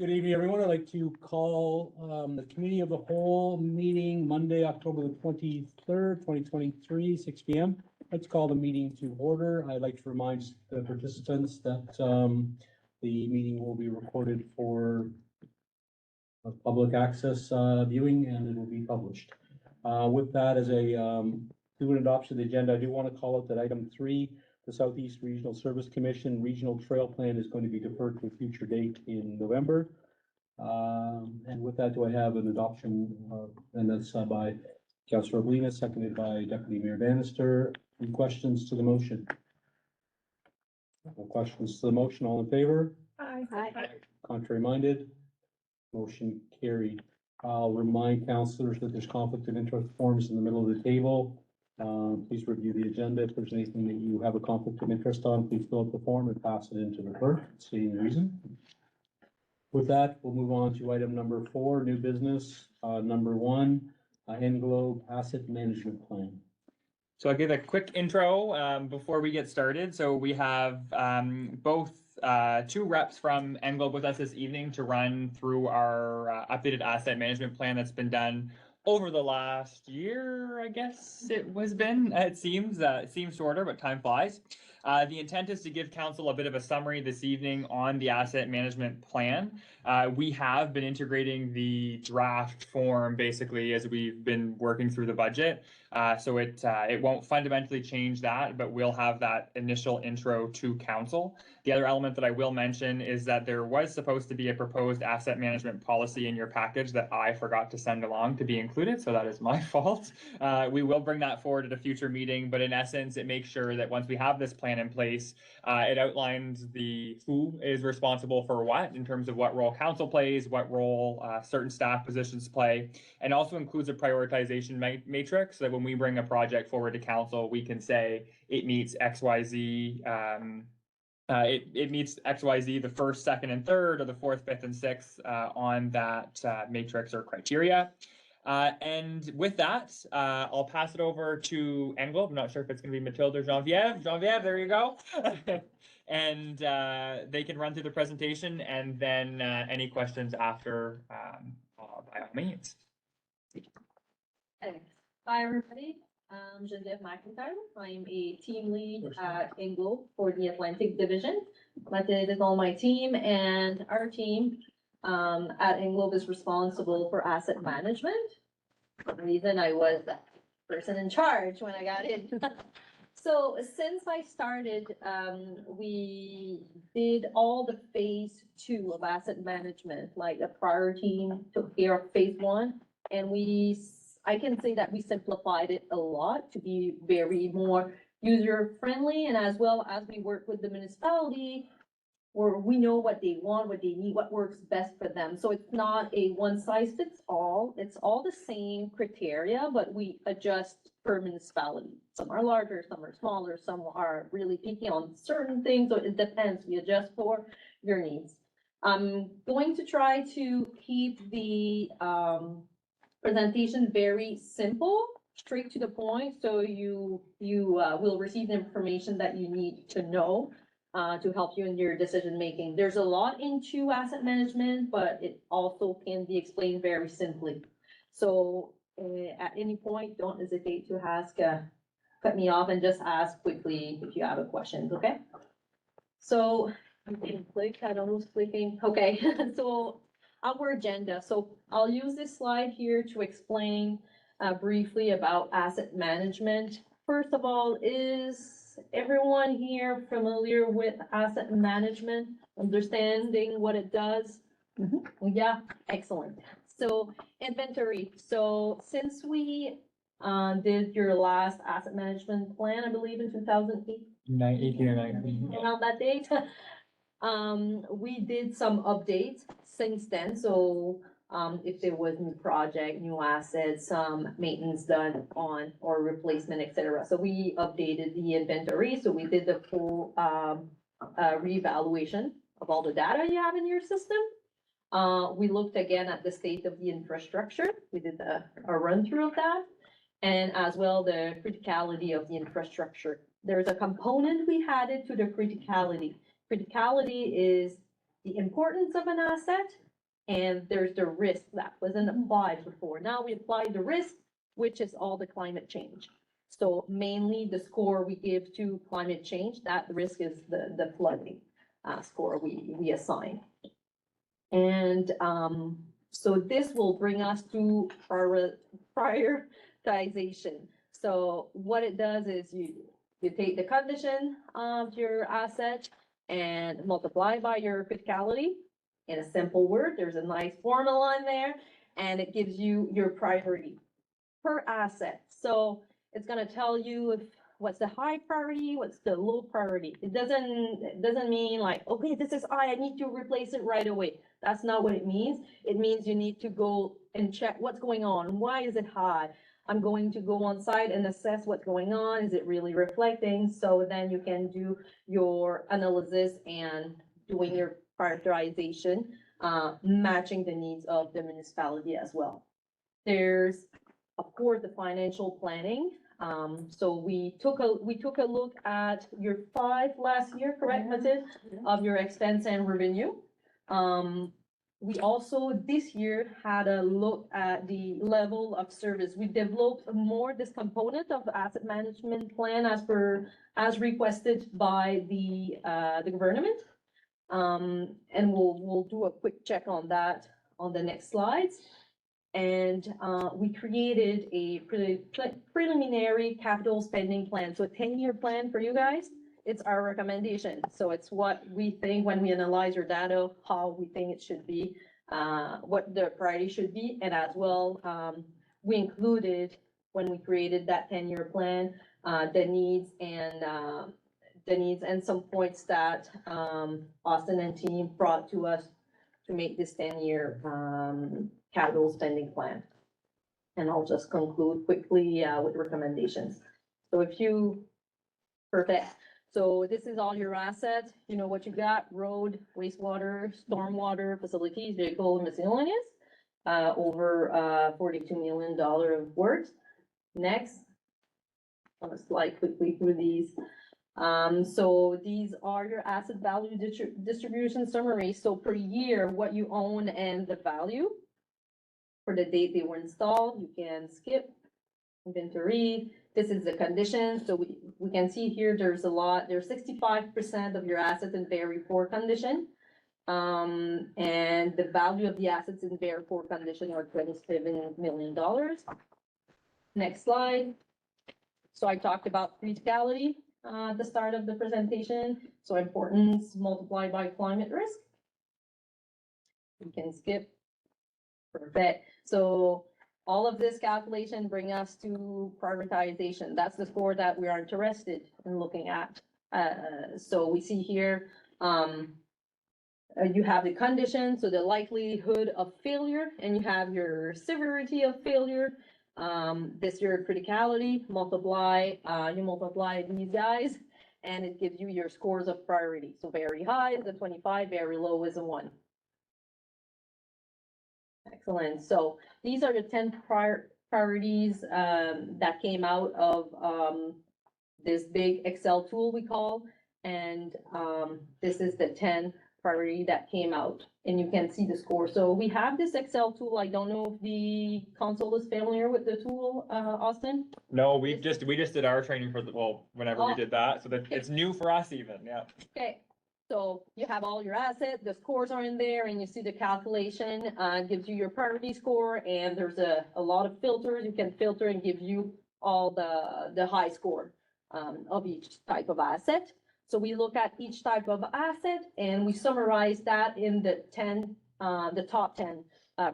Good evening, everyone. I'd like to call the Committee of the Whole meeting Monday, October the 23rd, 2023, 6 p.m. Let's call the meeting to order. I'd like to remind the participants that the meeting will be recorded for public access viewing, and it will be published. With that, as a do an adoption of the agenda, I do want to call out that item 3, the Southeast Regional Service Commission Regional Trail Plan is going to be deferred to a future date in November. And with that, do I have an adoption? And that's by Councillor Oblina, seconded by Deputy Mayor Bannister. Any questions to the motion? No questions to the motion. All in favor? Aye. Contrary minded? Motion carried. I'll remind councillors that there's conflict of interest forms in the middle of the table. Please review the agenda. If there's anything that you have a conflict of interest on, please fill out the form and pass it into the clerk, stating the reason. With that, we'll move on to item number 4, new business. Number 1, Englobe Asset Management Plan. So I'll give a quick intro before we get started. So we have both 2 reps from Englobe with us this evening to run through our updated asset management plan that's been done over the last year, I guess it seems shorter, but time flies. The intent is to give council a bit of a summary this evening on the asset management plan. We have been integrating the draft form basically as we've been working through the budget. So it won't fundamentally change that, but we'll have that initial intro to council. The other element that I will mention is that there was supposed to be a proposed asset management policy in your package that I forgot to send along to be included, so that is my fault. We will bring that forward at a future meeting, but in essence, it makes sure that once we have this plan in place, it outlines who is responsible for what in terms of what role council plays, what role certain staff positions play, and also includes a prioritization matrix so that when we bring a project forward to council, we can say it meets XYZ. It meets XYZ, the first, second, and third, or the fourth, fifth, and sixth on that matrix or criteria. And with that, I'll pass it over to Englobe. I'm not sure if it's going to be Mathilde or Geneviève. Geneviève, there you go. And they can run through the presentation, and then any questions after, by all means. Hi, everybody. I'm Geneviève McIntyre. I'm a team lead at Englobe for the Atlantic Division. Mathilde is on my team, and our team at Englobe is responsible for asset management. For the reason I was the person in charge when I got in. So since I started, we did all the phase 2 of asset management, like the prior team took care of phase 1, and I can say that we simplified it a lot to be very more user friendly, and as well as we work with the municipality where we know what they want, what they need, what works best for them. So it's not a one size fits all. It's all the same criteria, but we adjust per municipality. Some are larger, some are smaller, some are really picky on certain things. So it depends. We adjust for your needs. I'm going to try to keep the presentation very simple, straight to the point, so you will receive the information that you need to know to help you in your decision making. There's a lot into asset management, but it also can be explained very simply. So at any point, don't hesitate to ask, cut me off and just ask quickly if you have a question, okay? So you can click, I don't know who's clicking. Okay, so our agenda. So I'll use this slide here to explain briefly about asset management. First of all, is everyone here familiar with asset management, understanding what it does? Yeah, excellent. So inventory. So since we did your last asset management plan, I believe in 2008, 18 or 19. around that date, we did some updates since then. So if there was new project, new assets, some maintenance done on or replacement, etc. So we updated the inventory. So we did the full reevaluation of all the data you have in your system. We looked again at the state of the infrastructure. We did a run through of that, and as well the criticality of the infrastructure. There's a component we added to the criticality. Criticality is the importance of an asset and there's the risk that wasn't applied before. Now we apply the risk, which is all the climate change. So mainly the score we give to climate change, that risk is the flooding score we assign. And so this will bring us to prioritization. So what it does is you take the condition of your asset and multiply by your criticality. In a simple word, there's a nice formula in there, and it gives you your priority per asset. So it's gonna tell you what's the high priority, what's the low priority. It doesn't mean like, okay, this is high, I need to replace it right away. That's not what it means. It means you need to go and check what's going on. Why is it high? I'm going to go on site and assess what's going on. Is it really reflecting? So then you can do your analysis and doing your prioritization, matching the needs of the municipality as well. There's, of course, the financial planning. So we took a look at your 5 last year, correct, Mathilde, of your expense and revenue. We also this year had a look at the level of service. We developed more this component of the asset management plan as requested by the government. And we'll do a quick check on that on the next slides. And we created a preliminary capital spending plan. So a 10-year plan for you guys. It's our recommendation. So it's what we think when we analyze your data, how we think it should be, what the priority should be. And as well, we included when we created that 10-year plan, the needs and some points that Austin and team brought to us to make this 10-year capital spending plan. And I'll just conclude quickly with recommendations. So perfect. So this is all your assets. You know what you got: road, wastewater, stormwater, facilities, vehicle, and miscellaneous. Over $42 million of work. Next, I'm gonna slide quickly through these. So these are your asset value distribution summary. So per year, what you own and the value. For the date they were installed, you can skip inventory. This is the condition. So we can see here there's 65% of your assets in very poor condition. And the value of the assets in very poor condition are $27 million. Next slide. So I talked about criticality at the start of the presentation. So importance multiplied by climate risk. You can skip. Perfect. So all of this calculation bring us to prioritization. That's the score that we are interested in looking at. So we see here, you have the condition, so the likelihood of failure, and you have your severity of failure. This your criticality, you multiply these guys, and it gives you your scores of priority. So very high is a 25, very low is a 1. Excellent. So these are the 10 priorities that came out of this big Excel tool we call, and this is the 10 priority that came out, and you can see the score. So we have this Excel tool. I don't know if the council is familiar with the tool, Austin? No, we just did our training for whenever we Oh. did that. So that it's new for us even, yeah. Okay. So you have all your assets, the scores are in there, and you see the calculation, gives you your priority score, and there's a lot of filters. You can filter and give you all the high score of each type of asset. So we look at each type of asset and we summarize that in the top 10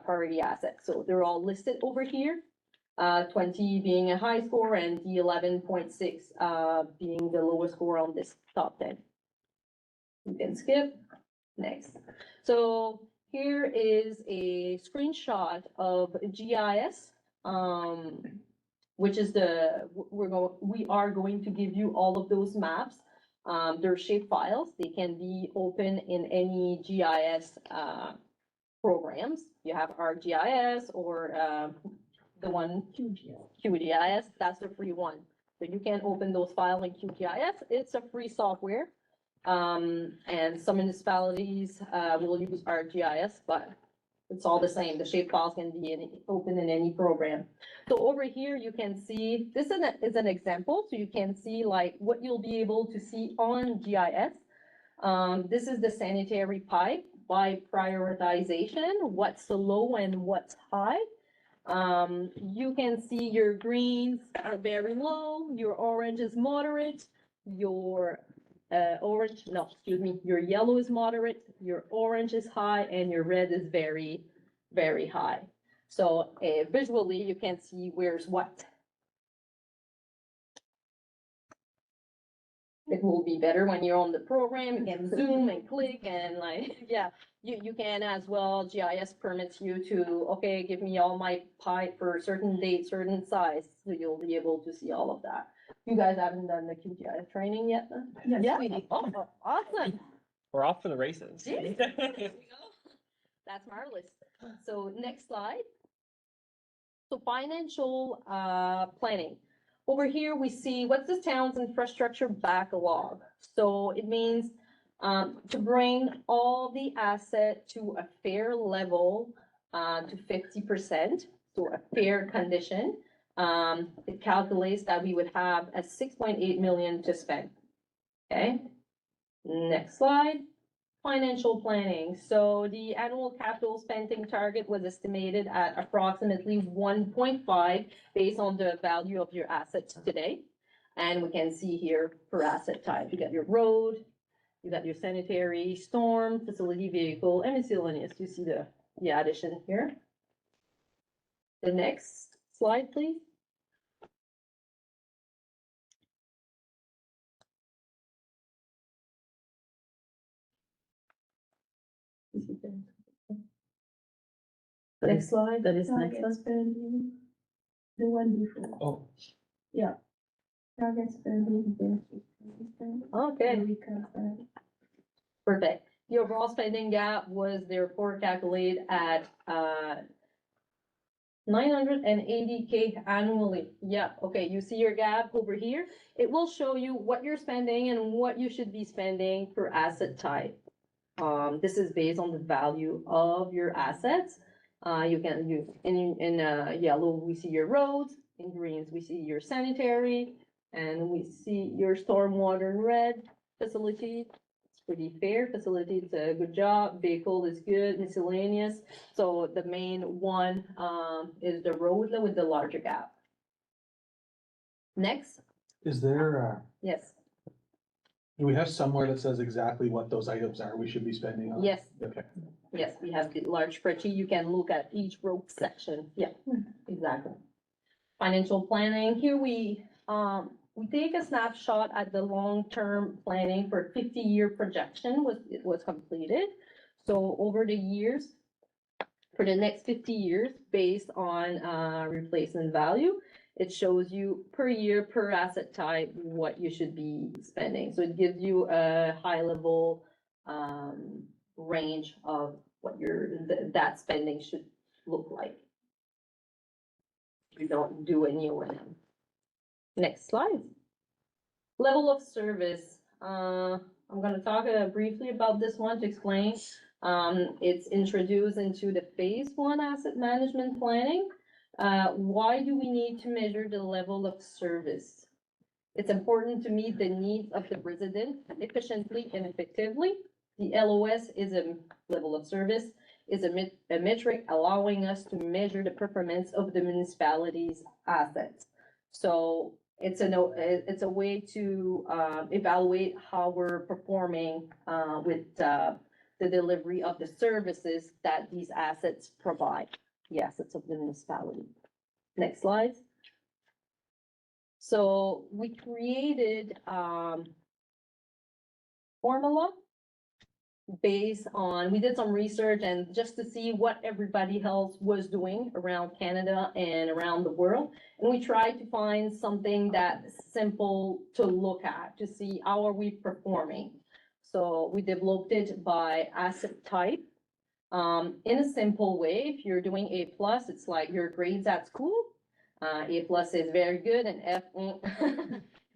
priority assets. So they're all listed over here. 20 being a high score and the 11.6 being the lowest score on this top 10. You can skip. Next. So here is a screenshot of GIS, which is we are going to give you all of those maps. They're shape files. They can be open in any GIS programs. You have ArcGIS or the one QGIS. That's the free one. So you can open those files in QGIS. It's a free software. And some municipalities will use ArcGIS, but It's all the same. The shape files can be open in any program. So over here, you can see, this is an example, so you can see like what you'll be able to see on GIS. This is the sanitary pipe by prioritization, what's low and what's high. You can see your greens are very low, your orange is moderate, your your yellow is moderate, your orange is high, and your red is very, very high. So visually, you can see where's what. It will be better when you're on the program, you can zoom and click and like, yeah, you can as well, GIS permits you to, okay, give me all my pipe for a certain date, certain size, so you'll be able to see all of that. You guys haven't done the QGIS training yet? Then? Yes, Yeah? we did. Oh, awesome. We're off for the races. There we go. That's marvelous. So next slide. So financial planning. Over here, we see what's the town's infrastructure backlog. So it means to bring all the asset to a fair level to 50%, so a fair condition. It calculates that we would have a 6.8 million to spend. Okay, next slide. Financial planning. So the annual capital spending target was estimated at approximately 1.5 based on the value of your assets today. And we can see here per asset type, you got your road, you got your sanitary, storm, facility vehicle, and miscellaneous. You see the addition here. The next slide, please. Next slide. That is next Target one. spending, the one before, Oh, target spending, Okay. recap. Perfect. The overall spending gap was therefore calculated at 980K annually. Yeah, okay, you see your gap over here. It will show you what you're spending and what you should be spending per asset type. This is based on the value of your assets. In yellow, we see your roads, in greens, we see your sanitary, and we see your stormwater in red facility. It's pretty fair. Facility, it's a good job. Vehicle is good, miscellaneous. So the main one, is the road with the larger gap. Next, Is there, yes, do we have somewhere that says exactly what those items are we should be spending on? yes. Okay. Yes, we have the large spreadsheet. You can look at each road section. Yeah, exactly. Financial planning. Here we take a snapshot at the long-term planning for 50-year projection was completed. So over the years, for the next 50 years, based on replacement value, it shows you per year, per asset type, what you should be spending. So it gives you a high level range of what that spending should look like. We don't do a new one. Next slide. Level of service. I'm gonna talk briefly about this one to explain. It's introduced into the phase 1 asset management planning. Why do we need to measure the level of service? It's important to meet the needs of the resident efficiently and effectively. The LOS is a level of service, is a metric allowing us to measure the performance of the municipality's assets. So it's a way to evaluate how we're performing with the delivery of the services that these assets provide. The assets of the municipality. Next slide. So we created formula based on, we did some research and just to see what everybody else was doing around Canada and around the world. And we tried to find something that's simple to look at to see how are we performing. So we developed it by asset type. In a simple way, if you're doing A+, it's like your grades at school. A+ is very good and F,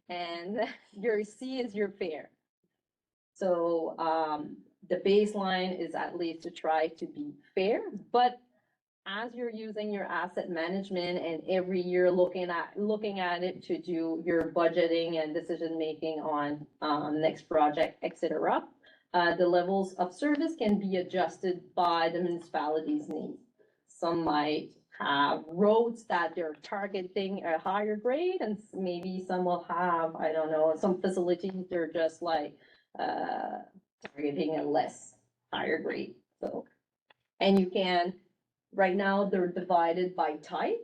and your C is your fair. So, the baseline is at least to try to be fair, but as you're using your asset management and every year looking at it to do your budgeting and decision-making on, next project, et cetera, the levels of service can be adjusted by the municipality's needs. Some might have roads that they're targeting a higher grade, and maybe some will have, I don't know, some facilities, they're just like, targeting a less higher grade, so. And you can, right now, they're divided by type,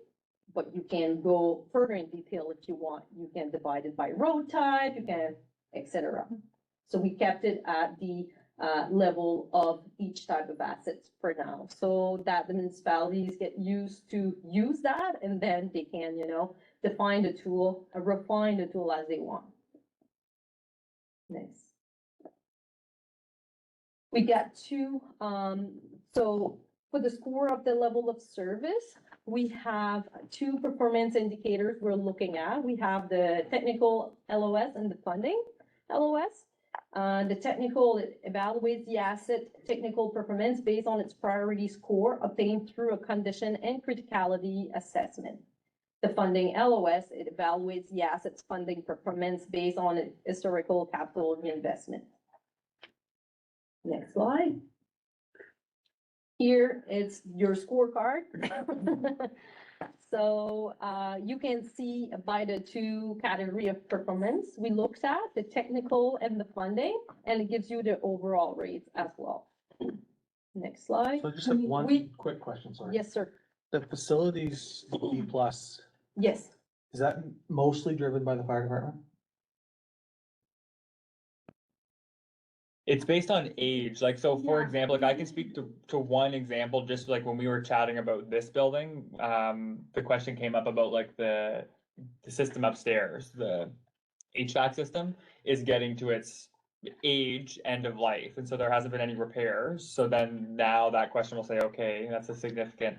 but you can go further in detail if you want. You can divide it by road type, you can, et cetera. So we kept it at the level of each type of assets for now, so that the municipalities get used to use that, and then they can, define the tool, refine the tool as they want. Next. We got two, so for the score of the level of service, we have two performance indicators we're looking at. We have the technical LOS and the funding LOS. The technical, it evaluates the asset technical performance based on its priority score obtained through a condition and criticality assessment. The funding LOS, it evaluates the asset's funding performance based on its historical capital reinvestment. Next slide. Here, it's your scorecard. So you can see by the two category of performance we looked at, the technical and the funding, and it gives you the overall rates as well. Next slide. So I just have one We- quick question, sorry. Yes, sir. The facilities B plus, Yes. is that mostly driven by the fire department? It's based on age, like, so for Yeah. example, like I can speak to one example, just like when we were chatting about this building, the question came up about like the system upstairs, the HVAC system is getting to its age, end of life, and so there hasn't been any repairs, so then now that question will say, okay, that's a significant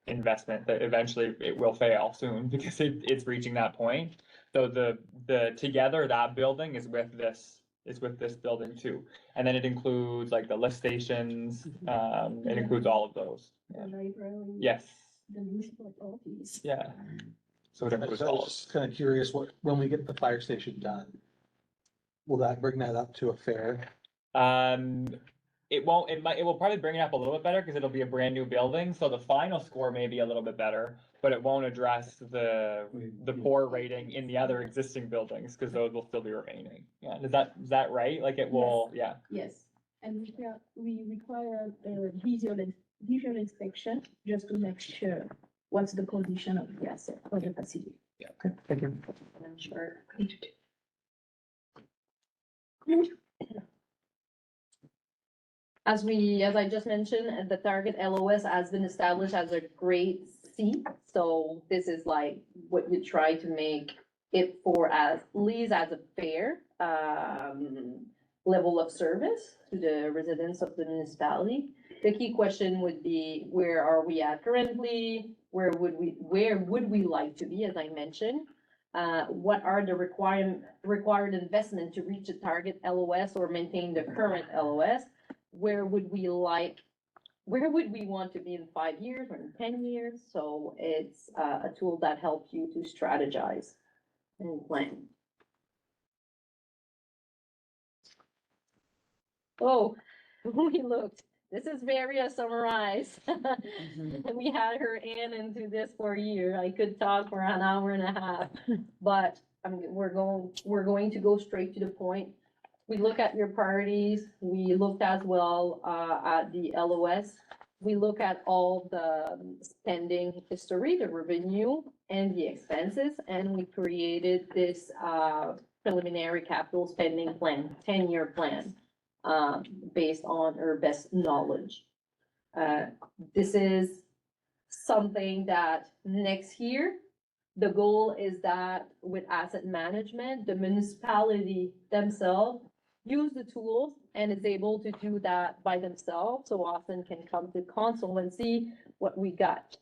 investment that eventually it will fail soon because it's reaching that point. So the together, that building is with this building too. And then it includes like the lift stations, it includes all of those. The library. Yes, The municipal authorities. yeah. So it I includes was all of just kind of curious, when we get the fire station done, will that bring that up to a fair? It won't, it will probably bring it up a little bit better because it'll be a brand new building, so the final score may be a little bit better, but it won't address the poor rating in the other existing buildings, because those will still be remaining. Yeah, is that right? Like it will, yeah. Yes, and we require a visual inspection just to make sure what's the condition of the asset or the facility. Okay, thank you. Sure. As I just mentioned, the target LOS has been established as a grade C. So this is like what you try to make it for at least as a fair, level of service to the residents of the municipality. The key question would be, where are we at currently? Where would we like to be, as I mentioned? What are the required investment to reach a target LOS or maintain the current LOS? Where would we want to be in 5 years or in 10 years? So it's a tool that helps you to strategize and plan. Oh, we looked. This is very summarized. We had her into this for a year. I could talk for an hour and a half, but we're going to go straight to the point. We look at your priorities. We looked as well at the LOS. We look at all the spending history, the revenue and the expenses, and we created this preliminary capital spending plan, 10-year plan, based on our best knowledge. This is something that next year, the goal is that with asset management, the municipality themselves use the tools and is able to do that by themselves, so often can come to council and see what we got,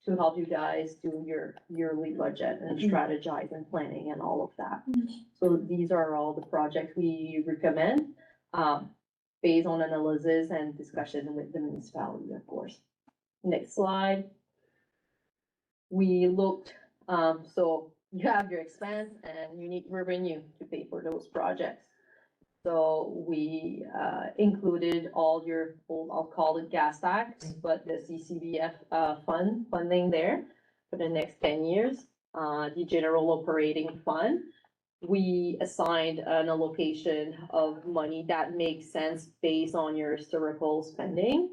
to help you guys do your yearly budget and strategize and planning and all of that. So these are all the projects we recommend. based on analysis and discussion with the municipality, of course. Next slide. We looked, so you have your expense and you need revenue to pay for those projects. So we included all your, I'll call it gas tax, but the CCBF funding there for the next 10 years. The general operating fund, we assigned an allocation of money that makes sense based on your historical spending,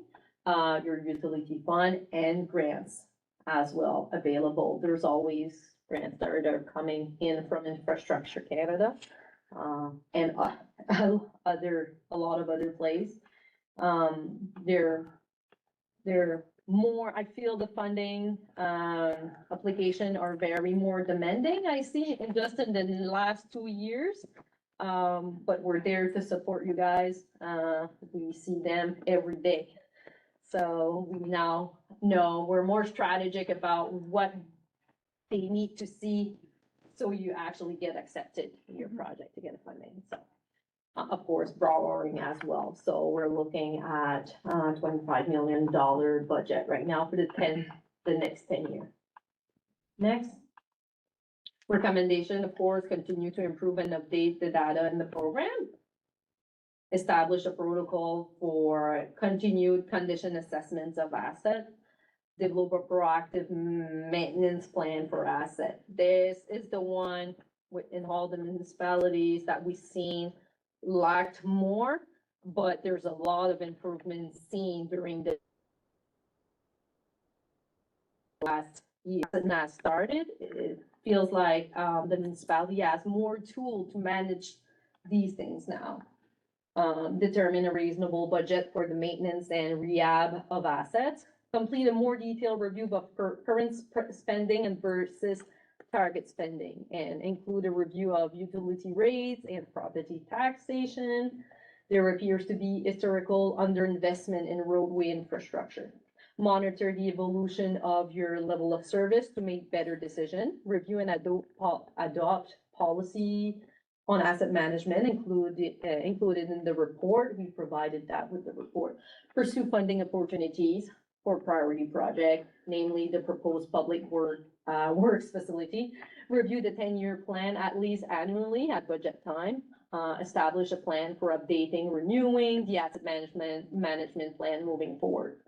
your utility fund and grants as well available. There's always grants that are coming in from Infrastructure Canada, and a lot of other places. They're more, I feel the funding, application are very more demanding, I see, in just in the last 2 years. But we're there to support you guys. We see them every day. So we now know we're more strategic about what they need to see so you actually get accepted in your project to get funding. So, of course, borrowing as well. So we're looking at $25 million budget right now for the next 10 years. Next. Recommendation, of course, continue to improve and update the data in the program. Establish a protocol for continued condition assessments of assets. Develop a proactive maintenance plan for asset. This is the one in all the municipalities that we've seen lacked more, but there's a lot of improvements seen during the last year that started. It feels like the municipality has more tools to manage these things now. Determine a reasonable budget for the maintenance and rehab of assets. Complete a more detailed review of current spending and versus target spending, and include a review of utility rates and property taxation. There appears to be historical underinvestment in roadway infrastructure. Monitor the evolution of your level of service to make better decision. Review and adopt policy on asset management included in the report. We provided that with the report. Pursue funding opportunities for priority project, namely the proposed public works facility. Review the 10-year plan at least annually at budget time. Establish a plan for updating, renewing the asset management plan moving forward.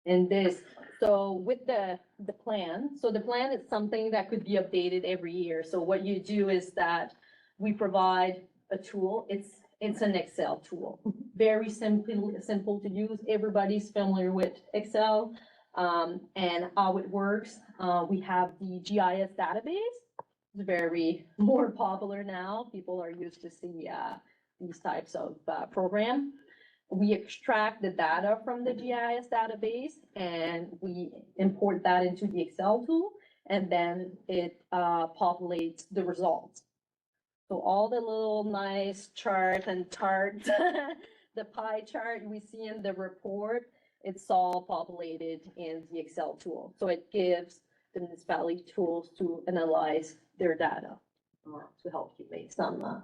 And this, so with the plan, so the plan is something that could be updated every year. So what you do is that we provide a tool. It's an Excel tool, very simple to use. Everybody's familiar with Excel, and how it works. We have the GIS database. It's very more popular now. People are used to see these types of program. We extract the data from the GIS database and we import that into the Excel tool, and then it populates the results. So all the little nice charts and the pie chart we see in the report, it's all populated in the Excel tool. So it gives the municipality tools to analyze their data to help you make some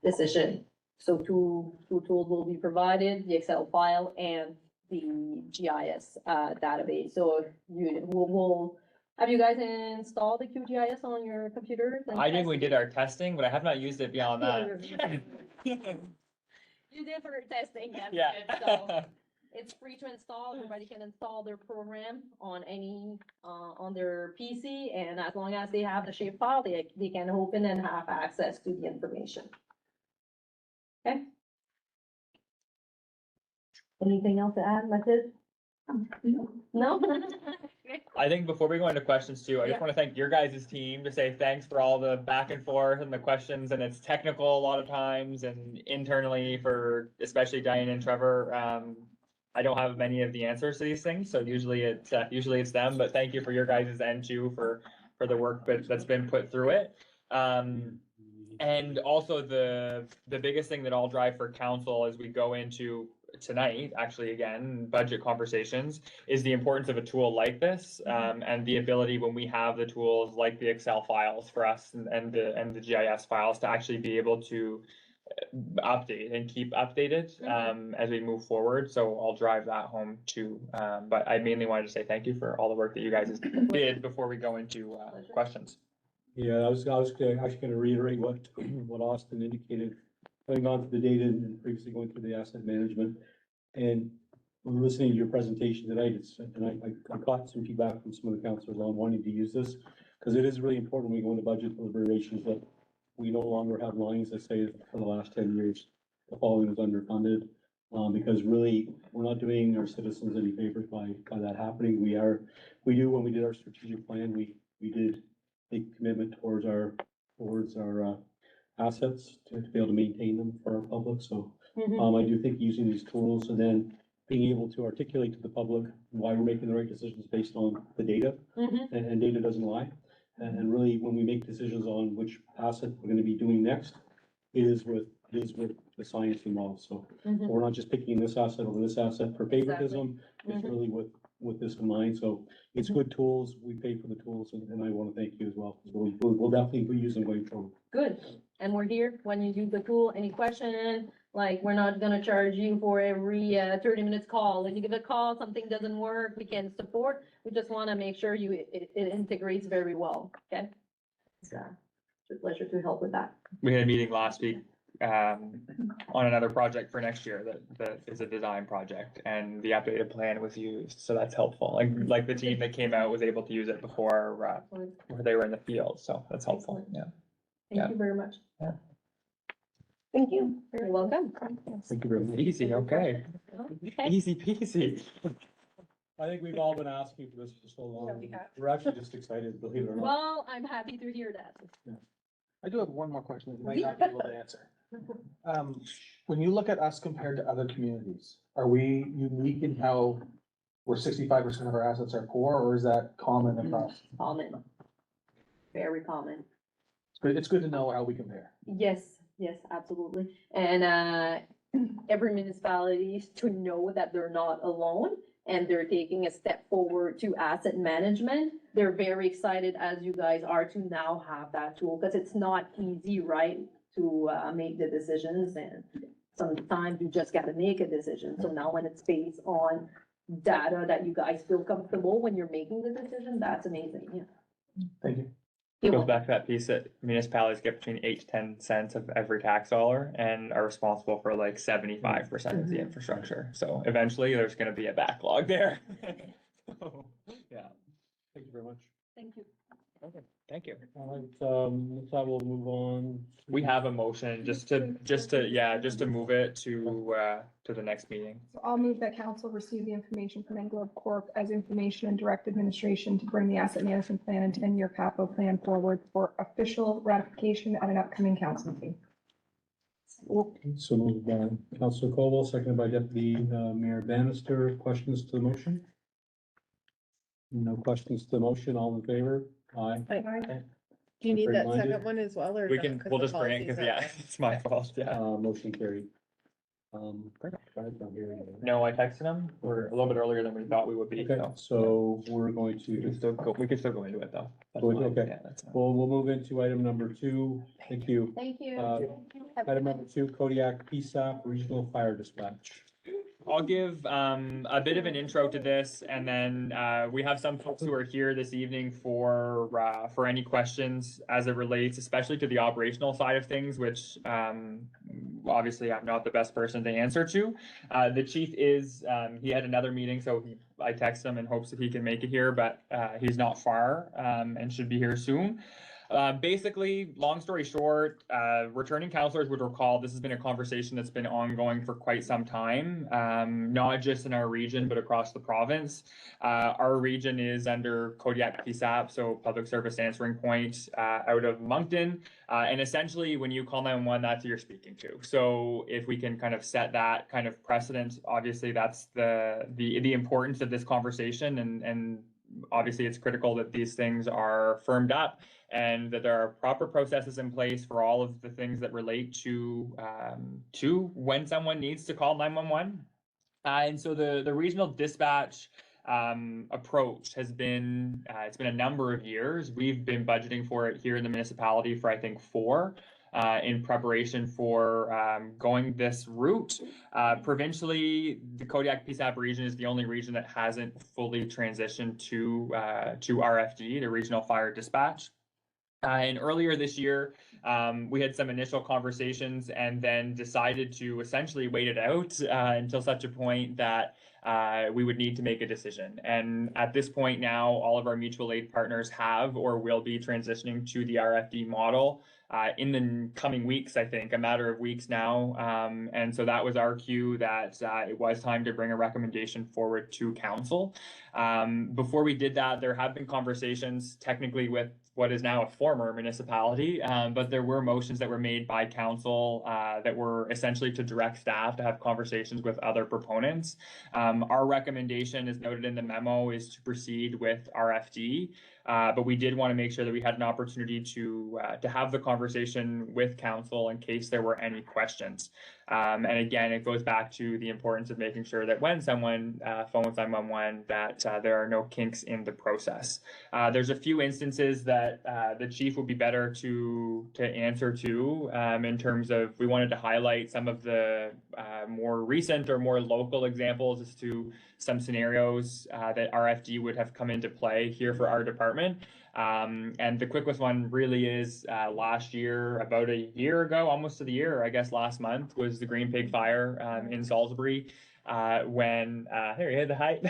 decision. So two tools will be provided, the Excel file and the GIS database. So we'll have you guys install the QGIS on your computers? I think we did our testing, but I have not used it beyond that. You did for testing, that's Yeah. good. So it's free to install. Everybody can install their program on any, on their PC, and as long as they have the shape file, they can open and have access to the information. Okay. Anything else to add, Mathilde? No? I think before we go into questions too, I just Yeah. want to thank your guys' team to say thanks for all the back and forth and the questions, and it's technical a lot of times, and internally for especially Diane and Trevor. I don't have many of the answers to these things, so usually it's them, but thank you for your guys' end too for the work that's been put through it. And also the biggest thing that I'll drive for council as we go into tonight, actually, again, budget conversations, is the importance of a tool like this, and the ability when we have the tools like the Excel files for us and the GIS files to actually be able to update and keep updated, as we move forward. So I'll drive that home too. But I mainly wanted to say thank you for all the work that you guys did before we go into, questions. Yeah, actually gonna reiterate what Austin indicated, going on through the data and previously going through the asset management. And when listening to your presentation tonight, I caught some feedback from some of the councilors on wanting to use this, because it is really important when we go into budget deliberations that we no longer have lines that say for the last 10 years, the following is underfunded. Because really, we're not doing our citizens any favors by that happening. We do, when we did our strategic plan, we did make commitment towards our assets to be able to maintain them for our public. So I do think using these tools and then being able to articulate to the public why we're making the right decisions based on the data, and data doesn't lie. And really, when we make decisions on which asset we're gonna be doing next, it is with the science involved. So we're not just picking this asset over this asset for favoritism. It's really with this in mind. So it's good tools. We pay for the tools, and I want to thank you as well, because we'll definitely use them going forward. Good, and we're here when you use the tool, any question, like, we're not gonna charge you for every 30 minutes call. If you give a call, something doesn't work, we can support, we just wanna make sure it integrates very well, okay? It's a pleasure to help with that. We had a meeting last week, on another project for next year that is a design project, and the updated plan was used, so that's helpful. Like the team that came out was able to use it before, where they were in the field, so that's helpful, yeah. Thank you very much. Yeah. Thank you. You're welcome. Thank you very much. Easy, okay, Okay. easy peasy. I think we've all been asking for this for so long. Yeah, we have. We're actually just excited, believe it or not. Well, I'm happy to hear that. I do have one more question that you might not be able to answer. When you look at us compared to other communities, are we unique in how we're 65% of our assets are core, or is that common across? Common. Very common. It's good to know how we compare. Yes, absolutely. And every municipality to know that they're not alone and they're taking a step forward to asset management. They're very excited, as you guys are, to now have that tool, because it's not easy, right? To make the decisions, and sometimes you just gotta make a decision. So now when it's based on data that you guys feel comfortable when you're making the decision, that's amazing, yeah. Thank you. It goes back to that piece that municipalities get between 8 to 10 cents of every tax dollar and are responsible for like 75% of the infrastructure. So eventually there's gonna be a backlog there. So, yeah, Thank you very much. Thank you. okay, thank you. All right, with that, we'll move on. We have a motion just to move it to the next meeting. So I'll move that council receive the information from Englobe Corp as information and direct administration to bring the asset management plan and 10-year capital plan forward for official ratification at an upcoming council meeting. So moved by Councilor Colwell, seconded by Deputy Mayor Bannister. Questions to the motion? No questions to the motion. All in favor? Aye. Do you need Great that minded. second one as well, or? We not? can, 'Cause we'll the just bring it, policy's cause not- yeah, it's my fault, yeah. Motion carried. Perfect. I'm not hearing anything. No, I texted him, we're a little bit earlier than we thought we would be, Okay, so. so we're going We can to, still go into it though. That's Go fine. into- okay. Yeah, that's fine. we'll move into item number 2. Thank you. Thank you. Item number 2, Kodiak PSAP Regional Fire Dispatch. I'll give a bit of an intro to this, and then we have some folks who are here this evening for any questions as it relates, especially to the operational side of things, which obviously I'm not the best person to answer to. The chief is he had another meeting, so I texted him in hopes that he can make it here, but he's not far and should be here soon. Basically, long story short, returning counselors would recall this has been a conversation that's been ongoing for quite some time, not just in our region, but across the province. Our region is under Kodiak PSAP, so Public Service Answering Point, out of Moncton. And essentially, when you call 911, that's who you're speaking to. So if we can kind of set that kind of precedent, obviously that's the importance of this conversation, and obviously it's critical that these things are firmed up and that there are proper processes in place for all of the things that relate to when someone needs to call 911. And so the regional dispatch approach has been, it's been a number of years. We've been budgeting for it here in the municipality for, I think, 4. in preparation for going this route. Provincially, the Kodiak PSAP region is the only region that hasn't fully transitioned to RFD, the Regional Fire Dispatch. And earlier this year, we had some initial conversations and then decided to essentially wait it out until such a point that we would need to make a decision. And at this point now, all of our mutual aid partners have or will be transitioning to the RFD model in the coming weeks, I think, a matter of weeks now. And so that was our cue that it was time to bring a recommendation forward to council. Before we did that, there have been conversations technically with what is now a former municipality, but there were motions that were made by council that were essentially to direct staff to have conversations with other proponents. Our recommendation, as noted in the memo, is to proceed with RFD, but we did want to make sure that we had an opportunity to have the conversation with council in case there were any questions. And again, it goes back to the importance of making sure that when someone phones 911, that there are no kinks in the process. There's a few instances that the chief would be better to answer to in terms of, we wanted to highlight some of the more recent or more local examples as to some scenarios that RFD would have come into play here for our department. And the quickest one really is last year, about a year ago, almost to the year, I guess last month, was the Green Pig Fire in Salisbury. When there you had the height.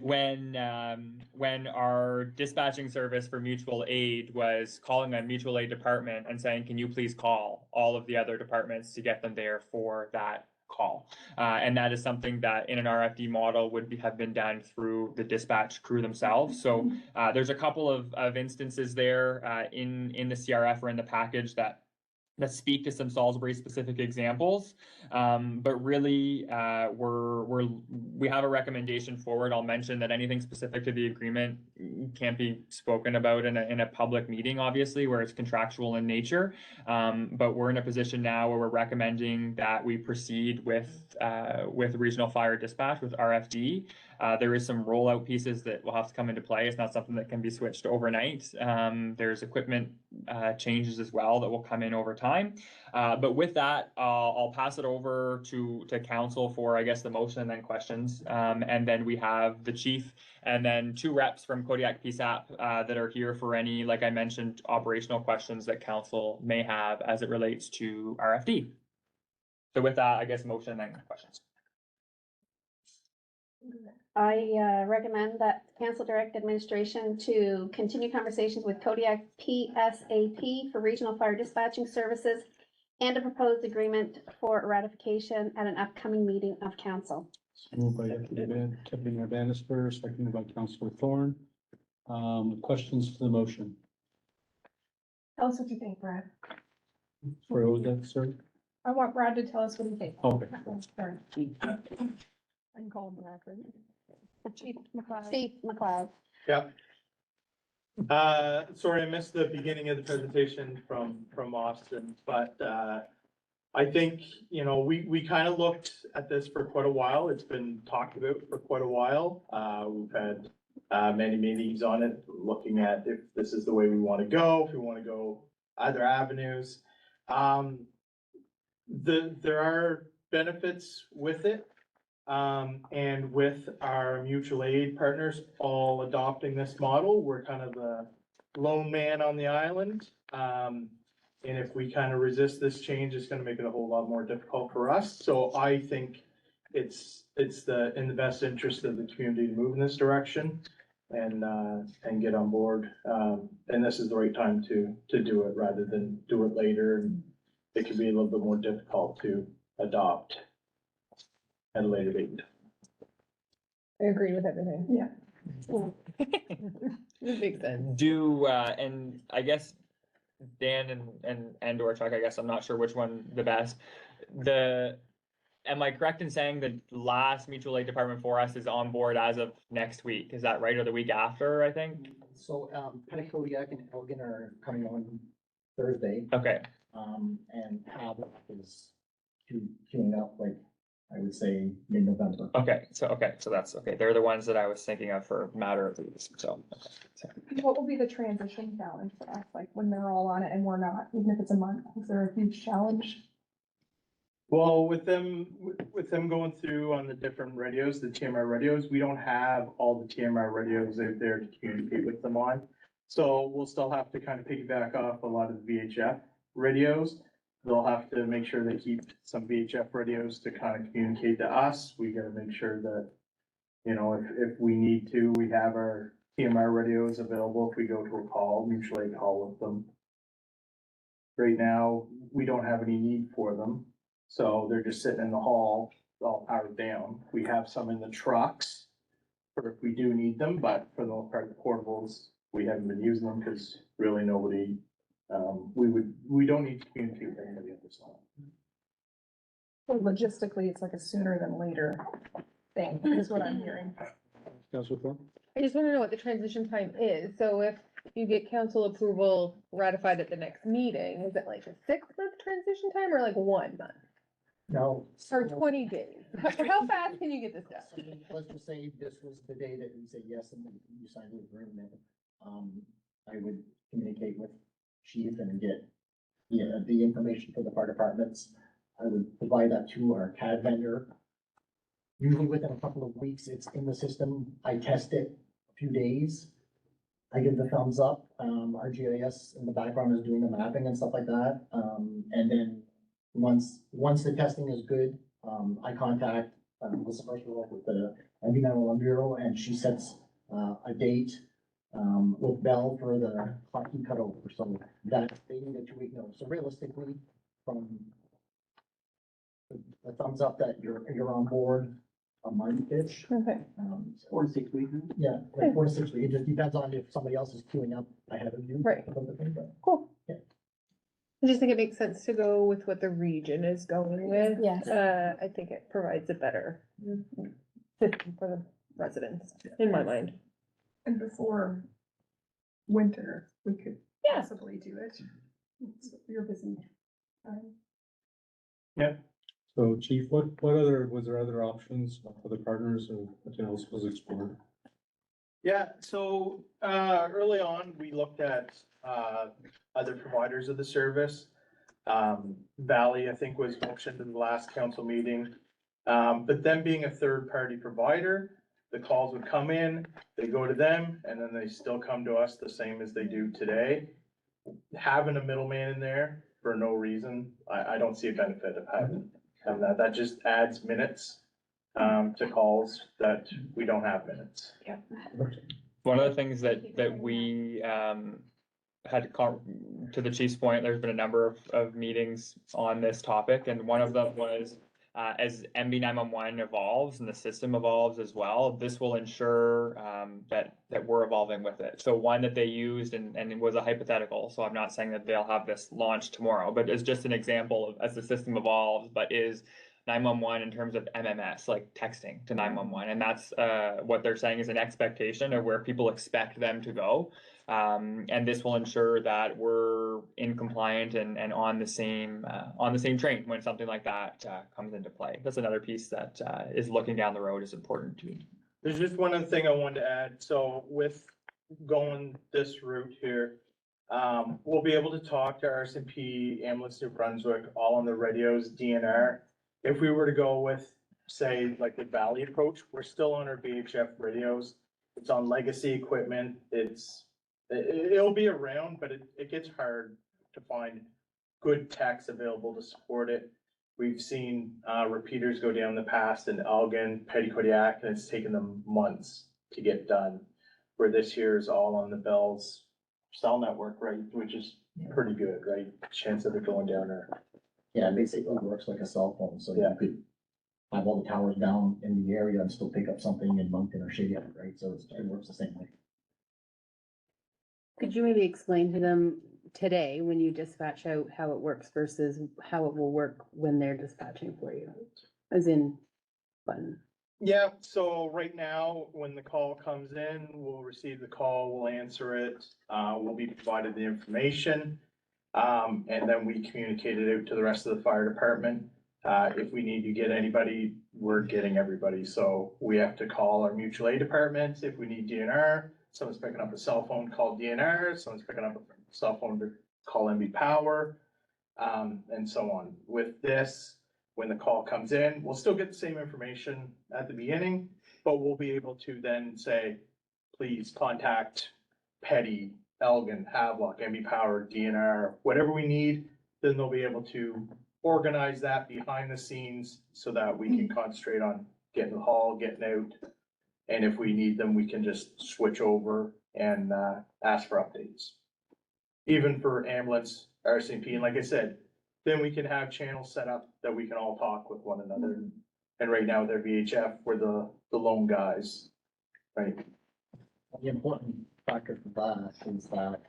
when our dispatching service for mutual aid was calling a mutual aid department and saying, can you please call all of the other departments to get them there for that call. And that is something that in an RFD model would have been done through the dispatch crew themselves. So there's a couple of instances there in the CRF or in the package that speak to some Salisbury specific examples. But really, we have a recommendation forward. I'll mention that anything specific to the agreement can't be spoken about in a public meeting, obviously, where it's contractual in nature. But we're in a position now where we're recommending that we proceed with regional fire dispatch with RFD. There is some rollout pieces that will have to come into play. It's not something that can be switched overnight. There's equipment changes as well that will come in over time. But with that, I'll pass it over to council for, I guess, the motion and then questions. And then we have the chief and then two reps from Kodiak PSAP that are here for any, like I mentioned, operational questions that council may have as it relates to RFD. So with that, I guess motion and then questions. I recommend that council direct administration to continue conversations with Kodiak PSAP for regional fire dispatching services and a proposed agreement for ratification at an upcoming meeting of council. Moved by Deputy Mayor Bannister, seconded by Councillor Thorne. Questions to the motion? Tell us what you think, Brad. For Oda, sir? I want Brad to tell us what he thinks. Okay. Sorry. I can call him Brad, right? Chief McLeod. Chief McLeod. Yeah. Sorry, I missed the beginning of the presentation from Austin, but I think, you know, we kind of looked at this for quite a while. It's been talked about for quite a while. We've had many meetings on it, looking at if this is the way we want to go, if we want to go other avenues. There are benefits with it. And with our mutual aid partners all adopting this model, we're kind of the lone man on the island. And if we kind of resist this change, it's gonna make it a whole lot more difficult for us. So I think it's in the best interest of the community to move in this direction and get on board. And this is the right time to do it rather than do it later. And it could be a little bit more difficult to adopt at a later date. I agree with everything. Yeah. Big sense. And I guess Dan and or Chuck, I guess I'm not sure which one the best. Am I correct in saying the last mutual aid department for us is on board as of next week? Is that right? Or the week after, I think? So, Kodiak and Elgin are coming on Thursday. Okay. And Hab is queuing up like I would say mid-November. Okay, so that's, okay, they're the ones that I was thinking of for matter of these, so. Okay. What will be the transition challenge for us, like when they're all on it and we're not, even if it's a month, is there a huge challenge? Well, with them going through on the different radios, the TMR radios, we don't have all the TMR radios out there to communicate with them on. So we'll still have to kind of piggyback off a lot of the VHF radios. They'll have to make sure they keep some VHF radios to kind of communicate to us. We gotta make sure that, you know, if we need to, we have our TMR radios available if we go to a call, mutual aid call with them. Right now, we don't have any need for them, so they're just sitting in the hall, all powered down. We have some in the trucks for if we do need them, but for the most part, the portables, we haven't been using them because really nobody, we don't need to communicate with anybody at this time. So logistically, it's like a sooner than later thing, is what I'm hearing. Councilor Thorne? I just wanna know what the transition time is, so if you get council approval ratified at the next meeting, is it like a 6-month transition time or like 1 month? No. Or 20 days? How fast can you get this done? So let's just say this was the day that we say yes and then you sign the agreement. I would communicate with chief and get, the information for the fire departments. I would provide that to our CAD vendor. Usually within a couple of weeks, it's in the system. I test it a few days. I give the thumbs up. Our GIS in the background is doing the mapping and stuff like that. And then once the testing is good, I contact, this is first work with the MV911 Bureau, and she sets, a date, with Bell for the hockey cutover. So that they need a 2-week notice. So realistically, from the thumbs up that you're on board, a month-ish. Okay. 4 to 6 weeks. Yeah, like 4 to 6 weeks. It just depends on if somebody else is queuing up ahead of you. Right. But Cool. Yeah. I just think it makes sense to go with what the region is going with. Yes. I think it provides a better system for the residents, in my mind. And before winter, we could Yeah. possibly do it. You're busy. So Chief, was there other options for the partners or what else was explored? Yeah, so, early on, we looked at, other providers of the service. Valley, I think, was mentioned in the last council meeting. But them being a third-party provider, the calls would come in, they go to them, and then they still come to us the same as they do today. Having a middleman in there for no reason, I don't see a benefit of having that. That just adds minutes, to calls that we don't have minutes. One of the things that we, to the chief's point, there's been a number of meetings on this topic, and one of them was, as MB911 evolves and the system evolves as well, this will ensure, that we're evolving with it. So one that they used and it was a hypothetical, so I'm not saying that they'll have this launched tomorrow, but it's just an example of as the system evolves, but is 911 in terms of MMS, like texting to 911. And that's what they're saying is an expectation of where people expect them to go. And this will ensure that we're in compliant and on the same train when something like that comes into play. That's another piece that is looking down the road is important to me. There's just one other thing I wanted to add. So with going this route here, we'll be able to talk to RCMP, Ambulance New Brunswick, all on the radios, DNR. If we were to go with, say, like the Valley approach, we're still on our VHF radios. It's on legacy equipment. It'll be around, but it gets hard to find good techs available to support it. We've seen repeaters go down in the past in Elgin, Petty-Kodiak, and it's taken them months to get done. Where this here is all on the Bell's cell network, right, which is pretty good, right? Chance of it going down there. Yeah, it basically works like a cell phone, so Yeah. you could have all the towers down in the area and still pick up something in Moncton or Shady, right? So it works the same way. Could you maybe explain to them today, when you dispatch out, how it works versus how it will work when they're dispatching for you? As in, button. Yeah, so right now, when the call comes in, we'll receive the call, we'll answer it, we'll be provided the information. And then we communicate it out to the rest of the fire department. If we need to get anybody, we're getting everybody. So we have to call our mutual aid department. If we need DNR, someone's picking up a cell phone, call DNR, someone's picking up a cell phone to call MB Power, and so on. With this, when the call comes in, we'll still get the same information at the beginning, but we'll be able to then say, please contact Petty, Elgin, Havelock, MB Power, DNR, whatever we need, then they'll be able to organize that behind the scenes so that we can concentrate on getting the haul, getting out. And if we need them, we can just switch over and ask for updates. Even for ambulance, RCMP, and like I said, then we can have channels set up that we can all talk with one another. And right now, they're VHF, we're the lone guys, right? The important factor for that is that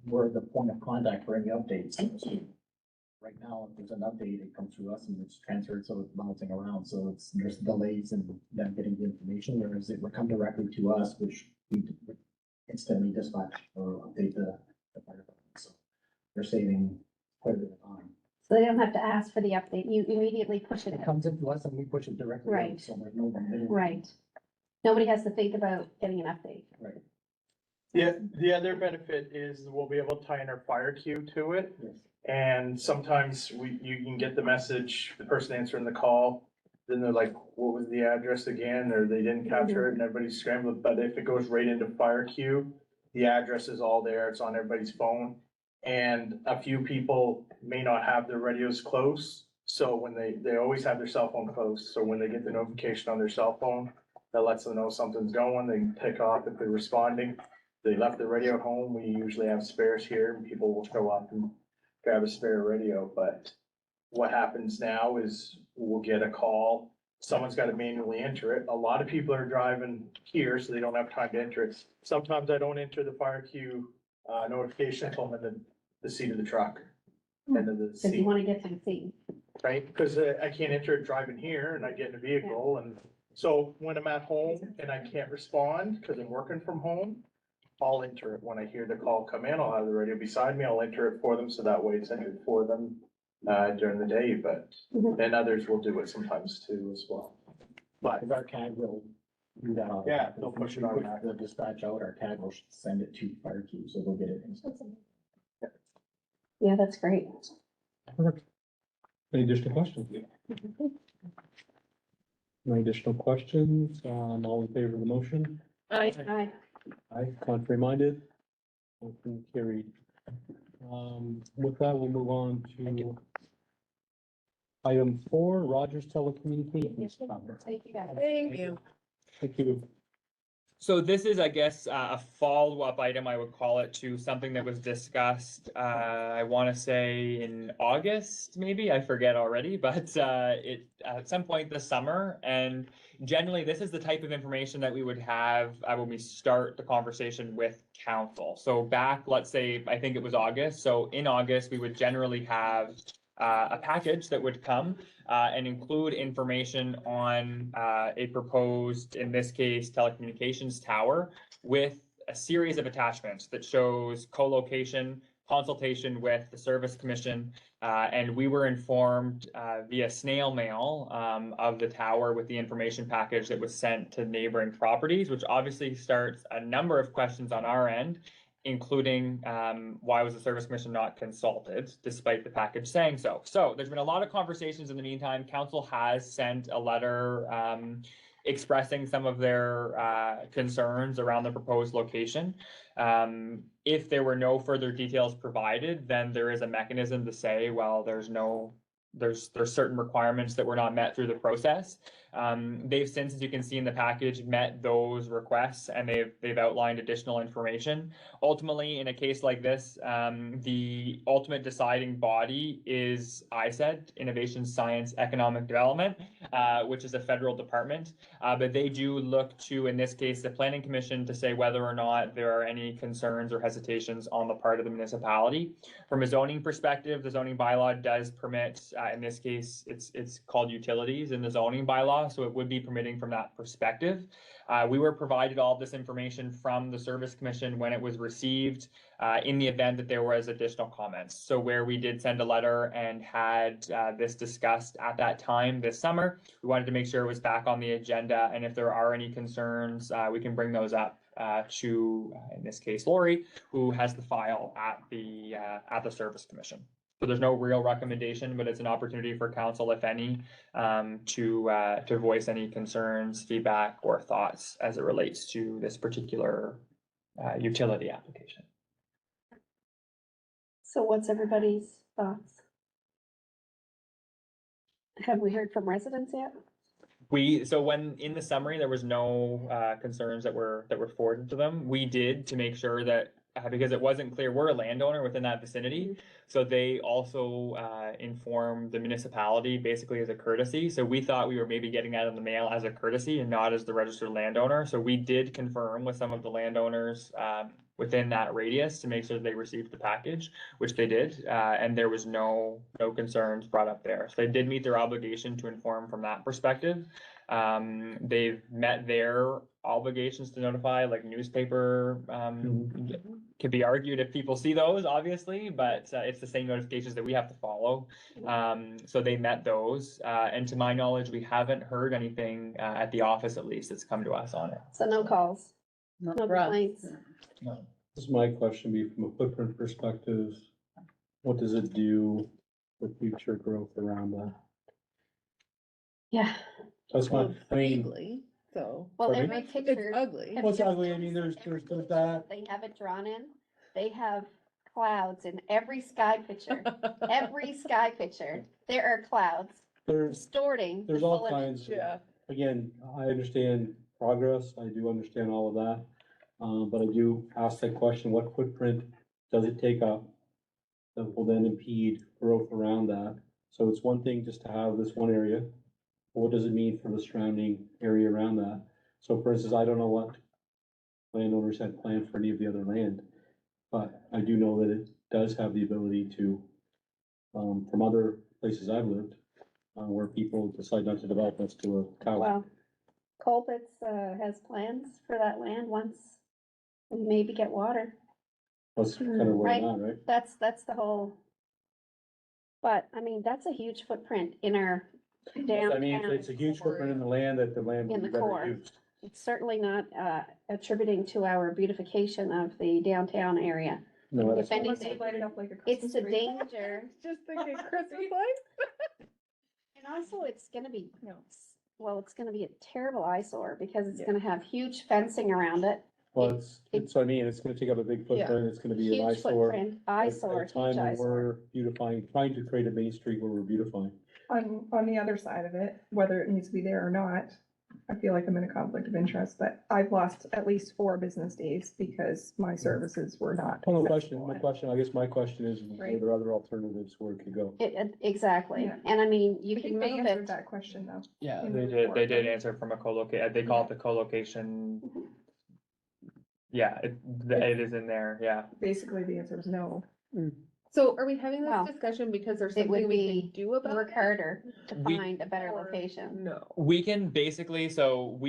we're the point of contact for any updates. Right now, if there's an update, it comes through us and it's transferred, so it's bouncing around, so there's delays in them getting the information, whereas it would come directly to us, which we instantly dispatch or update the fire department, so they're saving quite a bit of time. So they don't have to ask for the update. You immediately push it It out. comes into us and we push it directly, out, Right. so there's no middle. Right. Nobody has to think about getting an update. Right. Yeah, the other benefit is we'll be able to tie in our fire queue to it. Yes. And sometimes you can get the message, the person answering the call, then they're like, what was the address again? Or they didn't capture it and everybody's scrambling. But if it goes right into fire queue, the address is all there. It's on everybody's phone. And a few people may not have their radios close. So when they always have their cell phone close. So when they get the notification on their cell phone, that lets them know something's going. They can pick off if they're responding. They left the radio at home. We usually have spares here and people will show up and grab a spare radio. But what happens now is we'll get a call. Someone's got to manually enter it. A lot of people are driving here, so they don't have time to enter it. Sometimes I don't enter the fire queue notification until I'm in the seat of the truck. End of the Because you seat, want to get to the scene. right? Because I can't enter it driving here and I get in a vehicle. And so when I'm at home and I can't respond because I'm working from home, I'll enter it. When I hear the call come in, I'll have the radio beside me. I'll enter it for them. So that way it's entered for them during the day, but and others will do it sometimes too as well. But If our CAG will do that. Yeah, they'll push it on The dispatch out, our CAG will send it to fire queue, so they'll get it instantly. Yeah, that's great. Perfect. Any additional questions? No additional questions? All in favor of the motion? I, Aye. Aye, contrary minded? Motion carried. With that, we'll move on to item 4, Rogers Telecommunications. Thank you, guys. thank you. Thank you. So this is, I guess, a follow-up item, I would call it, to something that was discussed, I want to say in August, maybe, I forget already, but it, at some point this summer. And generally, this is the type of information that we would have when we start the conversation with council. So back, let's say, I think it was August. So in August, we would generally have a package that would come and include information on a proposed, in this case, telecommunications tower with a series of attachments that shows co-location, consultation with the Service Commission, and we were informed via snail mail of the tower with the information package that was sent to neighboring properties, which obviously starts a number of questions on our end, including why was the Service Commission not consulted, despite the package saying so. So there's been a lot of conversations in the meantime. Council has sent a letter expressing some of their concerns around the proposed location. If there were no further details provided, then there is a mechanism to say, well, there's certain requirements that were not met through the process. They've since, as you can see in the package, met those requests, and they've outlined additional information. Ultimately, in a case like this, the ultimate deciding body is ISED, Innovation, Science, Economic Development, which is a federal department. But they do look to, in this case, the Planning Commission to say whether or not there are any concerns or hesitations on the part of the municipality. From a zoning perspective, the zoning bylaw does permit, in this case, it's called utilities in the zoning bylaw. bylaw, so it would be permitting from that perspective. We were provided all this information from the Service Commission when it was received, in the event that there was additional comments. So where we did send a letter and had this discussed at that time this summer, we wanted to make sure it was back on the agenda, and if there are any concerns, we can bring those up to, in this case, Lori, who has the file at the Service Commission. So there's no real recommendation, but it's an opportunity for council, if any, to voice any concerns, feedback, or thoughts as it relates to this particular utility application. So what's everybody's thoughts? Have we heard from residents yet? So when in the summary, there was no concerns that were forwarded to them. We did to make sure that, because it wasn't clear, we're a landowner within that vicinity. So they also informed the municipality basically as a courtesy. So we thought we were maybe getting that in the mail as a courtesy and not as the registered landowner. So we did confirm with some of the landowners within that radius to make sure they received the package, which they did. And there was no concerns brought up there. So they did meet their obligation to inform from that perspective. They've met their obligations to notify, like newspaper, could be argued if people see those, obviously, but it's the same notifications that we have to follow. So they met those, and to my knowledge, we haven't heard anything at the office, at least, that's come to us on it. So no calls, Not no for us. complaints. This is my question, be from a footprint perspective, what does it do for future growth around that? Yeah, That's my, I mean, Vaguely, so. well, Sorry? every It's picture. ugly. Have what's you ugly, I noticed mean, there's every that, They have it drawn in. They have clouds in every sky picture. Every sky picture, there are clouds distorting. the there's all full image. kinds, Yeah. again, I understand progress, I do understand all of that. But I do ask that question, what footprint does it take up that will then impede growth around that? So it's one thing just to have this one area, but what does it mean for the surrounding area around that? So for instance, I don't know what landowners had planned for any of the other land, but I do know that it does have the ability to, from other places I've lived, where people decide not to develop next to a tower. Well, Colbit's, has plans for that land once we maybe get water. That's kind of where Right. I'm at, right? That's the whole. But I mean, that's a huge footprint in our downtown. I mean, it's a huge footprint in the land that the land In would be the better core. used. It's certainly not, attributing to our beautification of the downtown area. No, If that's, Unless anything, you light it up like a it's Christmas the tree. danger. Just thinking Christmas lights. And also, it's gonna be, No. well, it's gonna be a terrible eyesore because it's Yeah. gonna have huge fencing around it. well, it's, I mean, it's gonna take up a big footprint, it's gonna be an Huge eyesore. footprint, at eyesore, a time huge when eyesore. we're beautifying, trying to create a main street where we're beautifying. On the other side of it, whether it needs to be there or not, I feel like I'm in a conflict of interest, but I've lost at least 4 business days because my services were not. Oh, no question, accessible. I guess my question is, are Right. there other alternatives where it could go? Exactly, Yeah. and I mean, I you can think they move answered it. that question though. Yeah, in they the did, report, they did right? answer from a co-locate, they call it the co-location. Yeah, it is in there, yeah. Basically, the answer is no. So are we having Well, this discussion because there's it would something we be can do about Work it? harder to We- find a better Or location. No. We can basically, so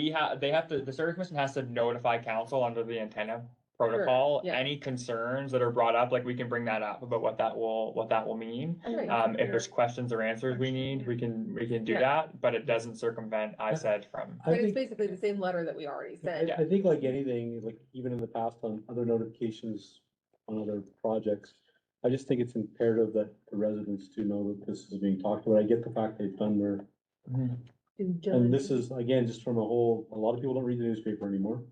they have to, the service commission has to notify council under the antenna protocol. yeah. Any concerns that are brought up, like we can bring that up about what that will mean. Right. If there's questions or answers we need, we can do Yeah. that, but it doesn't circumvent, I said from. I But it's think, basically the same letter that we already I, sent. I think like anything, like even in the past on other notifications on other projects, I just think it's imperative that the residents do know that this is being talked about. I get the fact they've done their, and this is, again, just from a lot of people don't read the newspaper anymore.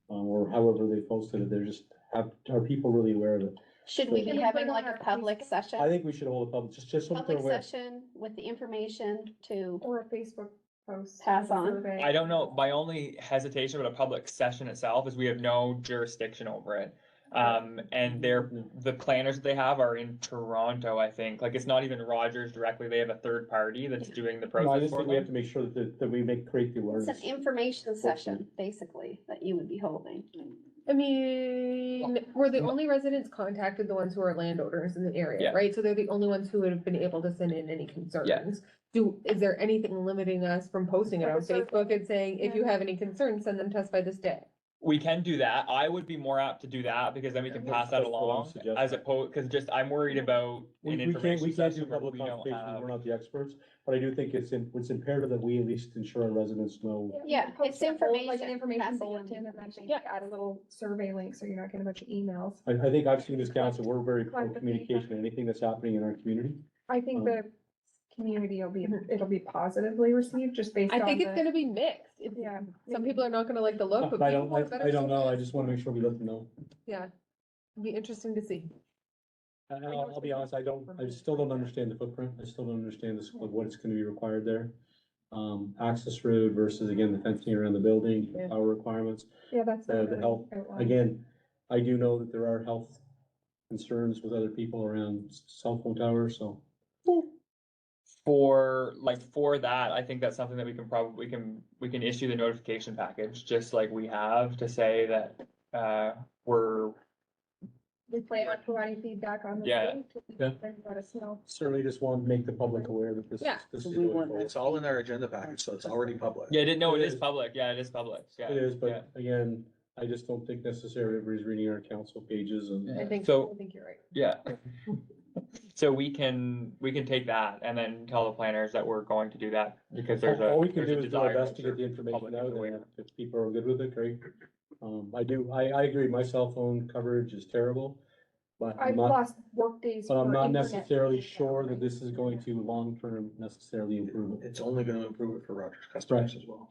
Or however they posted it, they're just, are people really aware of it? Should we Can be we having put it like on a our public Facebook? session? I think we should hold a public, just so that they're Public aware. session with the information to, Or a Facebook post. Pass on. survey. I don't know, my only hesitation with a public session itself is we have no jurisdiction over it. And the planners that they have are in Toronto, I think, like it's not even Rogers directly, they have a third party that's doing the No, I process just for think we have them. to make sure that we create the it's awareness. an information session, basically, that you would be holding. I mean, were the only residents contacted the ones who are landowners in the area, Yeah. right? So they're the only ones who would have been able to send in any concerns. Is there anything limiting us from posting it on Facebook and saying, if you have any concerns, send them to us by this day? We can do that. I would be more apt to do that because then we can pass that That's what I'm along suggesting. as opposed, because just I'm worried about an We information can't do session where public we don't consultation, have. we're not the experts, but I do think it's imperative that we at least ensure our residents know. Yeah, it's Like an information. information passing bulletin on. and then maybe Yeah. add a little survey link, so you're not getting a bunch of emails. I think I've seen this council, we're very pro Collect the communication, anything that's happening in our community. I think the community it'll be positively received, just based on I think it's the, gonna be mixed. yeah. Some people are not gonna like the look, but I people don't, want better I don't know, I service. just wanna make sure we let them know. Yeah, be interesting to see. And I'll be honest, I still don't understand the footprint, I still don't understand the scope of what it's gonna be required there. Access road versus, again, the fencing around the building, Yeah. power requirements. Yeah, that's. The not really health, outlined. again, I do know that there are health concerns with other people around cell phone towers, so. For that, I think that's something that we can probably, we can issue the notification package, just like we have to say that, we're, We plan on providing feedback on this. Yeah. thing, Yeah. and let us know. Certainly just want to make the public aware that Yeah. this So is we going want forward. It's all in our agenda package, so it's already public. yeah, no, It it is is. public, yeah, it is public, yeah. It is, yeah. but again, I just don't think necessarily everybody's reading our council pages and. I think you're right. Yeah. So we can take that and then tell the planners that we're going to do that because there's a. All we can there's a do is do our desire best to get the information public out, is aware. and if people are good with it, great. I agree, my cell phone coverage is terrible, but I've lost work days. but I'm for not internet necessarily usage sure now, that right? this is going to long-term necessarily improve it. It's only gonna improve it for Rogers customers as well.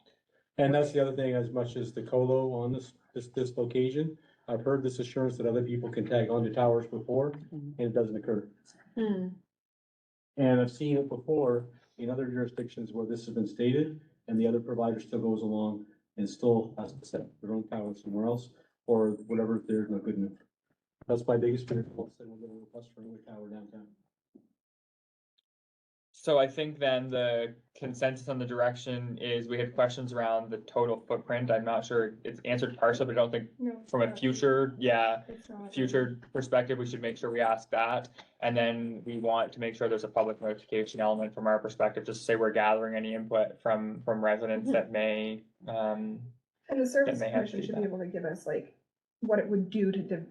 And that's the other thing, as much as the colo on this location, I've heard this assurance that other people can tag onto towers before, and it doesn't occur. And I've seen it before in other jurisdictions where this has been stated, and the other provider still goes along and still has to set up their own tower somewhere else, or whatever, if they're not good enough. That's my biggest fear, we'll get a request for another tower downtown. So I think then the consensus on the direction is we have questions around the total footprint. I'm not sure it's answered partially, but I don't think No, it's from a not. future, It's not. future perspective, we should make sure we ask that. And then we want to make sure there's a public notification element from our perspective, just to say we're gathering any input from residents that may, And the service may have commission should be feedback. able to give us like what it would do to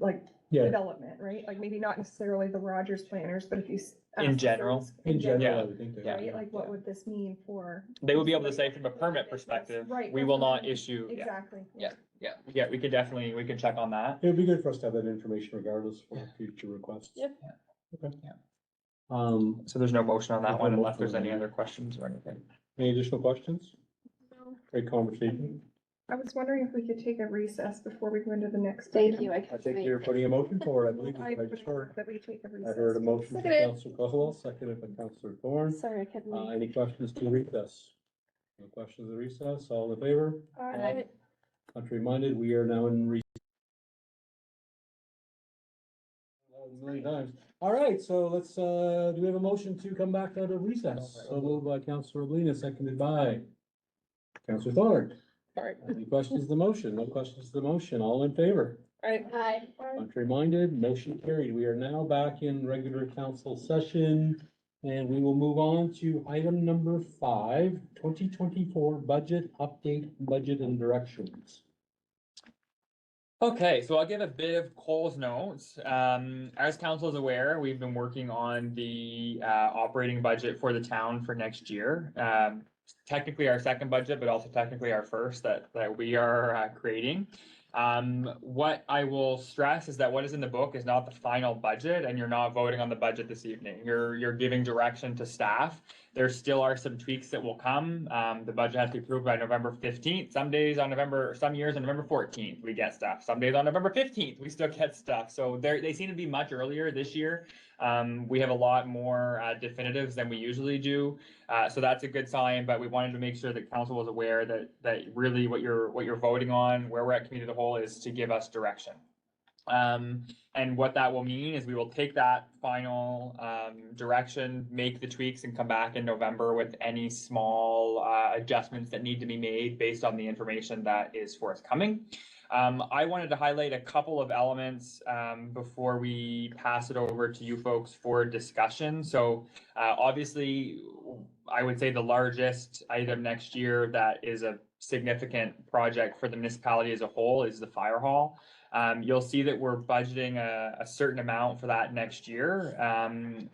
Yeah, development, right? Like maybe not necessarily the Rogers planners, but if you. In ask the general. service- in general, Yeah. I would think that. Yeah. Right, like what would this mean for? they will be able to say from a permit Business. perspective, Right, we that's will what I not mean. issue, yeah, Exactly. yeah, we could definitely, we can check on that. It would be good for us to have that information regardless for future requests. Yep. Okay. Yeah. So there's no motion on that There's no one unless motion there's on any that. other questions or anything. Any additional questions? No. Great conversation. I was wondering if we could take a recess before we go into the next. Thank item. you. I think you're putting a motion forward, I believe. I I put just it heard, that we take a I recess. heard a motion from Seconded. Councilor Caldwell, seconded by Councilor Thorne. Sorry, I couldn't. Any questions to recess? No questions to recess, all in favor? Aye. Contrary minded, we are now in recess. A million times. All right, so let's, do we have a motion to come back out of recess? So moved by Councilor Oblina, seconded by Councilor Thorne. Sorry. Any questions to the motion? No questions to the motion, all in favor? Alright, Aye. Contrary minded, motion carried. We are now back in regular council session. And we will move on to item number 5, 2024 budget update, budget and directions. Okay, so I'll give a bit of Cole's notes. As council is aware, we've been working on the operating budget for the town for next year. Technically our second budget, but also technically our first that we are creating. What I will stress is that what is in the book is not the final budget, and you're not voting on the budget this evening. You're giving direction to staff. There still are some tweaks that will come. The budget has to be approved by November 15th. Some years on November 14th, we get stuff. Some days on November 15th, we still get stuff. So they seem to be much earlier this year. We have a lot more definitives than we usually do. So that's a good sign, but we wanted to make sure that council was aware that really what you're voting on, where we're at committee of the whole, is to give us direction. And what that will mean is we will take that final direction, make the tweaks, and come back in November with any small adjustments that need to be made based on the information that is forthcoming. I wanted to highlight a couple of elements before we pass it over to you folks for discussion. So obviously, I would say the largest item next year that is a significant project for the municipality as a whole is the fire hall. You'll see that we're budgeting a certain amount for that next year.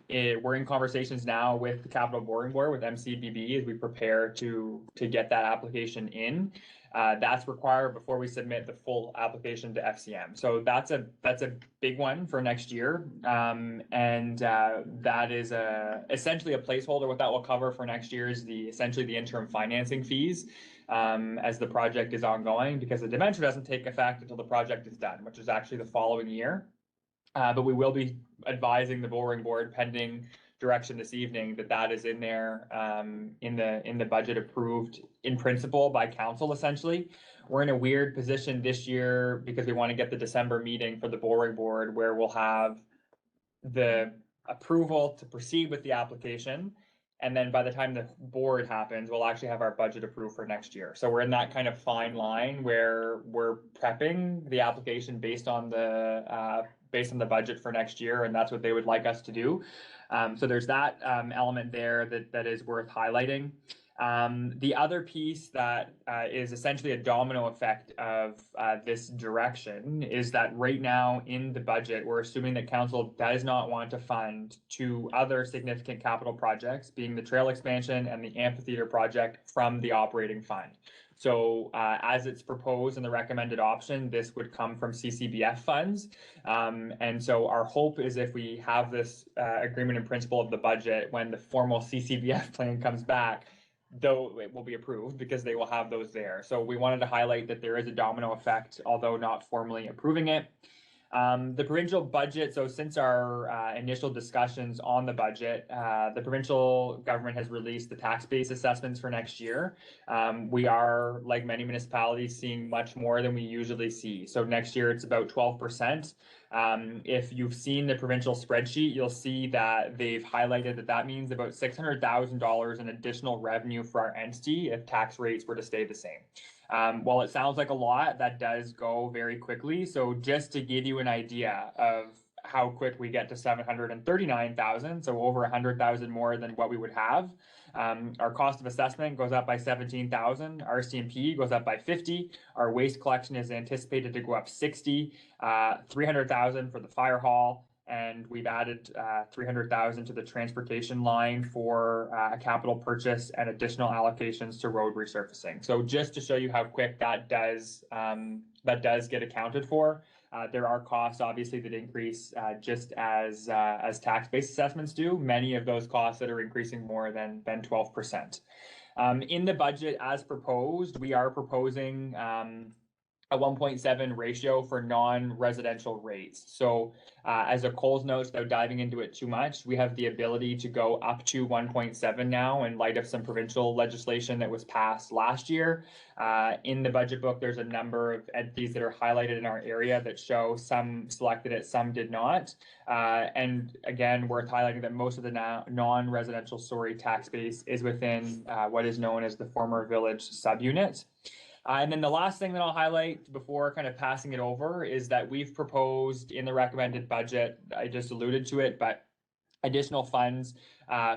We're in conversations now with the Capital Boring Board, with MCBB, as we prepare to get that application in. That's required before we submit the full application to FCM. So that's a big one for next year. That is essentially a placeholder. What that will cover for next year is essentially the interim financing fees as the project is ongoing, because the debenture doesn't take effect until the project is done, which is actually the following year. But we will be advising the Boring Board, pending direction this evening, that is in there in the budget approved in principle by council. Essentially, we're in a weird position this year because we want to get the December meeting for the Boring Board, where we'll have the approval to proceed with the application. And then by the time the board happens, we'll actually have our budget approved for next year. So we're in that kind of fine line where we're prepping the application based on the budget for next year, and that's what they would like us to do. So there's that element there that is worth highlighting. The other piece that is essentially a domino effect of this direction is that right now in the budget, we're assuming that council does not want to fund two other significant capital projects, being the trail expansion and the amphitheater project, from the operating fund. So as it's proposed in the recommended option, this would come from CCBF funds. And so our hope is, if we have this agreement in principle of the budget, when the formal CCBF plan comes back, though it will be approved, because they will have those there. So we wanted to highlight that there is a domino effect, although not formally approving it. The provincial budget, so since our initial discussions on the budget, the provincial government has released the tax base assessments for next year. We are, like many municipalities, seeing much more than we usually see. So next year it's about 12%. If you've seen the provincial spreadsheet, you'll see that they've highlighted that means about $600,000 in additional revenue for our entity if tax rates were to stay the same. While it sounds like a lot, that does go very quickly. So just to give you an idea of how quick we get to 739,000, so over 100,000 more than what we would have. Our cost of assessment goes up by 17,000. Our CMP goes up by 50. Our waste collection is anticipated to go up 60. 300,000 for the fire hall, and we've added 300,000 to the transportation line for a capital purchase and additional allocations to road resurfacing. So just to show you how quick that does get accounted for. There are costs, obviously, that increase just as tax-based assessments do. Many of those costs that are increasing more than 12%. In the budget as proposed, we are proposing a 1.7 ratio for non-residential rates. So as a Coles notes, without diving into it too much, we have the ability to go up to 1.7 now in light of some provincial legislation that was passed last year. In the budget book, there's a number of entities that are highlighted in our area that show some selected it, some did not. And again, worth highlighting that most of the non-residential tax base is within what is known as the former village subunit. And then the last thing that I'll highlight before kind of passing it over is that we've proposed in the recommended budget, I just alluded to it, but additional funds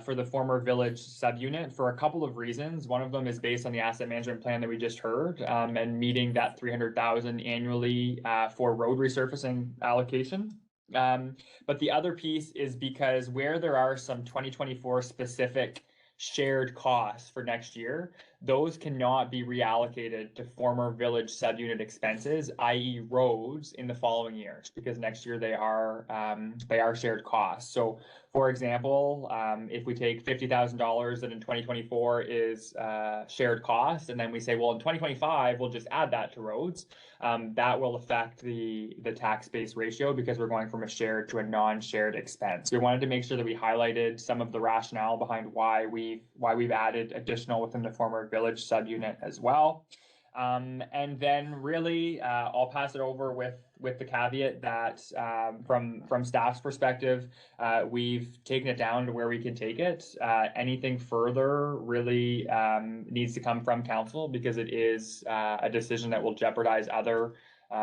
for the former village subunit for a couple of reasons. One of them is based on the asset management plan that we just heard, and meeting that 300,000 annually for road resurfacing allocation. But the other piece is because where there are some 2024 specific shared costs for next year, those cannot be reallocated to former village subunit expenses, i.e. roads, in the following years, because next year they are shared costs. So for example, if we take $50,000 that in 2024 is shared cost, and then we say, well, in 2025, we'll just add that to roads, that will affect the tax base ratio, because we're going from a shared to a non-shared expense. We wanted to make sure that we highlighted some of the rationale behind why we've added additional within the former village subunit as well. And then really, I'll pass it over with the caveat that, from staff's perspective, we've taken it down to where we can take it. Anything further really, needs to come from council because it is, a decision that will jeopardize other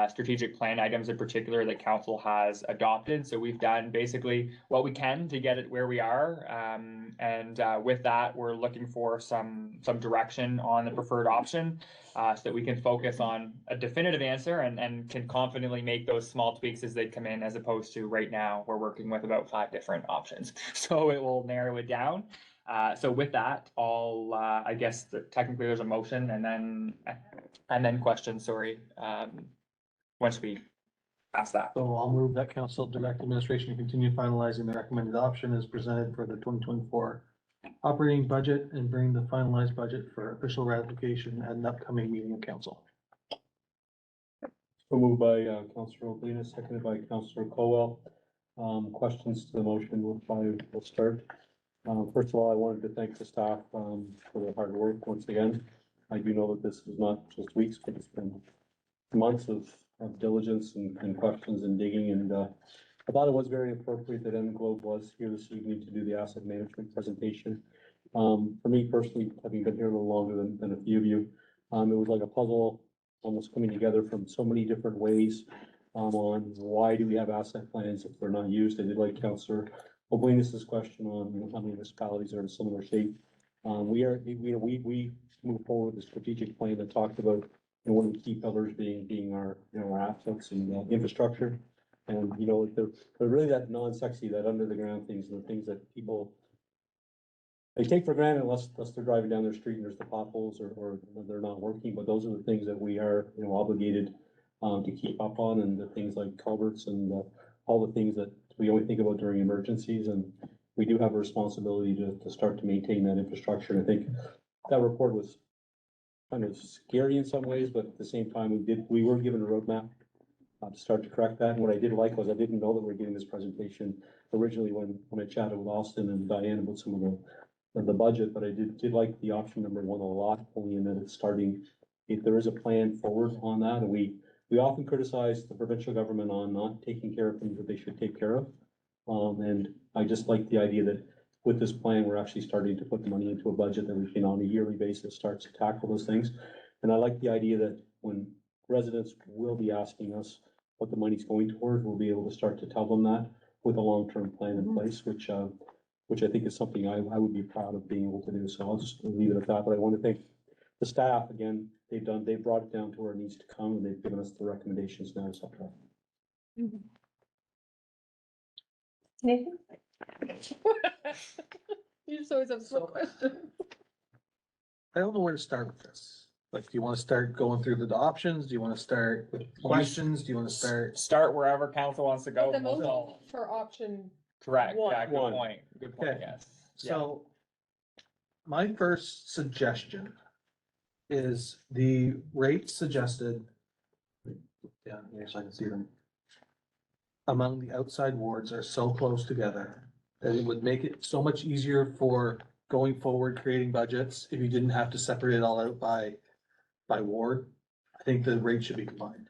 strategic plan items in particular that council has adopted. So we've done basically what we can to get it where we are. And with that, we're looking for some direction on the preferred option, so that we can focus on a definitive answer and can confidently make those small tweaks as they come in, as opposed to right now, we're working with about 5 different options. So it will narrow it down. So with that, I guess technically there's a motion and then questions, sorry. Once we pass that. So I'll move that council direct administration to continue finalizing the recommended option as presented for the 2024 operating budget and bring the finalized budget for official ratification at an upcoming meeting of council. So moved by Councillor O'Brien, seconded by Councillor Colwell. Questions to the motion, we'll start. First of all, I wanted to thank the staff for their hard work once again. I do know that this is not just weeks, but it's been months of diligence and questions and digging, and I thought it was very appropriate that Globe was here this evening to do the asset management presentation. For me personally, having been here a little longer than a few of you, it was like a puzzle almost coming together from so many different ways on why do we have asset plans if they're not used. I did like Councillor O'Blanis's question on how many municipalities are in a similar shape. We move forward with the strategic plan that talked about, and one of the key pillars being our, our assets and infrastructure. And, they're really that non-sexy, that under the ground things, and the things that people, they take for granted unless they're driving down their street and there's the potholes or they're not working. But those are the things that we are, obligated to keep up on, and the things like culverts and all the things that we only think about during emergencies. And we do have a responsibility to start to maintain that infrastructure. And I think that report was kind of scary in some ways, but at the same time, we were given a roadmap to start to correct that. And what I did like was I didn't know that we were getting this presentation originally when I chatted with Austin and Diane about some of the budget, but I did like the option number one a lot, only in that it's starting, if there is a plan forward on that. And we often criticize the provincial government on not taking care of things that they should take care of. And I just like the idea that with this plan, we're actually starting to put the money into a budget that we can on a yearly basis start to tackle those things. And I like the idea that when residents will be asking us what the money's going towards, we'll be able to start to tell them that with a long-term plan in place, which I think is something I would be proud of being able to do. So I'll just leave it at that. But I want to thank the staff again. They brought it down to where it needs to come, and they've given us the recommendations now. So. Nathan? You just always have some questions. I don't know where to start with this. Like, do you want to start going through the options? Do you want to start with questions? Do you want to Start wherever council wants to go. The motion for option. Correct, One. yeah, good point, Okay. yes. So my first suggestion is the rates suggested down here so I can see them among the outside wards are so close together that it would make it so much easier for going forward, creating budgets, if you didn't have to separate it all out by ward. I think the rate should be combined.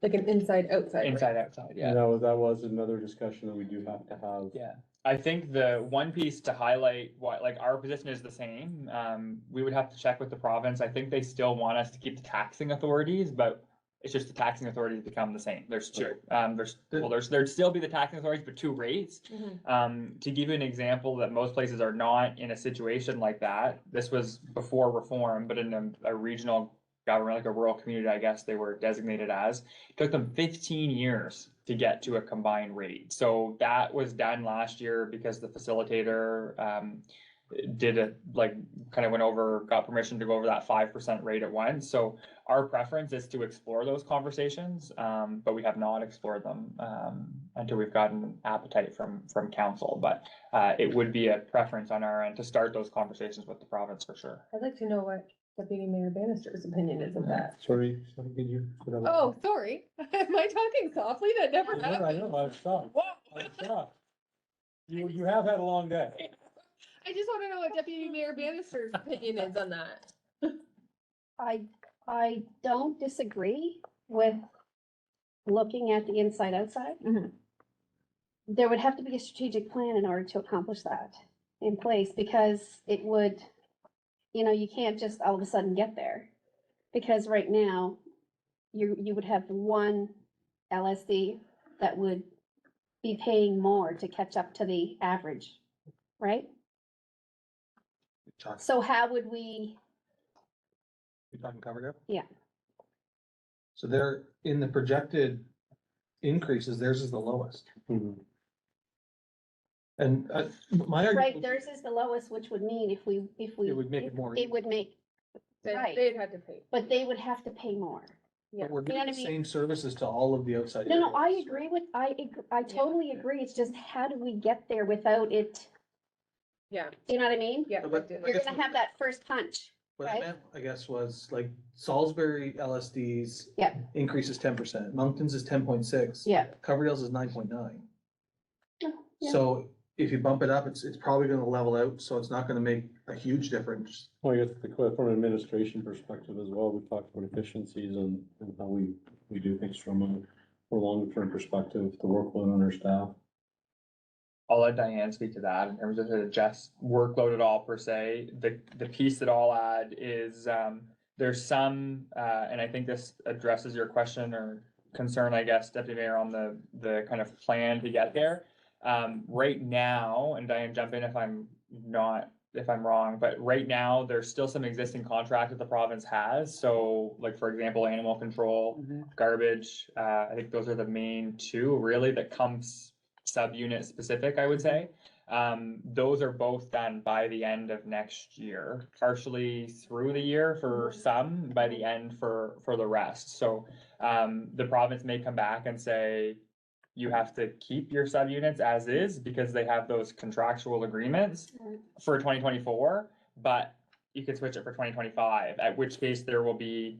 Like an inside, outside. Inside, outside, yeah. That was another discussion that we do have to have. Yeah, I think the one piece to highlight, like our position is the same. We would have to check with the province. I think they still want us to keep the taxing authorities, but it's just the taxing authorities become the same. There's two, there'd still be the taxing authorities, but 2 rates. To give you an example that most places are not in a situation like that, this was before reform, but in a regional government, like a rural community, I guess they were designated as, it took them 15 years to get to a combined rate. So that was done last year because the facilitator got permission to go over that 5% rate at once. So our preference is to explore those conversations, but we have not explored them until we've gotten appetite from council. But it would be a preference on our end to start those conversations with the province for sure. I'd like to know what Deputy Mayor Bannister's opinion is of that. Sorry, did you? Oh, sorry. Am I talking softly? That never I happened. know, I was shocked. Whoa. I was shocked. You have had a long day. I just want to know what Deputy Mayor Bannister's opinion is on that. I I don't disagree with looking at the inside outside. Mhm. There would have to be a strategic plan in order to accomplish that in place, because it would, you can't just all of a sudden get there. Because right now, you would have one LSD that would be paying more to catch up to the average, right? So how would we, You're talking Coverdale? Yeah. So they're, in the projected increases, theirs is the lowest. And my right, argument, theirs is the lowest, which would mean if we. It would make it more It would make, Right. They'd had to pay. but they would have to pay more. but we're You know giving what the I mean? same services to all of the outside. No, I areas. agree with, I totally agree. It's just how do we get there without it? Yeah, You know what I mean? yeah. But- I do. You're gonna have that first punch. What I Right. meant, I guess, was like Salisbury LSD's. Yeah. Increase is 10%, Moncton's is 10.6. Yeah. Coverdale's is 9.9. Yeah. So if you bump it up, it's probably gonna level out, so it's not gonna make a huge difference. Well, I guess from an administration perspective as well, we've talked about efficiencies and how we do things from a longer-term perspective, the workload on our staff. I'll let Diane speak to that in terms of the just workload at all per se. The piece that I'll add is, there's some, and I think this addresses your question or concern, I guess, Deputy Mayor, on the kind of plan to get there. Right now, and Diane, jump in if I'm wrong, but right now, there's still some existing contract that the province has. So like, for example, animal control, garbage, I think those are the main two really that comes subunit specific, I would say. Those are both done by the end of next year, partially through the year for some, by the end for the rest. So, the province may come back and say, you have to keep your subunits as is because they have those contractual agreements for 2024, but you can switch it for 2025, at which case it will be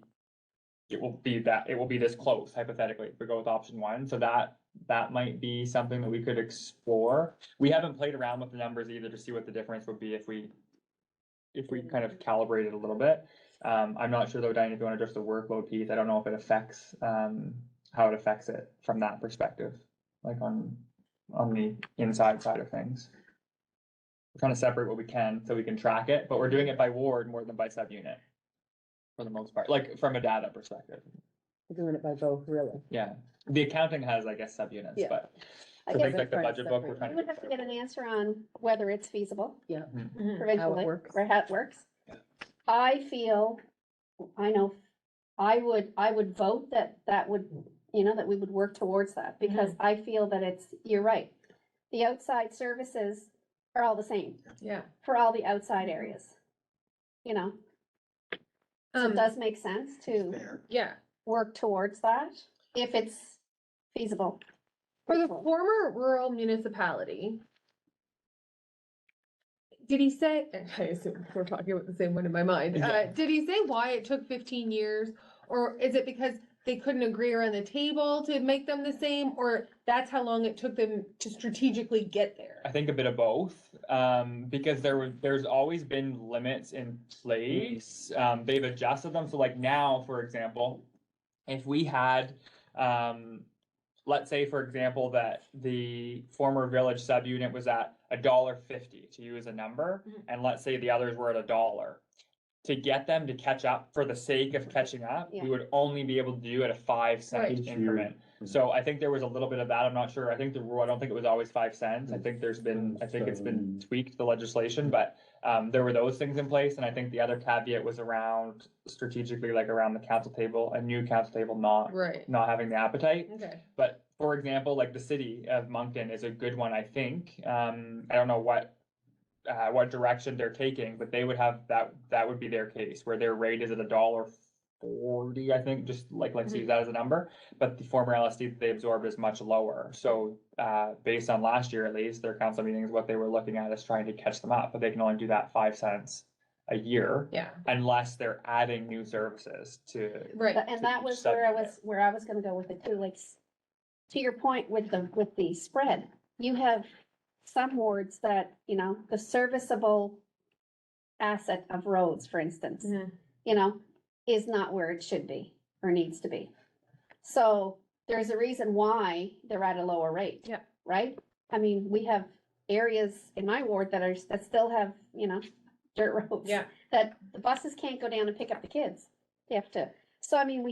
this close hypothetically if we go with option one. So that might be something that we could explore. We haven't played around with the numbers either to see what the difference would be if we kind of calibrate it a little bit. I'm not sure though, Diane, if you want to address the workload piece, I don't know if it affects, how it affects it from that perspective, like on the inside side of things. We're trying to separate what we can so we can track it, but we're doing it by ward more than by subunit. For the most part, like from a data perspective. We're doing it by both, really. Yeah, the accounting has, I guess, subunits, Yeah. but I for guess things like the trying to budget book, we're separate. trying we to. would have to get an answer on whether it's feasible Yeah. provincially, works. or how it works. Yeah. I feel, I know, I would vote that would, that we would work towards that, because I feel that you're right. The outside services are all the same Yeah. for all the outside areas. So it does make sense to Fair. Yeah. work towards that if it's feasible. For the former rural municipality, did he say, I assume we're talking about the same one in my mind, Yeah. did he say why it took 15 years? Or is it because they couldn't agree around the table to make them the same, or that's how long it took them to strategically get there? I think a bit of both, because there's always been limits in place. They've adjusted them. So like now, for example, if we had, let's say, for example, that the former village subunit was at $1.50 to use a number, and let's say the others were at $1. To get them to catch up for the sake of catching up, Yeah. we would only be able to do at a 5-cent Right. increment. So I think there was a little bit of that. I'm not sure. I think the rule, I don't think it was always 5 cents. I think it's been tweaked, the legislation, but there were those things in place. And I think the other caveat was around strategically, like around the council table, a new council table not Right. having the appetite. Okay. But for example, like the city of Moncton is a good one, I think. I don't know what direction they're taking, but they would have that would be their case, where their rate is at $1.40, I think, just like, let's use that as a number. But the former LSD that they absorbed is much lower. So, based on last year, at least, their council meetings, what they were looking at is trying to catch them up, but they can only do that 5 cents a year. Yeah. Unless they're adding new services to. Right. And that was where I was gonna go with it too, like, to your point with the spread, you have some wards that, the serviceable asset of roads, for instance, Mhm. is not where it should be or needs to be. So there's a reason why they're at a lower rate. Yep. Right? I mean, we have areas in my ward that still have, you know, dirt roads. Yeah. That the buses can't go down and pick up the kids. They have to, so I mean,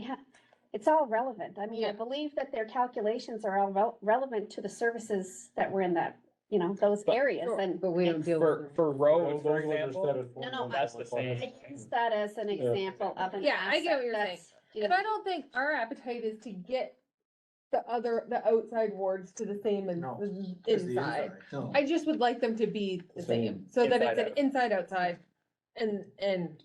it's all relevant. I mean, I Yeah. believe that their calculations are all relevant to the services that were in that, you know, those areas Sure. and. But we don't deal with. For roads, for Those ones are example, set at No, no, that's the same. I use that as an example of an Yeah, I get what you're asset saying. that's, you And know, I don't think our appetite is to get the outside wards to the same as No, the It's the inside. No. I just would like them to be the same, so that it's Inside an out. inside, outside, and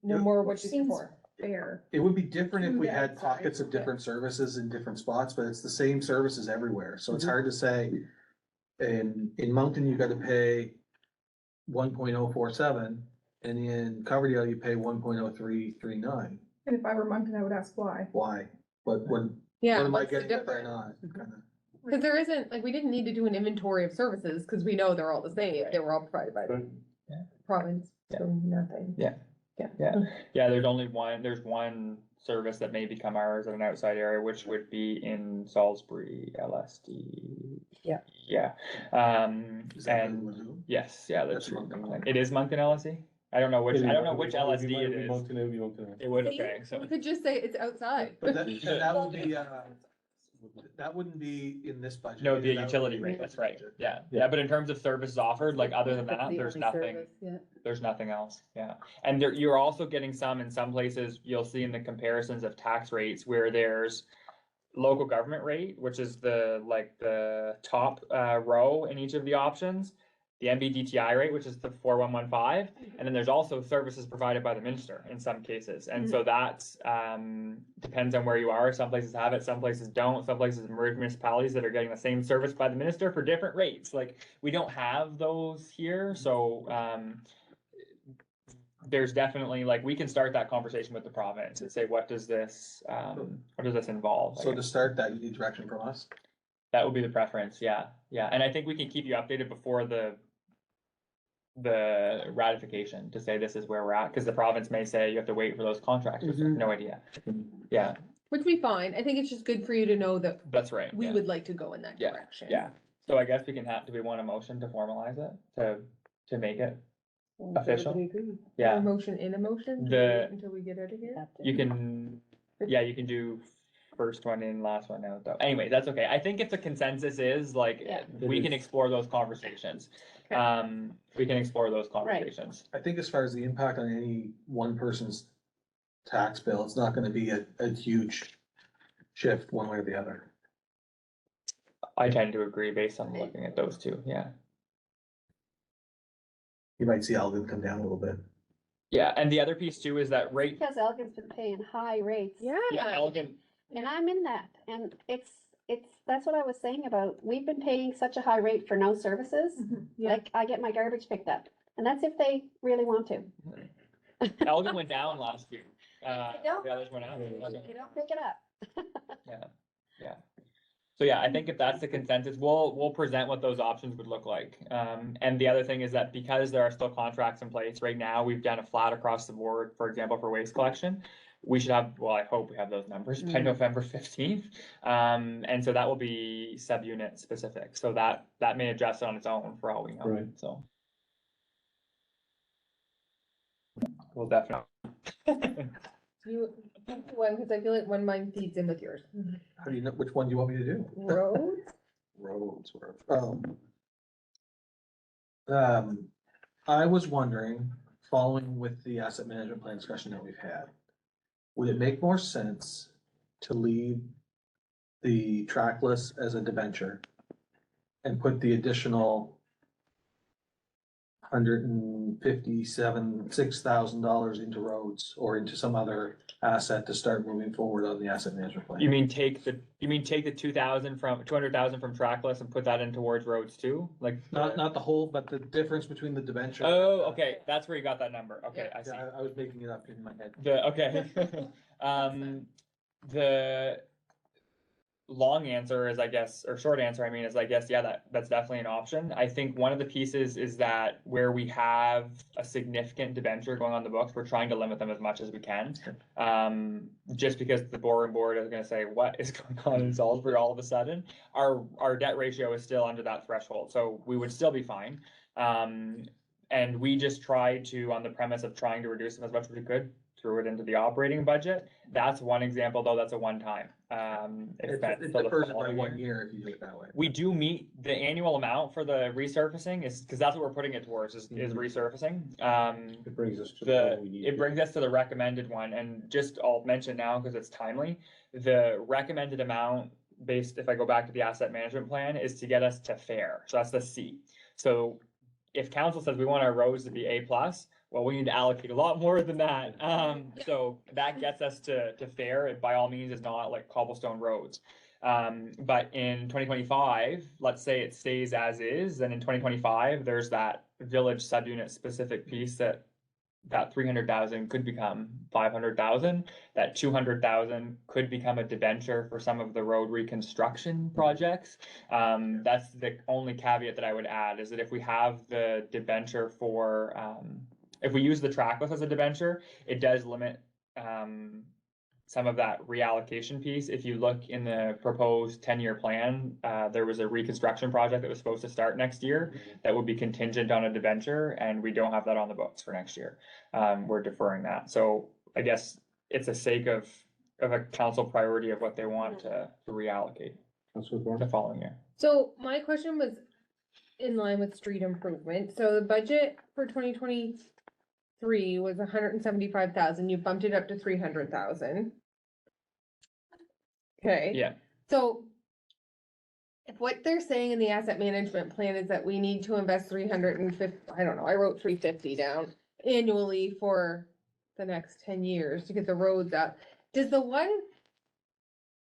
no Yeah. more what you Seems before. fair. It would be different if we Yeah, had sorry. pockets of different services in different spots, but it's the same services everywhere, so it's Mhm. hard to say. In Moncton, you gotta pay 1.047, and in Coverdale, you pay 1.0339. And if I were Moncton, I would ask why. Why? What Yeah, am I what's the getting that they're difference? not? Kinda- Cause there isn't, like, we didn't need to do an inventory of services, cause we know they're all the same, they were all provided by the Right. province, so nothing. Yeah, there's one service that may become ours at an outside area, which would be in Salisbury LSD. Yeah. Yeah, Is that and what we do? yes, yeah, That's that's, Moncton. it is Moncton LSD? I don't know which LSD it is. Moncton, it would be Moncton. It would, See? okay, so. We could just say it's outside. But that would be, that wouldn't be in this budget. No, the That would be utility in rate, the that's right, budget. yeah, but in terms of services offered, like, other than That's that, the there's only nothing. service, yeah. There's nothing else, yeah. And there, you're also getting some, in some places, you'll see in the comparisons of tax rates where there's local government rate, which is the top row in each of the options, the MBDTI rate, which is the 4115, and then there's also services provided by the minister in some cases. And so that depends on where you are. Some places have it, some places don't. Some places merge municipalities that are getting the same service by the minister for different rates. Like, we don't have those here, so there's definitely, like, we can start that conversation with the province and say, what does this involve? I So to guess. start that, you need direction from us. That would be the preference, yeah, and I think we can keep you updated before the ratification to say this is where we're at, because the province may say you have to wait for those contracts, or something. No idea. Yeah, Which we fine, I think it's just good for you to know that that's right. we yeah. would like to go in that Yeah, direction. Yeah, so I guess we can do we want a motion to formalize it, to make it? Official? Everybody agree? A Yeah, motion in a motion, do we The- wait until we get out of here? Have to. you can do first one in, last one out, though. Anyway, that's okay. I think if the consensus is, like, Yeah. we can explore those conversations. Okay. We can explore those conversations. I think as far as the impact on any one person's tax bill, it's not gonna be a huge shift one way or the other. I tend to agree based on looking at those two, yeah. You might see Alvin come down a little bit. Yeah, and the other piece too is that rate, because Elgin's been paying high rates. yeah, Elgin, And I'm in that, and that's what I was saying about, we've been paying such a high rate for no services. Yeah. Like, I get my garbage picked up, and that's if they really want to. Elgin went down last year. don't. The others went out. They don't pick it up. Yeah. So yeah, I think if that's the consensus, we'll present what those options would look like. And the other thing is that because there are still contracts in place right now, we've done a flat across the board, for example, for waste collection. We should have, well, I hope we have those numbers by November 15th. And so that will be subunit specific. So that may adjust on its own for all we know, Right. so. We'll definitely. You, one, cause I feel like one mine feeds in with yours. How do you know, which one do you want me to do? Roads? Roads, I was wondering, following with the asset management plan discussion that we've had, would it make more sense to leave the trackless as a debenture and put the additional $6,000 into roads or into some other asset to start moving forward on the asset management plan? You mean take the 200,000 from trackless and put that in towards roads too? Like? Not the whole, but the difference between the debenture. Oh, okay, that's where you got that number. Okay, I see. Yeah, I was making it up in my head. Okay. The, long answer is, I guess, or short answer, I mean, is I guess, yeah, that's definitely an option. I think one of the pieces is that where we have a significant debenture going on the books, we're trying to limit them as much as we can. Just because the borrowing board is gonna say, what is going on in Salisbury all of a sudden? Our debt ratio is still under that threshold, so we would still be fine. And we just try to, on the premise of trying to reduce them as much as we could, threw it into the operating budget. That's one example, though, that's a one-time expense. It So the differs by following 1 year- year if you do it that way. We do meet the annual amount for the resurfacing is, because that's what we're putting it towards is resurfacing. It brings us to the level we need. It brings us to the recommended one, and just I'll mention now because it's timely, the recommended amount based, if I go back to the asset management plan, is to get us to fair. So that's the C. So if council says we want our roads to be A+, well, we need to allocate a lot more than that. So that gets us to fair. It by all means is not like cobblestone roads. But in 2025, let's say it stays as is, then in 2025, there's that village subunit specific piece that 300,000 could become 500,000. That 200,000 could become a debenture for some of the road reconstruction projects. That's the only caveat that I would add, is that if we have the debenture for, if we use the trackless as a debenture, it does limit some of that reallocation piece. If you look in the proposed 10-year plan, there was a reconstruction project that was supposed to start next year that would be contingent on a debenture, and we don't have that on the books for next year. We're deferring that. So I guess it's a sake of a council priority of what they want to reallocate the following year. So my question was in line with street improvement. So the budget for 2023 was 175,000. You bumped it up to 300,000. Okay. Yeah. So if what they're saying in the asset management plan is that we need to invest 350, I don't know, I wrote 350 down annually for the next 10 years to get the roads up. Does the one,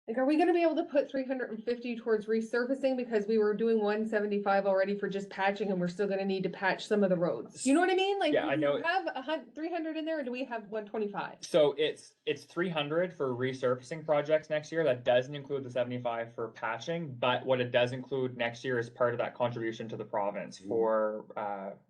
like, are we gonna be able to put 350 towards resurfacing because we were doing 175 already for just patching and we're still gonna need to patch some of the roads? You know what I mean? Like, Yeah, I do know. we have 300 in there, or do we have 125? So it's 300 for resurfacing projects next year. That doesn't include the 75 for patching, but what it does include next year is part of that contribution to the province for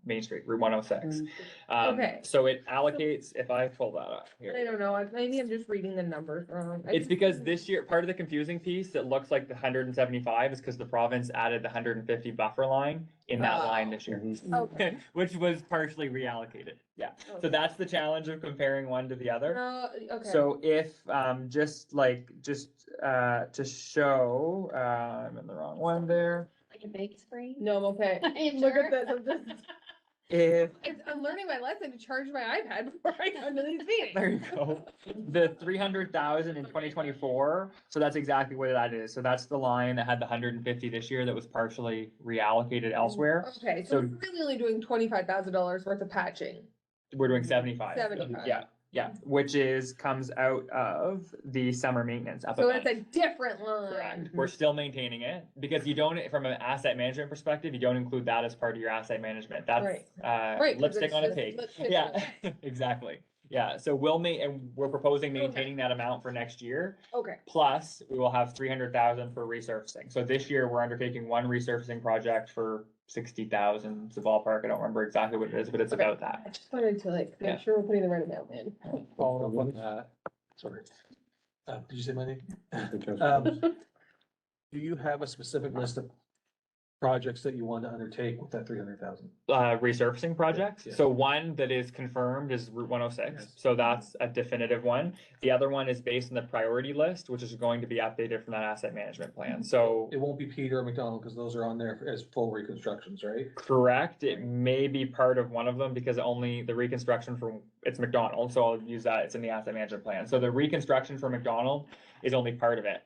Main Street, Route 106. Okay. So it allocates, if I pull that up I here. don't know, maybe I'm just reading the numbers wrong. It's because this year, part of the confusing piece, it looks like the 175 is because the province added the 150 buffer line in that line this year. Okay. Which was partially reallocated. Yeah. So that's the challenge of comparing one to the other. Okay. So if, just to show, I'm in the wrong one there. Like a big screen? No, I'm okay. Are you Look sure? at this, If, I'm learning my lesson to charge my iPad before I come to these meetings. there you go. The 300,000 in 2024, so that's exactly what that is. So that's the line that had the 150 this year that was partially reallocated elsewhere. Okay, so So- we're really only doing $25,000 worth of patching. We're doing 75. 75. Yeah, which comes out of the summer maintenance up So above. it's a different line. Correct. We're still maintaining it because you don't, from an asset management perspective, you don't include that as part of your asset management. That's Right. Right, 'cause lipstick it's on a just pig. lipstick on Yeah, exactly. Yeah, so and we're proposing maintaining that amount for next year. Okay, Plus, we will have 300,000 for resurfacing. So this year, we're undertaking one resurfacing project for 60,000. It's a ballpark. I don't remember exactly what it is, but it's Okay. about that. I just wanted to like Yeah. make sure we're putting the right amount in. Follow up on that. Sorry. Did you say my name? Do you have a specific list of projects that you want to undertake with that 300,000? Resurfacing projects. Yeah. So one that is confirmed is Route 106. Yes. So that's a definitive one. The other one is based on the priority list, which is going to be updated from that asset management plan. So It won't be Peter or McDonald because those are on there as full reconstructions, right? correct, it may be part of one of them because only the reconstruction for, it's McDonald, so I'll use that, it's in the asset management plan. So the reconstruction for McDonald is only part of it.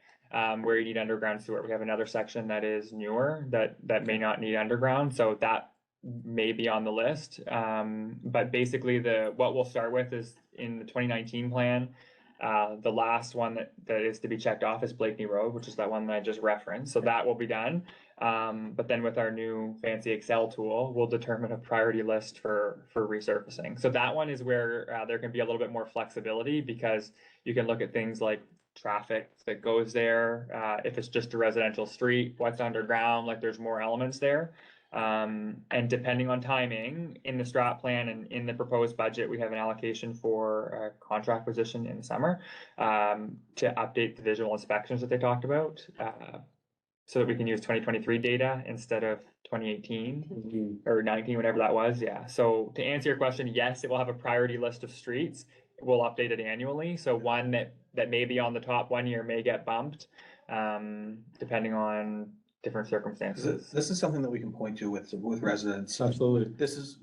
Where you need underground sewer. We have another section that is newer that may not need underground, so that may be on the list. But basically what we'll start with is in the 2019 plan. The last one that is to be checked off is Blakeney Road, which is that one that I just referenced. So that will be done. But then with our new fancy Excel tool, we'll determine a priority list for resurfacing. So that one is where there can be a little bit more flexibility because you can look at things like traffic that goes there, if it's just a residential street, what's underground, like there's more elements there. And depending on timing, in the strat plan and in the proposed budget, we have an allocation for a contract position in the summer, to update the visual inspections that they talked about, so that we can use 2023 data instead of 2018 or 19, whatever that was. Yeah. So to answer your question, yes, it will have a priority list of streets. We'll update it annually. So one that may be on the top one year may get bumped, depending on different circumstances. This is something that we can point to with residents. Absolutely. This is,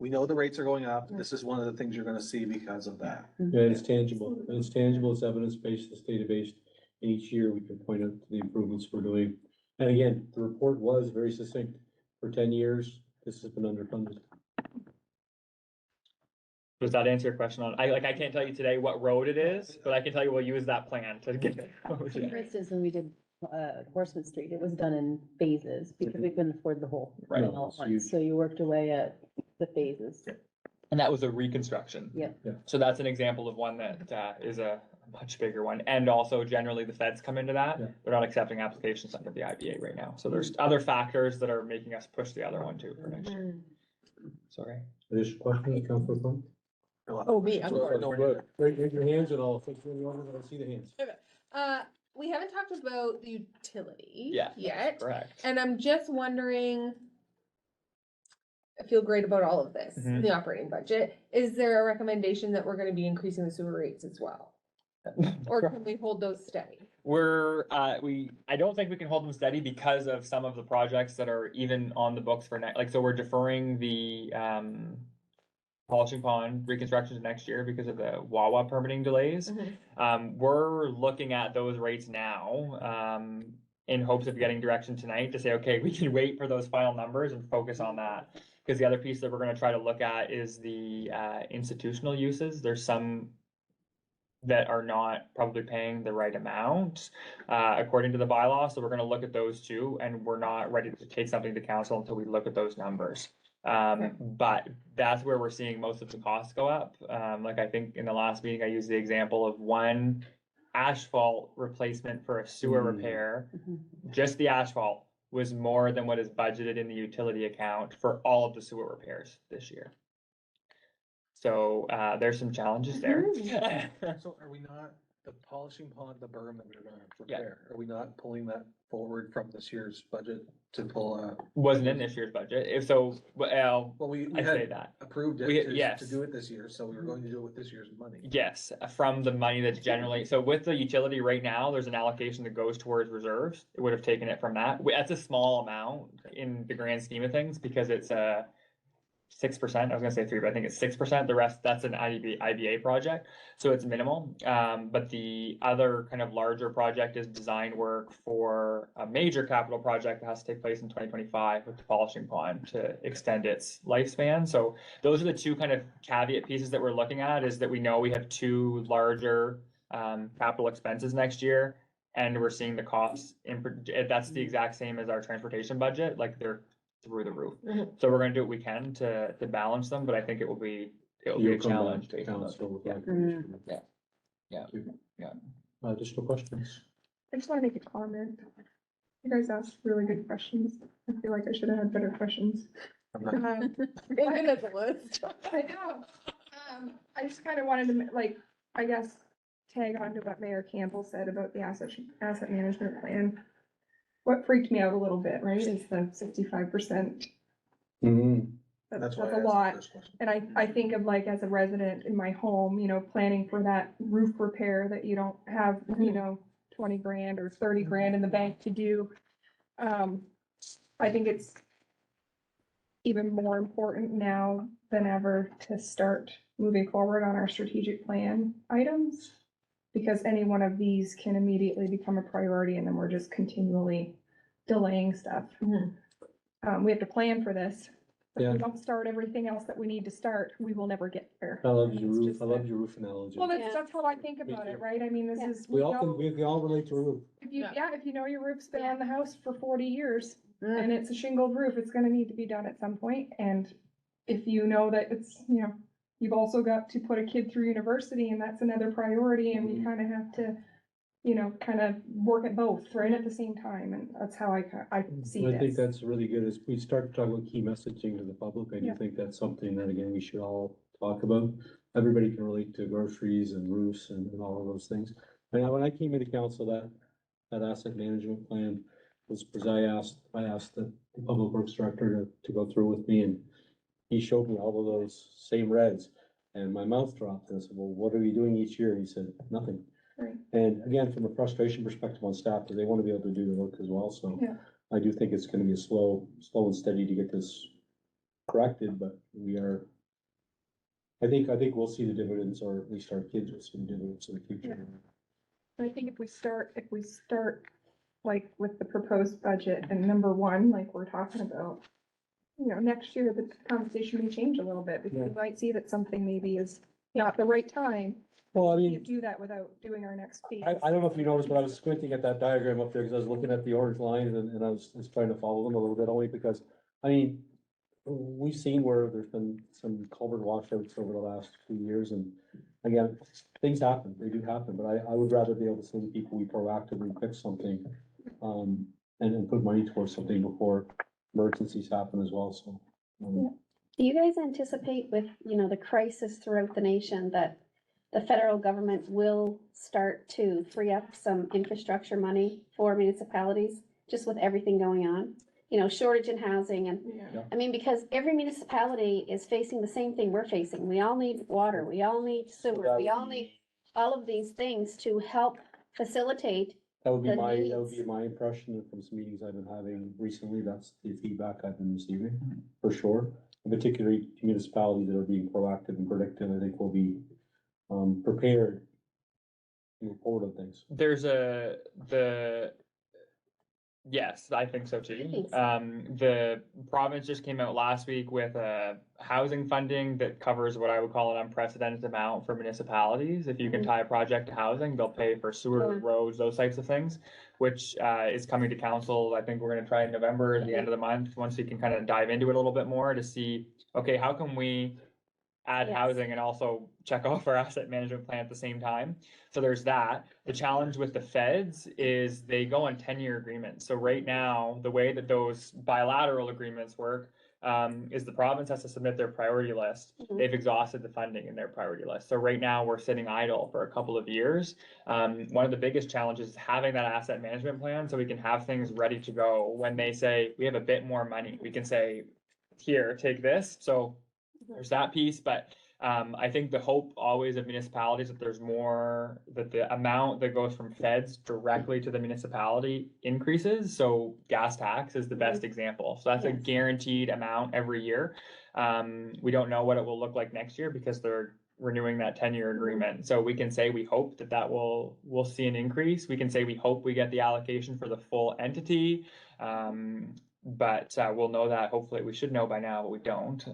we know the rates are going up. This is one of the things you're gonna see because of that. Yeah, it's tangible. It's tangible, it's evidence-based, it's data-based. And each year we can point out the improvements we're doing. And again, the report was very succinct. For 10 years, this has been underfunded. Does that answer your question on, I can't tell you today what road it is, but I can tell you we'll use that plan to get it. For instance, when we did Horseman Street, it was done in phases because we couldn't afford the whole Right. thing all at once. So you worked away at the phases. And that was a reconstruction. Yeah. Yeah. So that's an example of one that is a much bigger one. And also generally the feds come into that. Yeah. They're not accepting applications under the IBA right now. So there's other factors that are making us push the other one too for next year. Sorry. Additional questions, Councilor Plum? Oh, me, I'm sorry. Raise your hands and I'll fix you over, I'll see the hands. We haven't talked about the utility Yeah. yet, Correct. and I'm just wondering. I feel great about all of this, Mhm. the operating budget. Is there a recommendation that we're gonna be increasing the sewer rates as well? Or can we hold those steady? I don't think we can hold them steady because of some of the projects that are even on the books for next, like, so we're deferring the, polishing pond reconstruction to next year because of the Wawa permitting delays. We're looking at those rates now, in hopes of getting direction tonight to say, okay, we can wait for those final numbers and focus on that. Because the other piece that we're gonna try to look at is the, institutional uses. There's some that are not probably paying the right amount, according to the bylaw. So we're gonna look at those too, and we're not ready to take something to council until we look at those numbers. But that's where we're seeing most of the costs go up. Like I think in the last meeting, I used the example of one asphalt replacement for a sewer repair. Just the asphalt was more than what is budgeted in the utility account for all of the sewer repairs this year. So, there's some challenges there. So are we not, the polishing pond, the berm that we were gonna repair, are we not pulling that forward from this year's budget to pull Wasn't in this year's budget. If so, well, well, we I say had that. approved We- it yes. to do it this year, so we were going to do it with this year's money. Yes, from the money that's generally, so with the utility right now, there's an allocation that goes towards reserves. It would have taken it from that. That's a small amount in the grand scheme of things because it's 6%. I was gonna say 3, but I think it's 6%. The rest, that's an IBA project, so it's minimal. But the other kind of larger project is design work for a major capital project that has to take place in 2025 with the polishing pond to extend its lifespan. So those are the two kind of caveat pieces that we're looking at, is that we know we have two larger capital expenses next year, and we're seeing the costs that's the exact same as our transportation budget, like they're through the roof. So we're gonna do what we can to balance them, but I think it will be a You'll come back challenge. to based on council those. with Yeah. recommendations. Yeah. Additional questions? I just want to make a comment. You guys asked really good questions. I feel like I should have had better questions. I'm not- Even as a list. I know. I just kind of wanted to, like, I guess, tag on to what Mayor Campbell said about the asset management plan. What freaked me out a little bit, right, is the 65%. That's why I a asked the lot. first question. And I think of, like, as a resident in my home, you know, planning for that roof repair that you don't have, you know, 20 grand or 30 grand in the bank to do. I think it's even more important now than ever to start moving forward on our strategic plan items. Because any one of these can immediately become a priority and then we're just continually delaying stuff. We have to plan for this. If Yeah. we don't start everything else that we need to start, we will never get there. I love your It's roof, just I love that- your roof analogy. Well, Yeah. that's how I think Me about it, too. right? I mean, this Yeah. is, We can all relate to a roof. if you know your roof's been on the house for 40 years and it's a shingled roof, it's gonna need to be done at some point. And if you know that it's, you know, you've also got to put a kid through university, and that's another priority, and we kind of have to, you know, kind of work at both right at the same time, and that's how I see I think this. that's really good, as we start talking about key messaging to the public, I do Yeah. think that's something that, again, we should all talk about. Everybody can relate to groceries and roofs and all of those things. And when I came into council, that asset management plan was, because I asked the public works director to go through with me, and he showed me all of those same reds, and my mouth dropped, and I said, well, what are we doing each year? And he said, nothing. Right. And again, from a frustration perspective on staff, they want to be able to do the work as well, so. Yeah. I do think it's gonna be a slow and steady to get this corrected, but we are. I think we'll see the dividends, or at least our kids will see the dividends in the future. I think if we start like with the proposed budget and number one, like we're talking about, you know, next year the conversation may change a little bit, because we might see that something maybe is not the right time. Well, I You mean, do that without doing our next piece. I don't know if you noticed, but I was squinting at that diagram up there, because I was looking at the orange lines, and I was trying to follow them a little bit, only because, I mean, we've seen where there's been some culvert washouts over the last few years, and again, things happen, they do happen, but I would rather be able to see the people we proactively fix something, and put money towards something before emergencies happen as well, so. Do you guys anticipate with, you know, the crisis throughout the nation that the federal government will start to free up some infrastructure money for municipalities, just with everything going on? You know, shortage in housing and, Yeah. I mean, because every municipality is facing the same thing we're facing. We all need water, we all need sewer, we all need all of these things to help facilitate. That would be The my, needs. impression from some meetings I've been having recently, that's the feedback I've been receiving, for sure. And particularly municipalities that are being proactive and predictive, I think will be, prepared to move forward on things. Yes, I think so too. I think so. The province just came out last week with a housing funding that covers what I would call an unprecedented amount for municipalities. If you can tie a project to housing, they'll pay for sewer, Yeah. roads, those types of things, which is coming to council. I think we're gonna try in November at the end of the month, once we can kind of dive into it a little bit more to see, okay, how can we add Yes. housing and also check off our asset management plan at the same time. So there's that. The challenge with the feds is they go on 10-year agreements. So right now, the way that those bilateral agreements work is the province has to submit their priority list. Mhm. They've exhausted the funding in their priority list. So right now, we're sitting idle for a couple of years. One of the biggest challenges is having that asset management plan so we can have things ready to go. When they say, we have a bit more money, we can say, here, take this. So there's that piece, but I think the hope always of municipalities that there's more, that the amount that goes from feds directly to the municipality increases. So gas tax is the best example. So that's a Yes. guaranteed amount every year. We don't know what it will look like next year because they're renewing that 10-year agreement. So we can say we hope that we'll see an increase. We can say we hope we get the allocation for the full entity. But we'll know that, hopefully, we should know by now, but we don't.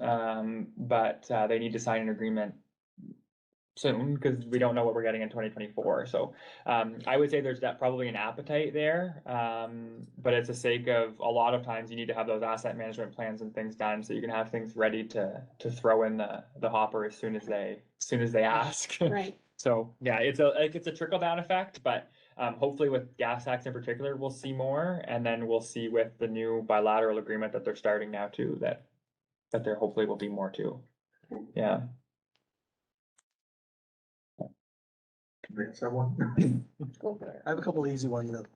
But they need to sign an agreement soon, because we don't know what we're getting in 2024. So I would say there's probably an appetite there. But it's a sake of, a lot of times you need to have those asset management plans and things done, so you can have things ready to throw in the hopper as soon as they ask. Right. So yeah, it's a trickle down effect, but hopefully with gas tax in particular, we'll see more, and then we'll see with the new bilateral agreement that they're starting now too, that there hopefully will be more too. Yeah. Yes, I want- Go for it. I have a couple easy ones that,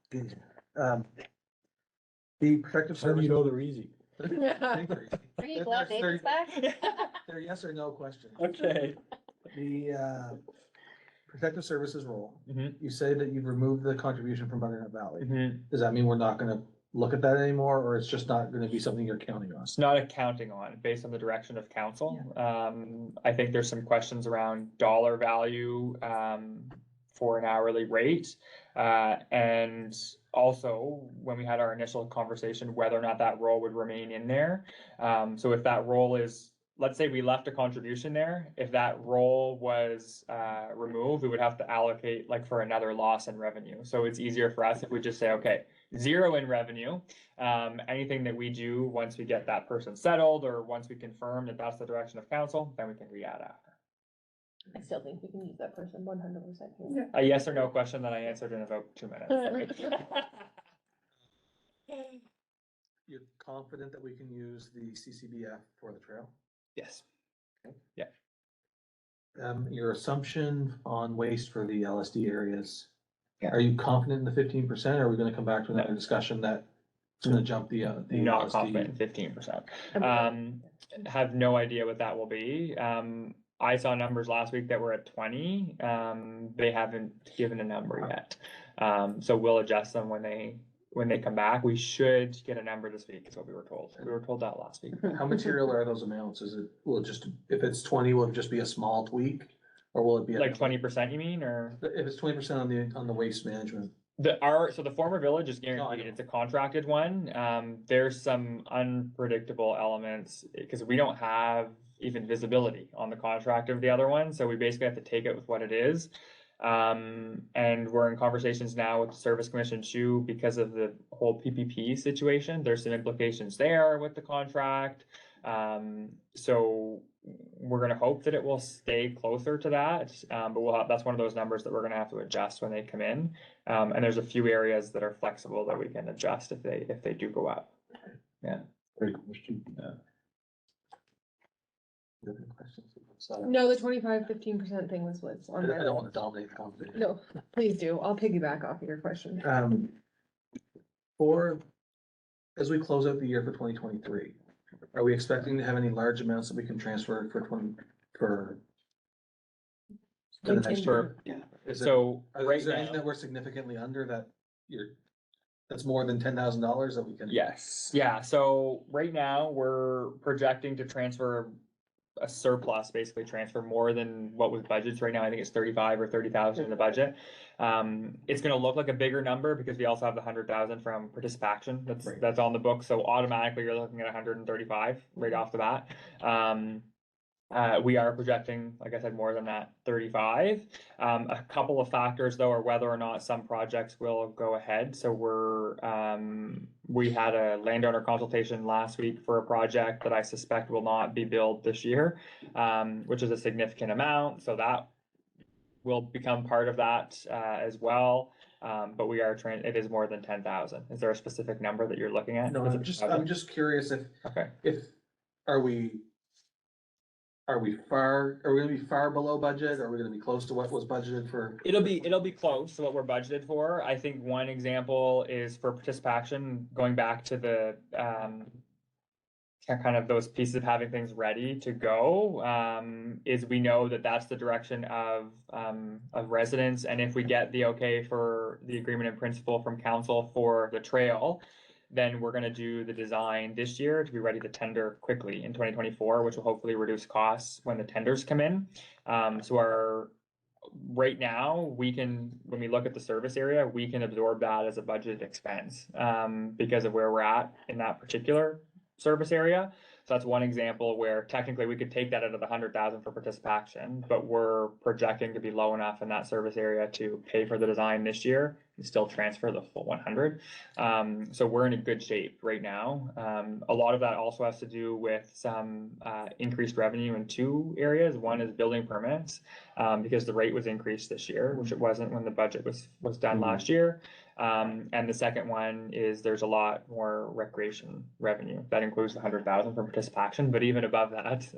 the protective How do you services. know they're easy? Are you glad Nathan's back? They're yes or no questions. Okay. The protective services role, Mhm. you say that you've removed the contribution from Butternut Valley. Mhm. Does that mean we're not gonna look at that anymore, or it's just not gonna be something you're counting on? It's not accounting on, based on the direction of council. I think there's some questions around dollar value for an hourly rate. And also, when we had our initial conversation, whether or not that role would remain in there. So if that role is, let's say we left a contribution there, if that role was removed, we would have to allocate like for another loss in revenue. So it's easier for us if we just say, okay, 0 in revenue. Anything that we do once we get that person settled, or once we confirm that that's the direction of council, then we can re-add after. I still think we can use that person 100%. A yes or no question that I answered in about 2 minutes. You're confident that we can use the CCBF for the trail? Yes. Your assumption on waste for the LSD areas, Yeah. are you confident in the 15%? Or are we gonna come back to another discussion that it's gonna jump the Not LSD? confident in 15%. Have no idea what that will be. I saw numbers last week that were at 20. They haven't given a number yet. So we'll adjust them when they come back. We should get a number this week, is what we were told. We were told that last week. How material are those amounts? Will it just, if it's 20, will it just be a small tweak? Or will it be? Like 20%, you mean, or? If it's 20% on the waste management? So the former village is guaranteed, know. it's a contracted one. There's some unpredictable elements, because we don't have even visibility on the contract of the other one, so we basically have to take it with what it is. And we're in conversations now with the Service Commission too, because of the whole PPP situation. There's some implications there with the contract. So we're gonna hope that it will stay closer to that, but that's one of those numbers that we're gonna have to adjust when they come in. And there's a few areas that are flexible that we can adjust if they do go up. Yeah. Great question. You have any questions? No, the 25-15% thing was what's I on my. don't want to dominate the conversation. No, please do. I'll piggyback off of your question. As we close out the year for 2023, are we expecting to have any large amounts that we can transfer for the next year? Yeah. Is So right there anything now, that we're significantly under that's more than $10,000 that we can? yes, yeah. So right now, we're projecting to transfer a surplus, basically transfer more than what was budgeted. So right now, I think it's 35 or 30,000 in the budget. It's gonna look like a bigger number because we also have the 100,000 from participation that's on the book. So automatically you're looking at 135 right off the bat. We are projecting, like I said, more than that 35. A couple of factors though are whether or not some projects will go ahead. So we had a landowner consultation last week for a project that I suspect will not be billed this year, which is a significant amount. So that will become part of that as well. But it is more than 10,000. Is there a specific number that you're looking at? No, I'm just curious are we gonna be far below budget? Are we gonna be close to what was budgeted for? It'll be close to what we're budgeted for. I think one example is for participation, going back to the kind of those pieces of having things ready to go, is we know that that's the direction of residents. And if we get the okay for the agreement in principle from council for the trail, then we're gonna do the design this year to be ready to tender quickly in 2024, which will hopefully reduce costs when the tenders come in. So right now, when we look at the service area, we can absorb that as a budgeted expense, because of where we're at in that particular service area. So that's one example where technically we could take that out of the 100,000 for participation, but we're projecting to be low enough in that service area to pay for the design this year and still transfer the full 100. So we're in a good shape right now. A lot of that also has to do with some increased revenue in two areas. One is building permits, because the rate was increased this year, which it wasn't when the budget was done last year. And the second one is there's a lot more recreation revenue. That includes the 100,000 from participation, but even above that,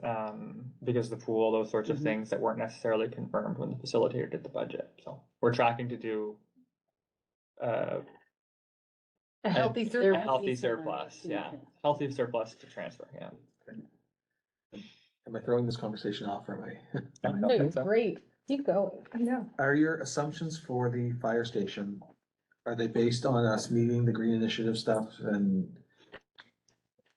because of the pool, those sorts of things that weren't necessarily confirmed when the facilitator did the budget. So we're tracking to do A healthy surplus. a healthy surplus, yeah. Healthy surplus to transfer, yeah. Am I throwing this conversation off or am I? No, you're great. Keep going. I know. Are your assumptions for the fire station, are they based on us meeting the green initiative stuff and?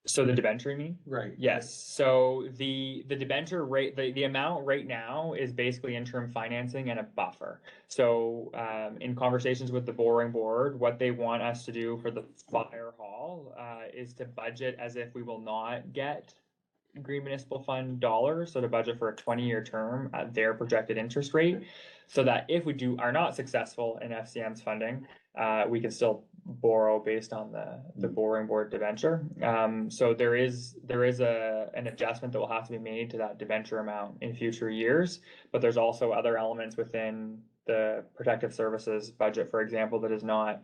So the debenture, you mean? Right. Yes, so the debenture rate, the amount right now is basically interim financing and a buffer. So in conversations with the borrowing board, what they want us to do for the fire hall is to budget as if we will not get Green Municipal Fund dollars, so to budget for a 20-year term at their projected interest rate, so that if we are not successful in FCM's funding, we can still borrow based on the borrowing board debenture. So there is an adjustment that will have to be made to that debenture amount in future years. But there's also other elements within the protective services budget, for example, that is not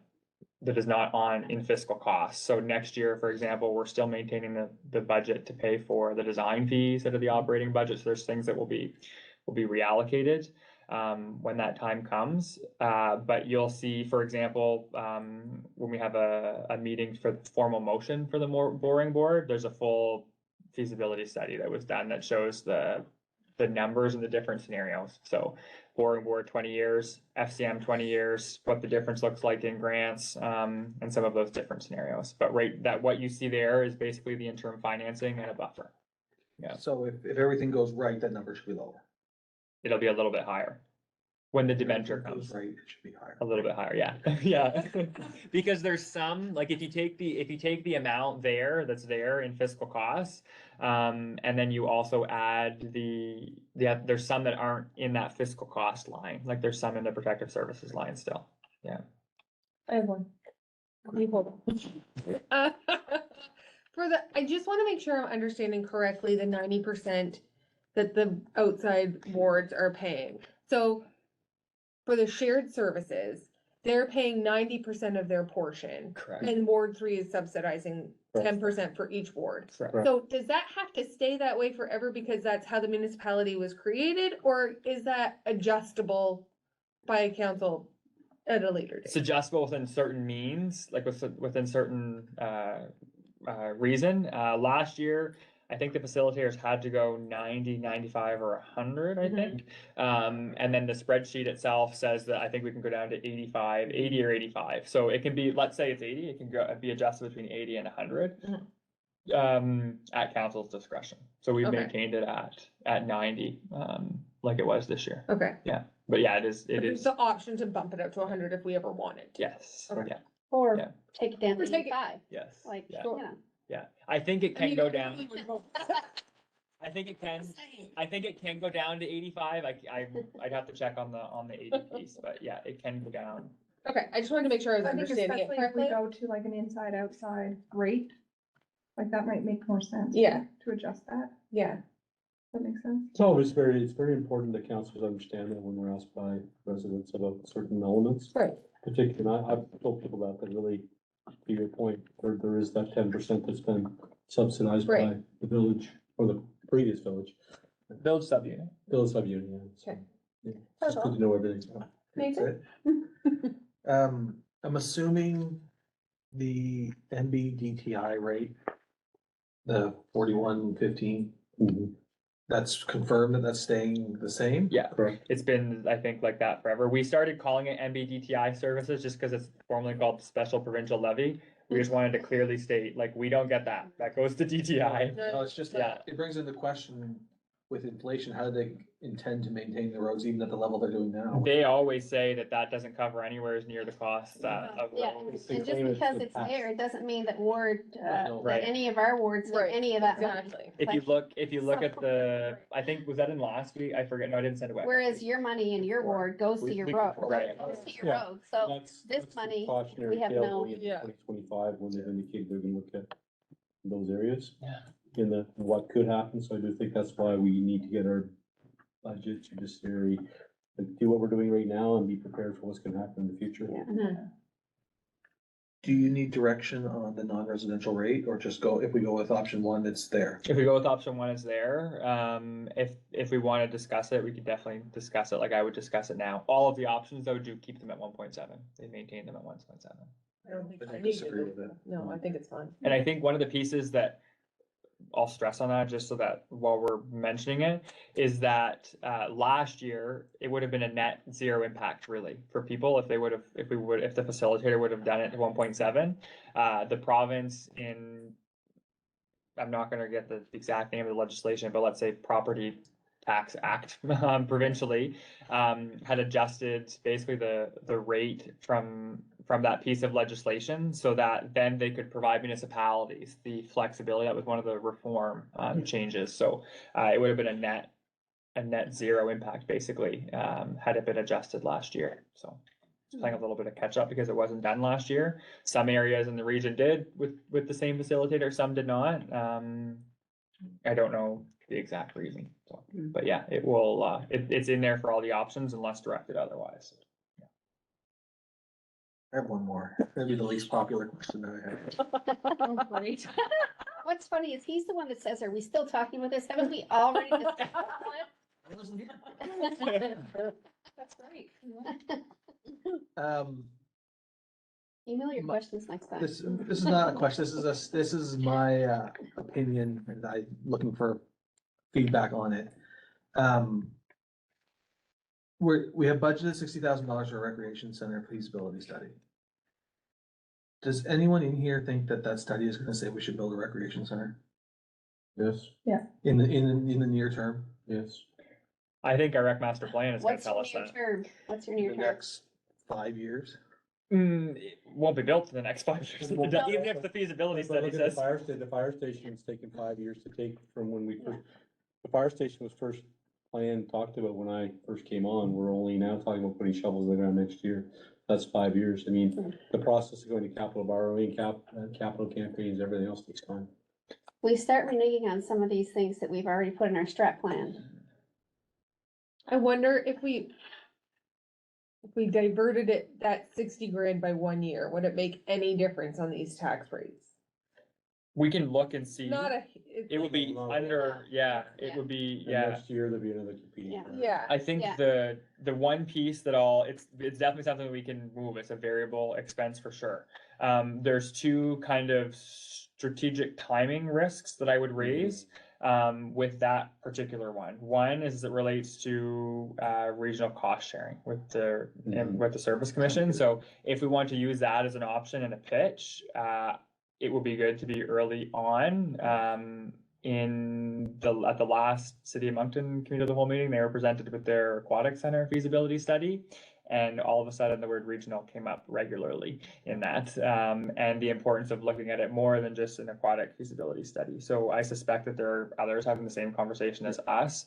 on in fiscal costs. So next year, for example, we're still maintaining the budget to pay for the design fees out of the operating budget. So there's things that will be reallocated when that time comes. But you'll see, for example, when we have a meeting for the formal motion for the borrowing board, there's a full feasibility study that was done that shows the numbers and the different scenarios. So borrowing board 20 years, FCM 20 years, what the difference looks like in grants, and some of those different scenarios. But what you see there is basically the interim financing and a buffer. Yeah. So if everything goes right, that number should be lower. It'll be a little bit higher when the If debenture everything goes comes. right, it should be higher. A little bit higher, yeah, yeah. Because there's some, like if you take the amount that's there in fiscal costs, and then you also add there's some that aren't in that fiscal cost line, like there's some in the protective services line still. I have one. You hold on. I just wanna make sure I'm understanding correctly the 90% that the outside wards are paying. So for the shared services, they're paying 90% of their portion. Correct. And Ward 3 is subsidizing 10% for each ward. Correct. So does that have to stay that way forever because that's how the municipality was created? Or is that adjustable by council at a later It's date? adjustable within certain means, like within certain reason. Last year, I think the facilitators had to go 90, 95, or 100, I think. And then the spreadsheet itself says that I think we can go down to 85, 80 or 85. So it can be, let's say it's 80, it can be adjusted between 80 and 100 at council's discretion. So we've Okay. maintained it at 90, like it was this year. Okay. But yeah, it is, There's the option to bump it up to 100 if we ever wanted to. yes, Okay. yeah, Or Yeah. take it down Or to take it- 85, yes. like, yeah, you know. Yeah, I think it can mean, go I down. really would hope- I think it can go down to 85. I'd have to check on the 80 piece, but yeah, it can go down. Okay, I just wanted to make sure I was I think understanding it especially if we correctly. go to like an inside-outside rate, like that might make more sense. Yeah. To adjust that, Yeah, that makes sense. So it's very important that councils understand that when we're asked by residents about certain elements. right. Particularly, I've told people that really, to your point, there is that 10% that's been subsidized by Right. the village or the previous village, Village subunit. village subunit, yeah. So, Okay. yeah, it's just good to know everything. That's it. I'm assuming the NBDTI rate, the 41.15, Mhm. that's confirmed that that's staying the same? Yeah, Correct. it's been, I think, like that forever. We started calling it NBDTI services just because it's formerly called Special Provincial Levy. We just wanted to clearly state, like, we don't get that. That goes to DTI. No, it's just, Yeah. it brings into question with inflation, how do they intend to maintain the roads even at the level they're doing now? They always say that doesn't cover anywhere near the cost of Yeah, roads. and just because it's there, it doesn't mean that No. Right. that any of our wards get Right, any of that money. Exactly. If you look at the, I think, was that in last week? I forget. No, I didn't send it. Whereas your money in your ward goes to We- your we road, can- right. goes to your Yeah. road, so That's this the money, cautionary we have tale no- going into Yeah. 2025, when they've indicated they're gonna look at those areas. Yeah. In what could happen, so I do think that's why we need to get our budget judiciary, like, do what we're doing right now and be prepared for what's gonna happen in the future. Yeah. Do you need direction on the non-residential rate, or just go, if we go with option one, it's there? If we go with option one, it's there. If we want to discuss it, we could definitely discuss it. Like I would discuss it now. All of the options though do keep them at 1.7. They maintain them at 1.7. I don't think I I don't need disagree it. with it. No, I think it's fine. And I think one of the pieces that I'll stress on that, just so that while we're mentioning it, is that last year, it would have been a net zero impact really for people if the facilitator would have done it at 1.7. The province I'm not gonna get the exact name of the legislation, but let's say Property Tax Act provincially, had adjusted basically the rate from that piece of legislation so that then they could provide municipalities the flexibility. That was one of the reform changes. So it would have been a net zero impact basically, had it been adjusted last year. So playing a little bit of catch up because it wasn't done last year. Some areas in the region did with the same facilitator, some did not. I don't know the exact reason, so, but yeah, it will, it's in there for all the options unless directed otherwise. I have one more, maybe the least popular question that I have. Oh, great. What's funny is he's the one that says, are we still talking about this? Haven't we already discussed it? That's right. Email your questions next time. This is not a question, this is my opinion, and I'm looking for feedback on it. We have budgeted $60,000 for a recreation center feasibility study. Does anyone in here think that that study is gonna say we should build a recreation center Yes. in the near term? Yes. I think our rec master plan is gonna What's tell your us near that. term? What's your In near the term? next 5 years? It won't be built for the next 5 years, even if the feasibility But study look at the says. the fire station's taken 5 years to take from when we first, the fire station was first planned, talked about when I first came on. We're only now talking about putting shovels in the ground next year. That's 5 years. I mean, the process of going to capital borrowing, capital campaigns, everything else takes time. We start reneging on some of these things that we've already put in our strat plan. I wonder if we diverted it, that 60 grand by 1 year, would it make any difference on these tax rates? We can look and see. Not a, It would be under, yeah, it Yeah. would be, And yeah. next year, there'll be another competing. Yeah. firm. yeah, I think Yeah. the one piece that it's definitely something we can move. It's a variable expense for sure. There's two kind of strategic timing risks that I would raise with that particular one. One is it relates to regional cost sharing with the service commission. So if we want to use that as an option in a pitch, it would be good to be early on. At the last City of Moncton Committee of the Whole meeting, they were presented with their aquatic center feasibility study. And all of a sudden, the word regional came up regularly in that, and the importance of looking at it more than just an aquatic feasibility study. So I suspect that there are others having the same conversation as us,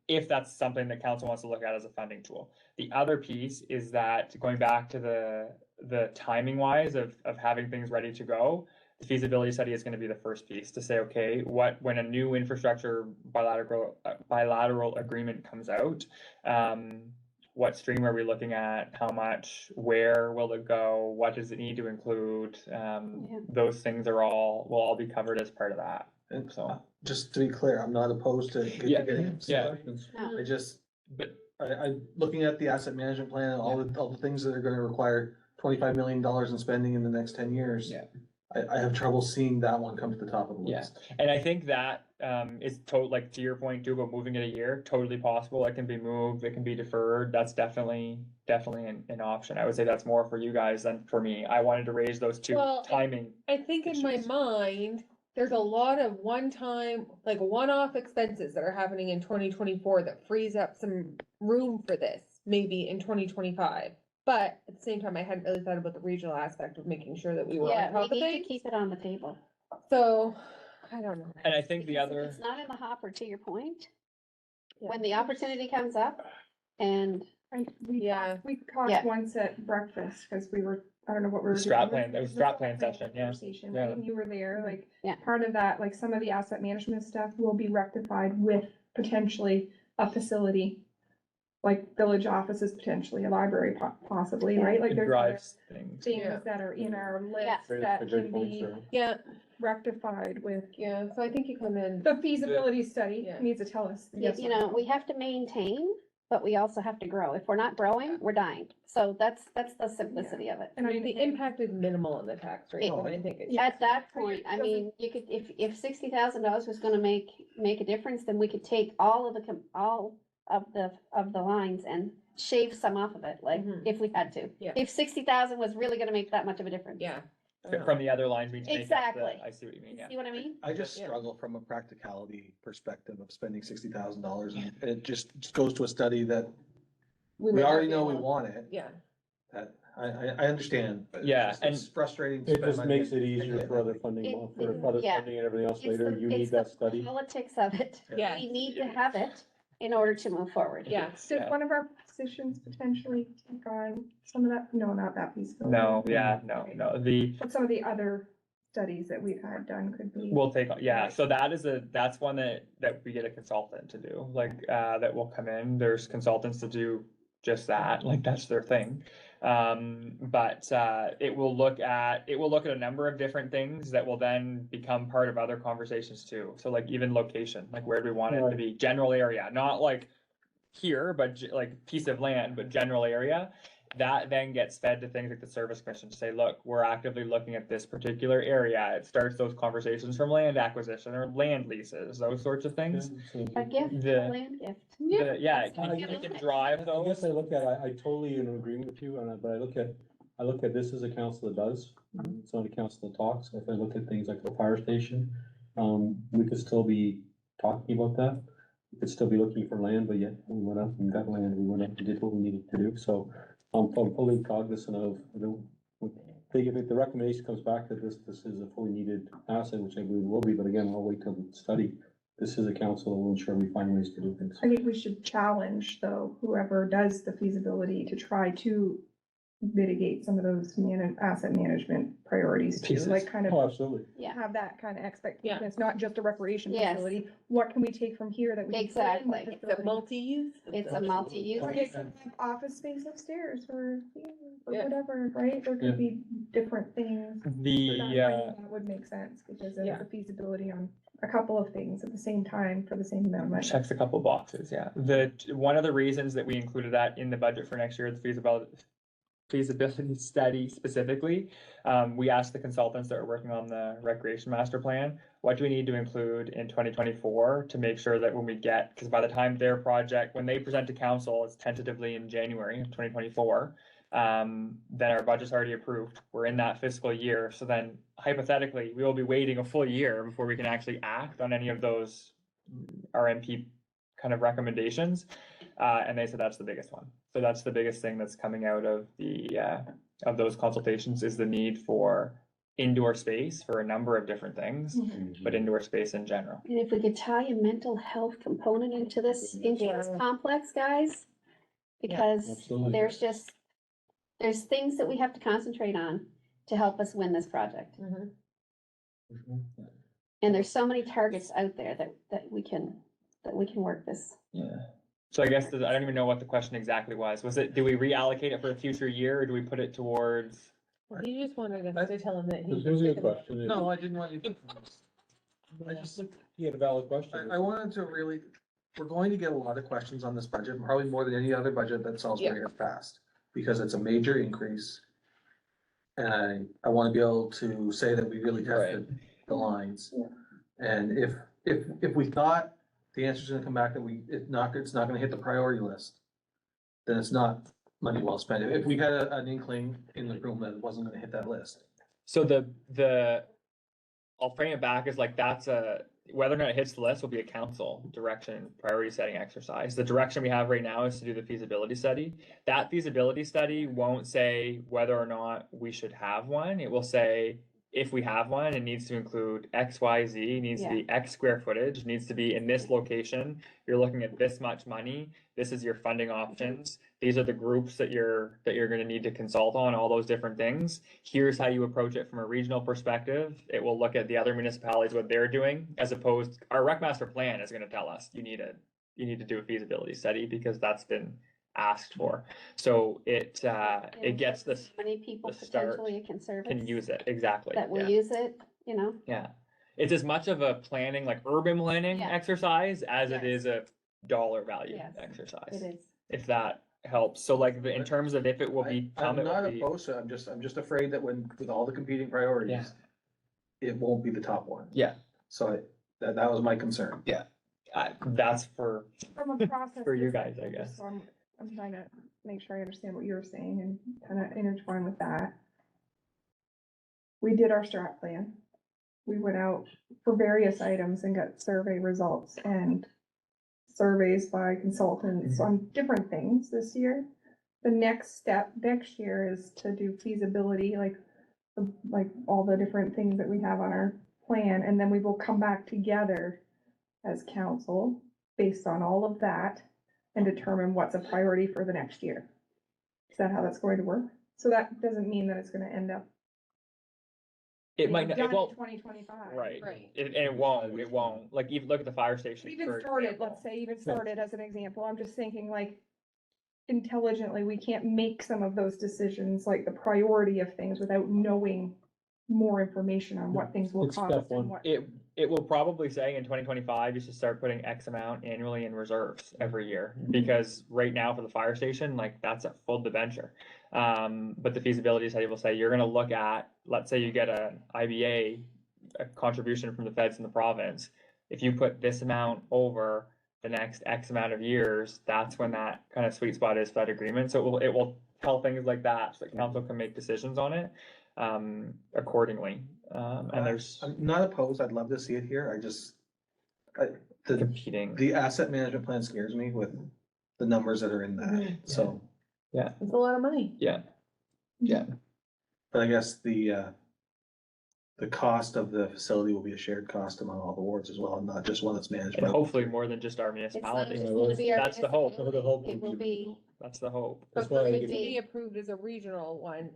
if that's something that council wants to look at as a funding tool. The other piece is that going back to the timing wise of having things ready to go, the feasibility study is going to be the first piece to say, okay, when a new infrastructure bilateral agreement comes out, what stream are we looking at? How much? Where will it go? What does it need to include? Those things will all be covered as part of that. And So just to be clear, I'm not opposed to getting Yeah. I just, But I'm looking at the asset management plan and all the things that are gonna require $25 million in spending in the next 10 years. Yeah. I have trouble seeing that one come to the top of the Yeah. list. And I think that is like to your point too about moving it a year, totally possible. It can be moved, it can be deferred. That's definitely an option. I would say that's more for you guys than for me. I wanted to raise those two Well, timing. I think in my issues. mind, there's a lot of one-time, like one-off expenses that are happening in 2024 that frees up some room for this, maybe in 2025. But at the same time, I hadn't really thought about the regional aspect of making sure that we were on Yeah, top we of need to things. keep it on the table. So, I don't know. And I think the Because if other, it's not in the hopper, to your point, Yeah. when the opportunity comes up and Yeah. We talked Yeah. once at breakfast, because we were, I don't know what we were. The doing. strat plan, it was strat plan session, yeah. Conversation, Yeah. right? And you were there, like, Yeah. part of that, like, some of the asset management stuff will be rectified with potentially a facility. Like village offices, potentially a library possibly, Yeah. right? Like it there's drives things. things Yeah. that are in our Yeah. list that Great can point, be Sarah. Yeah, rectified with. yeah, so I think you come in. The feasibility study Yeah. needs to tell us. You yes or know, no. we have to maintain, but we also have to grow. If we're not growing, we're dying. So that's the simplicity of it. And I The think impact is minimal on the tax rate, and I think it's. At that point, I mean, you could, if $60,000 was gonna make a difference, then we could take all of the lines and shave some off of it, like, Mhm. if we had to. Yeah. If 60,000 was really gonna make that much of a difference. Yeah. From the other lines we take up Exactly. I see what you mean, yeah. See what I mean? I just Yeah. struggle from a practicality perspective of spending $60,000 and it just goes to a study that we may not already be know we able- want it. Yeah, That, I understand. but Yeah, it's frustrating. to It spend just money makes it and easier get for other nothing. funding, It- for other yeah. funding and everything else It's later. the- You it's need that the study. Politics of it. Yeah. We need to have it in order to move forward. yeah. Did one of our acquisitions potentially take on some of that? No, not that piece. but- No, yeah, no, But some of the other studies that we've had done could be. we'll take, yeah, so that's one that we get a consultant to do, like, that will come in, there's consultants to do just that, like, that's their thing. But, it will look at a number of different things that will then become part of other conversations too. So like even location, like where do we want it to Right. be, general area, not like here, but like piece of land, but general area. That then gets fed to things like the service commission to say, look, we're actively looking at this particular area. It starts those conversations from land acquisition or land leases, those sorts of things. A gift, The- a land gift. Yeah, it can drive I those. guess I look at, I totally in agreement with you on that, but I look at this as a council that does. It's not a council that talks. If I look at things like the fire station, we could still be talking about that. We could still be looking for land, but yet we went up and got land, we went up and did what we needed to do, so I'm fully cognizant of, if the recommendation comes back that this is a fully needed asset, which I believe it will be, but again, I'll wait till the study. This is a council that will ensure we find ways to do things. I think we should challenge, though, whoever does the feasibility to try to mitigate some of those asset management priorities too, Pieces. like kind Oh, of absolutely. have that kind of expectation. Yeah. It's not just a recreation Yes. facility. What can we take from here that we can put in that Exactly. It's a facility? multi-use. It's a multi-use. Or get some office space upstairs or Yeah. whatever, right? There Yeah. could be different things. That would make sense because of Yeah. the feasibility on a couple of things at the same time for the same amount of money. Checks a couple boxes, yeah. One of the reasons that we included that in the budget for next year, the feasibility study specifically, we asked the consultants that are working on the recreation master plan, what do we need to include in 2024 to make sure that when we get, because by the time when they present to council, it's tentatively in January of 2024, then our budget's already approved. We're in that fiscal year. So then hypothetically, we will be waiting a full year before we can actually act on any of those RMP kind of recommendations. And they said that's the biggest one. So that's the biggest thing that's coming out of of those consultations is the need for indoor space for a number of different things, but indoor space in general. And if we could tie a mental health component into this complex, guys, because Absolutely. there's things that we have to concentrate on to help us win this project. And there's so many targets out there that we can work this. Yeah. So I guess I don't even know what the question exactly was. Was it, do we reallocate it for a future year or do we put it towards? He just wanted us to tell him that he. This is a good question. No, I didn't want you to. I just, He had a valid question. I wanted to really, we're going to get a lot of questions on this budget, probably more than any other budget that Salisbury has passed, because it's a major increase. And I want to be able to say that we really tested the lines. And if we thought the answer's gonna come back that it's not gonna hit the priority list, then it's not money well spent. If we had an inkling in the room that it wasn't gonna hit that list. So I'll frame it back as like whether or not it hits the list will be a council direction, priority setting exercise. The direction we have right now is to do the feasibility study. That feasibility study won't say whether or not we should have one. It will say, if we have one, it needs to include X, Y, Z, needs to be X square footage, needs to be in this location. You're looking at this much money. This is your funding options. These are the groups that you're gonna need to consult on, all those different things. Here's how you approach it from a regional perspective. It will look at the other municipalities, what they're doing, as opposed, our rec master plan is gonna tell us, you need to do a feasibility study because that's been asked for. So it gets this, Many people the start potentially can serve can use it, exactly. that will yeah. use it, Yeah, it's as much of a planning, like urban planning Yeah. exercise as it Yes. is a dollar value Yes, exercise. it is. If that helps, so like in terms of if it will I'm become, it not will be, opposed to it, I'm just afraid that with all the competing priorities, it won't be the top one. Yeah. So that was my concern. that's for, From a process. For you guys, I perspective, guess. so I'm trying to make sure I understand what you're saying and kind of intertwine with that. We did our strat plan. We went out for various items and got survey results and surveys by consultants on different things this year. The next step next year is to do feasibility, like all the different things that we have on our plan, and then we will come back together as council based on all of that and determine what's a priority for the next year. Is that how that's going to work? So that doesn't mean that it's gonna end up It might, not- it won't, 2025. right, Right. and it won't, like, even look at the fire station. Even for started, example. let's say even started as an example, I'm just thinking like intelligently, we can't make some of those decisions, like the priority of things without knowing more information on what things will It's step cost one. and what. It will probably say in 2025, you should start putting X amount annually in reserves every year, because right now for the fire station, like, that's a full debenture. But the feasibility study will say, you're gonna look at, let's say you get an IBA, a contribution from the feds in the province. If you put this amount over the next X amount of years, that's when that kind of sweet spot is for that agreement. So it will tell things like that, so that council can make decisions on it, accordingly. And there's I'm not opposed, I'd love to see it here, the competing. the asset management plan scares me with the numbers that are in that, so. It's a lot of money. Yeah, But I guess the cost of the facility will be a shared cost among all the wards as well, and not just one that's managed and by. hopefully more than just our It's not municipality. just gonna be our That's the hope. municipality, it will be, That's the hope. That's But why for I it think to it- be approved as a regional one,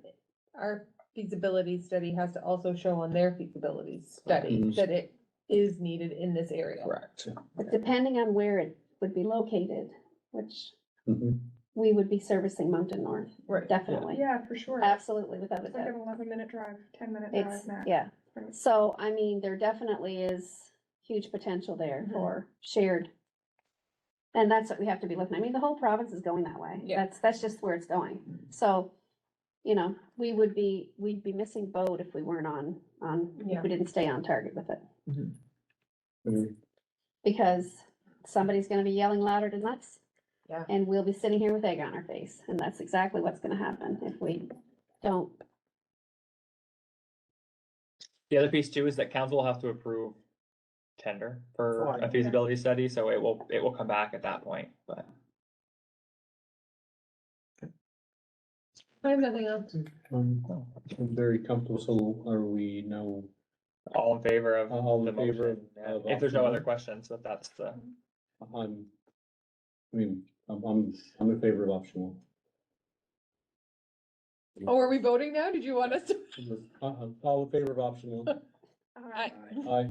our feasibility study has to also show on their feasibility study Mhm. that it is needed in this area. Correct. but depending on where it would be located, which Mhm. we would be servicing Mountain North, Right. definitely. Yeah, for sure. Absolutely, without a It's like doubt. an 11-minute drive, 10-minute It's, drive max. yeah. Right. So, I mean, there definitely is huge potential there Mhm. for shared. And that's what we have to be looking at. I mean, the whole province is going that way. Yeah. That's just where it's going. So, you know, we'd be missing boat if we weren't if Yeah. we didn't stay on target with it. Mhm. Because somebody's gonna be yelling louder than us. Yeah. And we'll be sitting here with egg on our face. And that's exactly what's gonna happen if we don't. The other piece too is that council will have to approve tender for Oh, a feasibility study, so it will come back at that point, but. I have nothing else. I'm very comfortable, so are we now All in favor of all the in favor motion? Yeah. of If there's no option other one? questions, but that's the, I'm, I mean, I'm in favor of option one. Oh, are we voting now? Did you want us to? All in favor of option one? Aye. Aye.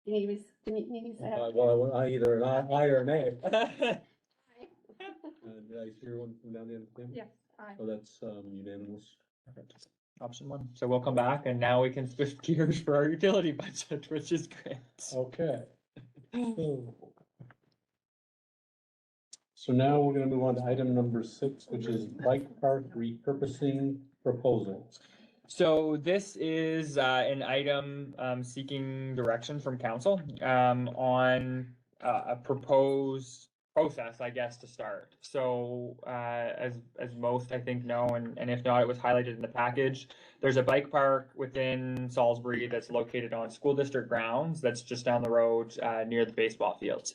You need me to say. Well, I either an aye or an nay. Did I hear one from down the end of the table? Yes, aye. So that's unanimous. option one. So we'll come back and now we can switch gears for our utility budget, which is great. Okay. So now we're gonna move on to item number 6, which is bike park repurposing proposal. So this is an item seeking direction from council on a proposed process, I guess, to start. So as most I think know, and if not, it was highlighted in the package. There's a bike park within Salisbury that's located on school district grounds that's just down the road near the baseball fields.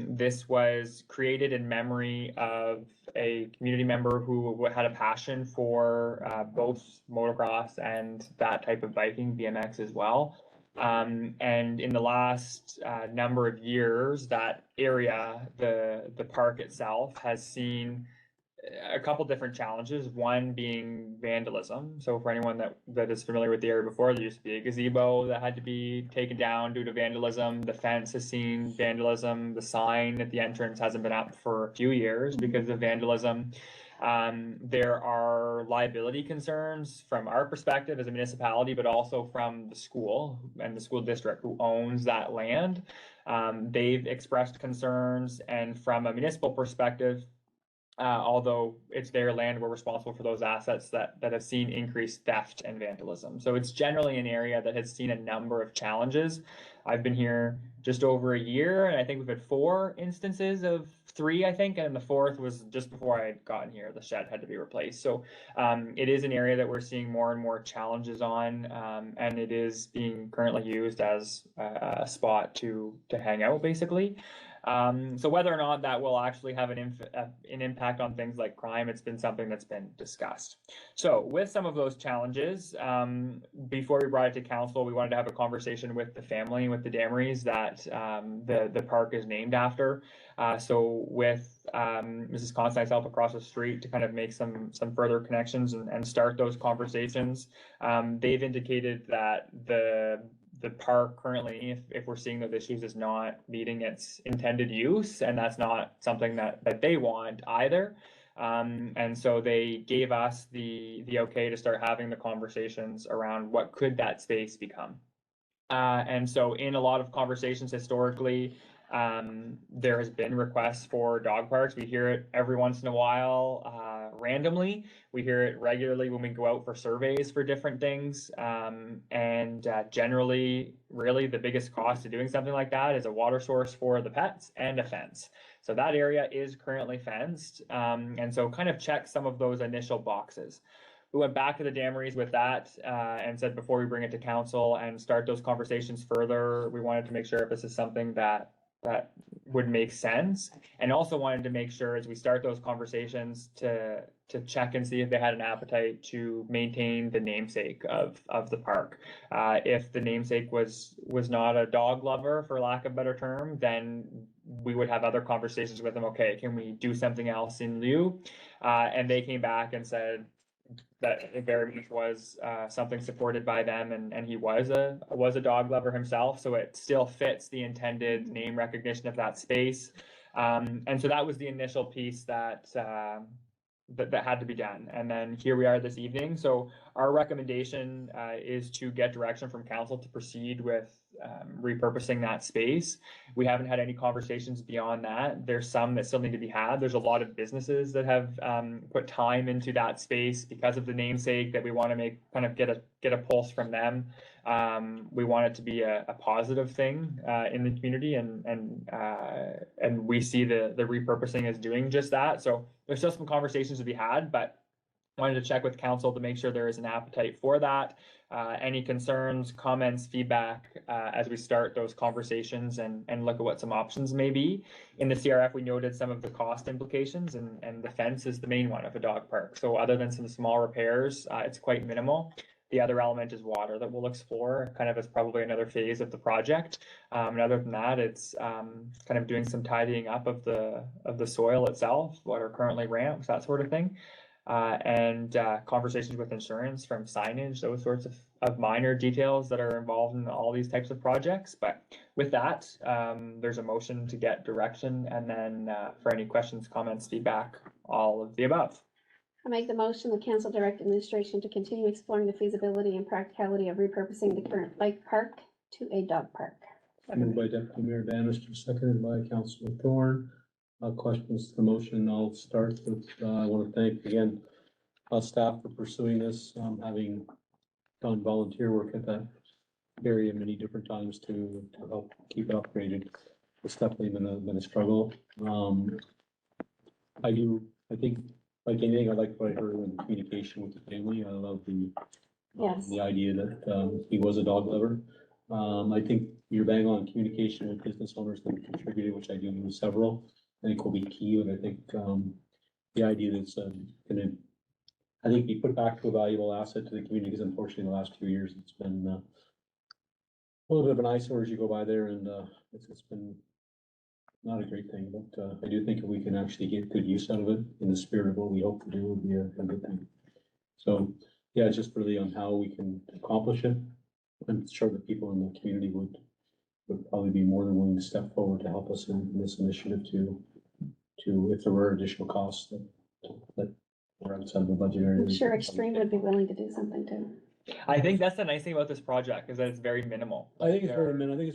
This was created in memory of a community member who had a passion for both motocross and that type of biking, BMX as well. And in the last number of years, that area, the park itself, has seen a couple different challenges. One being vandalism. So for anyone that is familiar with the area before, there used to be a gazebo that had to be taken down due to vandalism. The fence has seen vandalism. The sign at the entrance hasn't been up for a few years because of vandalism. There are liability concerns from our perspective as a municipality, but also from the school and the school district who owns that land. They've expressed concerns, and from a municipal perspective, although it's their land, we're responsible for those assets that have seen increased theft and vandalism. So it's generally an area that has seen a number of challenges. I've been here just over a year, and I think we've had 4 instances of 3, I think, and the 4th was just before I had gotten here. The shed had to be replaced. So it is an area that we're seeing more and more challenges on, and it is being currently used as a spot to hang out, basically. So whether or not that will actually have an impact on things like crime, it's been something that's been discussed. So with some of those challenges, before we brought it to council, we wanted to have a conversation with the family, with the Damerys that the park is named after. So with Mrs. Constantine's help across the street to kind of make some further connections and start those conversations. They've indicated that the park currently, if we're seeing those issues, is not meeting its intended use, and that's not something that they want either. And so they gave us the okay to start having the conversations around what could that space become. And so in a lot of conversations historically, there has been requests for dog parks. We hear it every once in a while, randomly. We hear it regularly when we go out for surveys for different things. And generally, really the biggest cost to doing something like that is a water source for the pets and a fence. So that area is currently fenced. And so kind of check some of those initial boxes. We went back to the Damerys with that and said before we bring it to council and start those conversations further, we wanted to make sure if this is something that would make sense, and also wanted to make sure as we start those conversations to check and see if they had an appetite to maintain the namesake of the park. If the namesake was not a dog lover, for lack of a better term, then we would have other conversations with them. Okay, can we do something else in lieu? And they came back and said that it very much was something supported by them, and he was a dog lover himself, so it still fits the intended name recognition of that space. And so that was the initial piece that had to be done. And then here we are this evening. So our recommendation is to get direction from council to proceed with repurposing that space. We haven't had any conversations beyond that. There's some that still need to be had. There's a lot of businesses that have put time into that space because of the namesake that we want to make, kind of get a pulse from them. We want it to be a positive thing in the community, and we see the repurposing as doing just that. So there's still some conversations to be had, but wanted to check with council to make sure there is an appetite for that. Any concerns, comments, feedback as we start those conversations and look at what some options may be. In the CRF, we noted some of the cost implications, and the fence is the main one of a dog park. So other than some small repairs, it's quite minimal. The other element is water that we'll explore kind of as probably another phase of the project. And other than that, it's kind of doing some tidying up of the soil itself, what are currently ramps, that sort of thing. And conversations with insurance from signage, those sorts of minor details that are involved in all these types of projects. But with that, there's a motion to get direction, and then for any questions, comments, feedback, all of the above. I make the motion, the council direct administration to continue exploring the feasibility and practicality of repurposing the current bike park to a dog park. Moved by Deputy Mayor Bannister, seconded by Councilor Thorne. Questions to the motion. I'll start with, I want to thank again staff for pursuing this, having done volunteer work at that area many different times to help keep it upgraded. It's definitely been a struggle. I think like anything, I like what I heard in the communication with the family. I love the idea that he was a dog lover. I think you're bang on communication with business owners that have contributed, which I do know several. I think will be key, but I think the idea that's gonna, I think be put back to a valuable asset to the community, because unfortunately the last 2 years it's been a little bit of an eyesore as you go by there, and it's been not a great thing, but I do think if we can actually get good use out of it in the spirit of what we hope to do, would be a good thing. So yeah, it's just really on how we can accomplish it. I'm sure that people in the community would probably be more than willing to step forward to help us in this initiative to if there were additional costs that were outside of the budget area. I'm sure Extreme would be willing to do something too. I think that's the nice thing about this project is that it's very minimal. I think it's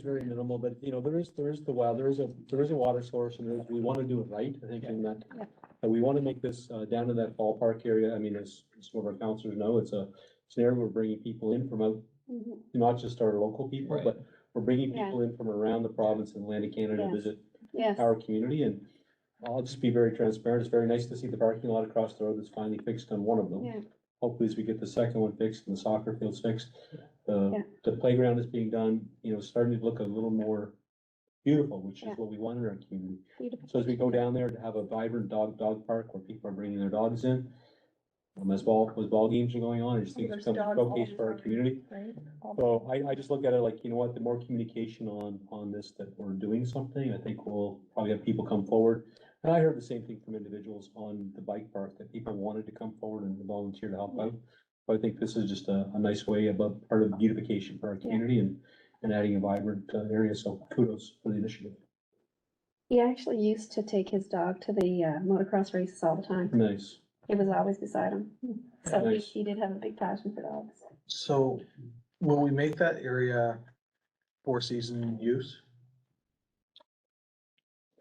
very minimal, but you know, there is the well, there is a water source, and we want to do it right. I think in that, we want to make this down to that ballpark area. I mean, as some of our councilors know, it's an area where we're bringing people in from out, not just our local people, Right. but we're bringing people in from around the province and Atlantic Canada to visit our community. And I'll just be very transparent. It's very nice to see the parking lot across the road that's finally fixed on one of them. Yeah. Hopefully, as we get the second one fixed and the soccer field's fixed, the playground is being done, you know, starting to look a little more beautiful, which is Yeah. what we want in our community. Beautiful. So as we go down there to have a vibrant dog park where people are bringing their dogs in, as ball games are going on, I just think it's There's become a dogs all showcase the for our time. community. Right? All the So I just look at it like, you know what, the more communication on this, that we're doing something, I think we'll probably have people come forward. And I heard the same thing from individuals on the bike park, that people wanted to come forward and volunteer to help out. So I think this is just a nice way about part of beautification for our community and adding a vibrant area, so kudos for the initiative. He actually used to take his dog to the motocross races all the time. Nice. He was always beside him. So Nice. he did have a big passion for dogs. So will we make that area four-season use?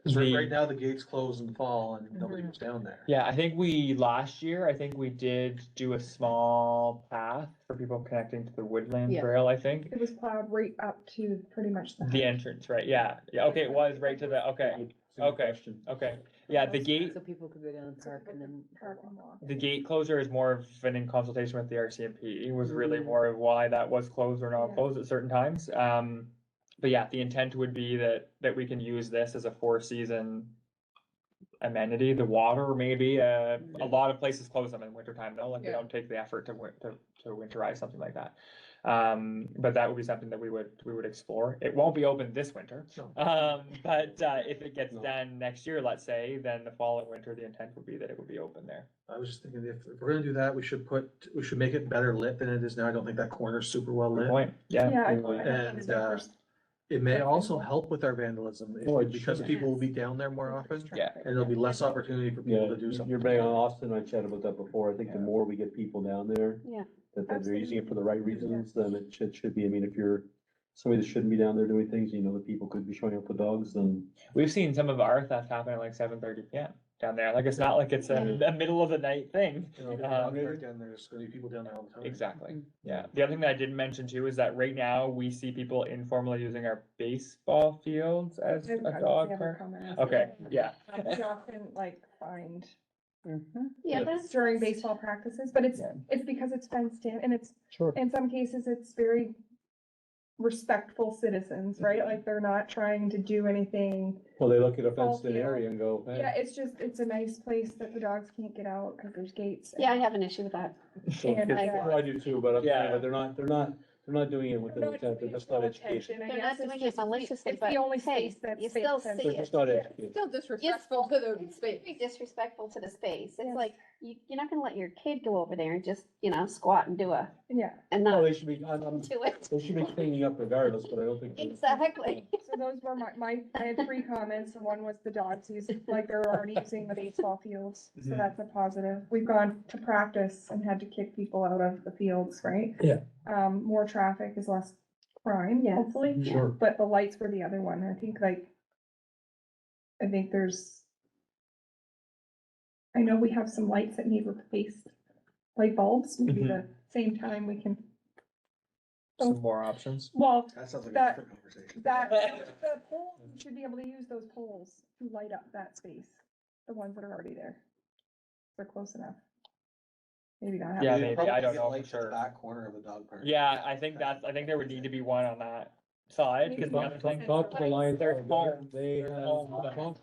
Cause right now the gates close in the fall and nobody goes down there. Yeah, I think last year, I think we did do a small path for people connecting to the Woodland Yeah. Trail, I think. It was plowed right up to pretty much the. The entrance, right, yeah, okay, it was right to the, okay, okay, okay. Yeah, the gate, So people could go down and park and then. Parking lot. the gate closure is more of an in consultation with the RCMP. It was really Mm. more of why that was closed or not Yeah. closed at certain times. But yeah, the intent would be that we can use this as a four-season amenity. The water, maybe, a lot of places close them in wintertime though, like they Yeah. don't take the effort to winterize something like that. But that would be something that we would explore. It won't be open this winter. But if it gets No. done next year, let's say, then the following winter, the intent would be that it would be open there. I was just thinking if we're gonna do that, we should make it better lit than it is now. I don't think that corner's super well Good lit. point, yeah. Yeah. And, it may also help with our vandalism Oh, it because should. people will be down there more often Yeah. and there'll be less opportunity for people Yeah, to do something. you're bringing on Austin, I chatted about that before, I think the Yeah. more we get people down there. Yeah. That they're using it for the right reasons, then it should be, I mean, if you're somebody that shouldn't be down there doing things, you know, that people could be showing up with dogs, then. We've seen some of our theft happen at like 7:30 PM down there, like it's not like it's a middle of the night thing. You know, Um, dog park down there's gonna be people down there all the time. Exactly, yeah. The other thing that I didn't mention too is that right now we see people informally using our baseball fields as a dog park. Okay, yeah. We often like find Yeah, that's. during baseball practices, but Yeah. it's because it's fenced in and it's, Sure. in some cases, it's very respectful citizens, right? Like they're not trying to do anything. Well, they look at a fenced in Ball field. area and go, hey. Yeah, it's just, it's a nice place that the dogs can't get out because there's gates. Yeah, I have an issue with that. And, I do too, but I'm saying, Yeah. but they're not doing it with an intent, they're just not educated. They're not doing it maliciously, It's but the only hey, space that's. you still fenced. see They're just not educated. Still disrespectful to the It's space. very disrespectful to the space. It's Yes. like, you're not gonna let your kid go over there and just, squat and do Yeah, and Oh, not they should be, do it. they should be cleaning up regardless, but I don't think. Exactly. so those were I had 3 comments, and one was the dogs using, like they're already using the baseball fields, so Mhm. that's a positive. We've gone to practice and had to kick people out of the fields, right? Yeah. More traffic is less crime, Yes. hopefully, Sure. but the lights were the other one, I think I know we have some lights that need replaced, light bulbs, maybe Mhm. the same time we can, Some more options. well, That sounds like a That- different conversation. the poles, you should be able to use those poles to light up that space, the ones that are already there. They're close enough. Maybe not. Yeah, They maybe, probably I don't get know for lights at the sure. Back corner of the dog park. Yeah, I think there would need to be one on that side, cause the other thing. Talk to the Lions They're Club, homes. they They're have, homes.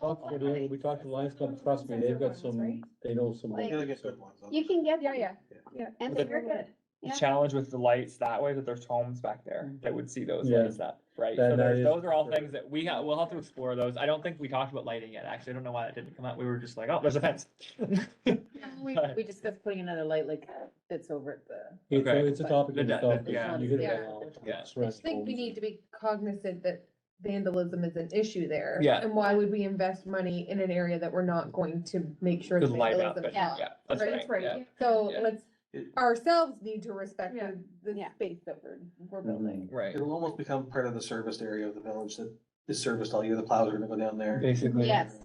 we talked to the Lions Club, trust me, they've got some, they know some. Like- You're gonna get good ones. You can get. Yeah, them, yeah. And The- they're good. The Yeah. challenge with the lights that way, that there's homes back there that would see those Yeah. lights that, right? That- So that is those are all true. things that we'll have to explore those. I don't think we talked about lighting yet, actually. I don't know why that didn't come out. We were just like, oh, there's a fence. We discussed putting another light like that's over at the. It's a topic The- of the- discussion. yeah. You hit it Yeah. on. Yeah. It's I just think we homes. need to be cognizant that vandalism is an issue there. Yeah. And why would we invest money in an area that we're not going to make sure To the light up, vandalism and- Yeah. yeah, that's Right, right, that's right. yeah. So Yeah. let's, ourselves need to respect Yeah. the Yeah. space that we're Mm-hmm. building. Right, It'll almost become part of the serviced area of the village that is serviced all year. The plows are gonna go down there. basically. Yes.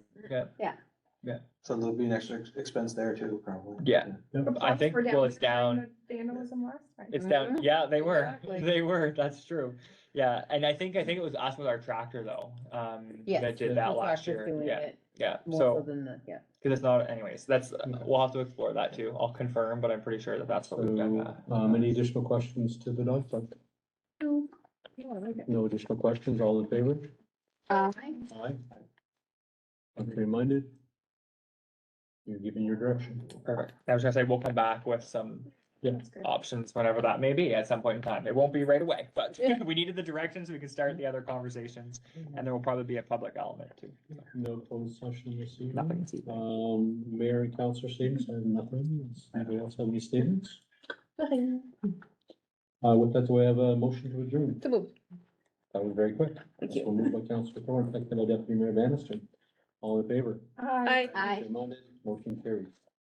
So there'll be an extra expense there too, probably. Yeah. The I plugs think, were well, it's during down. the Vandalism last time. It's down, yeah, they were, Exactly. they were, that's true. Yeah, and I think it was us with our tractor though, Yes. that did the that last tractor's year, doing yeah, it yeah, More so so, than the, yeah. cause it's not, anyways, we'll have to explore that too, I'll confirm, but I'm pretty sure that that's what we've done. So, any additional questions to the dog park? No additional questions, all in favor? Aye. Aye. Contrary minded? You're giving your direction. Perfect. I was gonna say, we'll come back with some Yeah. That's good. options, whenever that may be, at some point in time. It won't be right away, but we needed the direction so we can start the other conversations. And there will probably be a public element too. No closed session this evening. Nothing this evening. Mayor and councilor statements, I have nothing. Does anybody else have any statements? With that, do I have a motion to adjourn? To move. That was very quick. Thank you. So moved by Councilor Thorne, seconded by Deputy Mayor Bannister. All in favor? Aye. Aye. Contrary minded? Motion carries.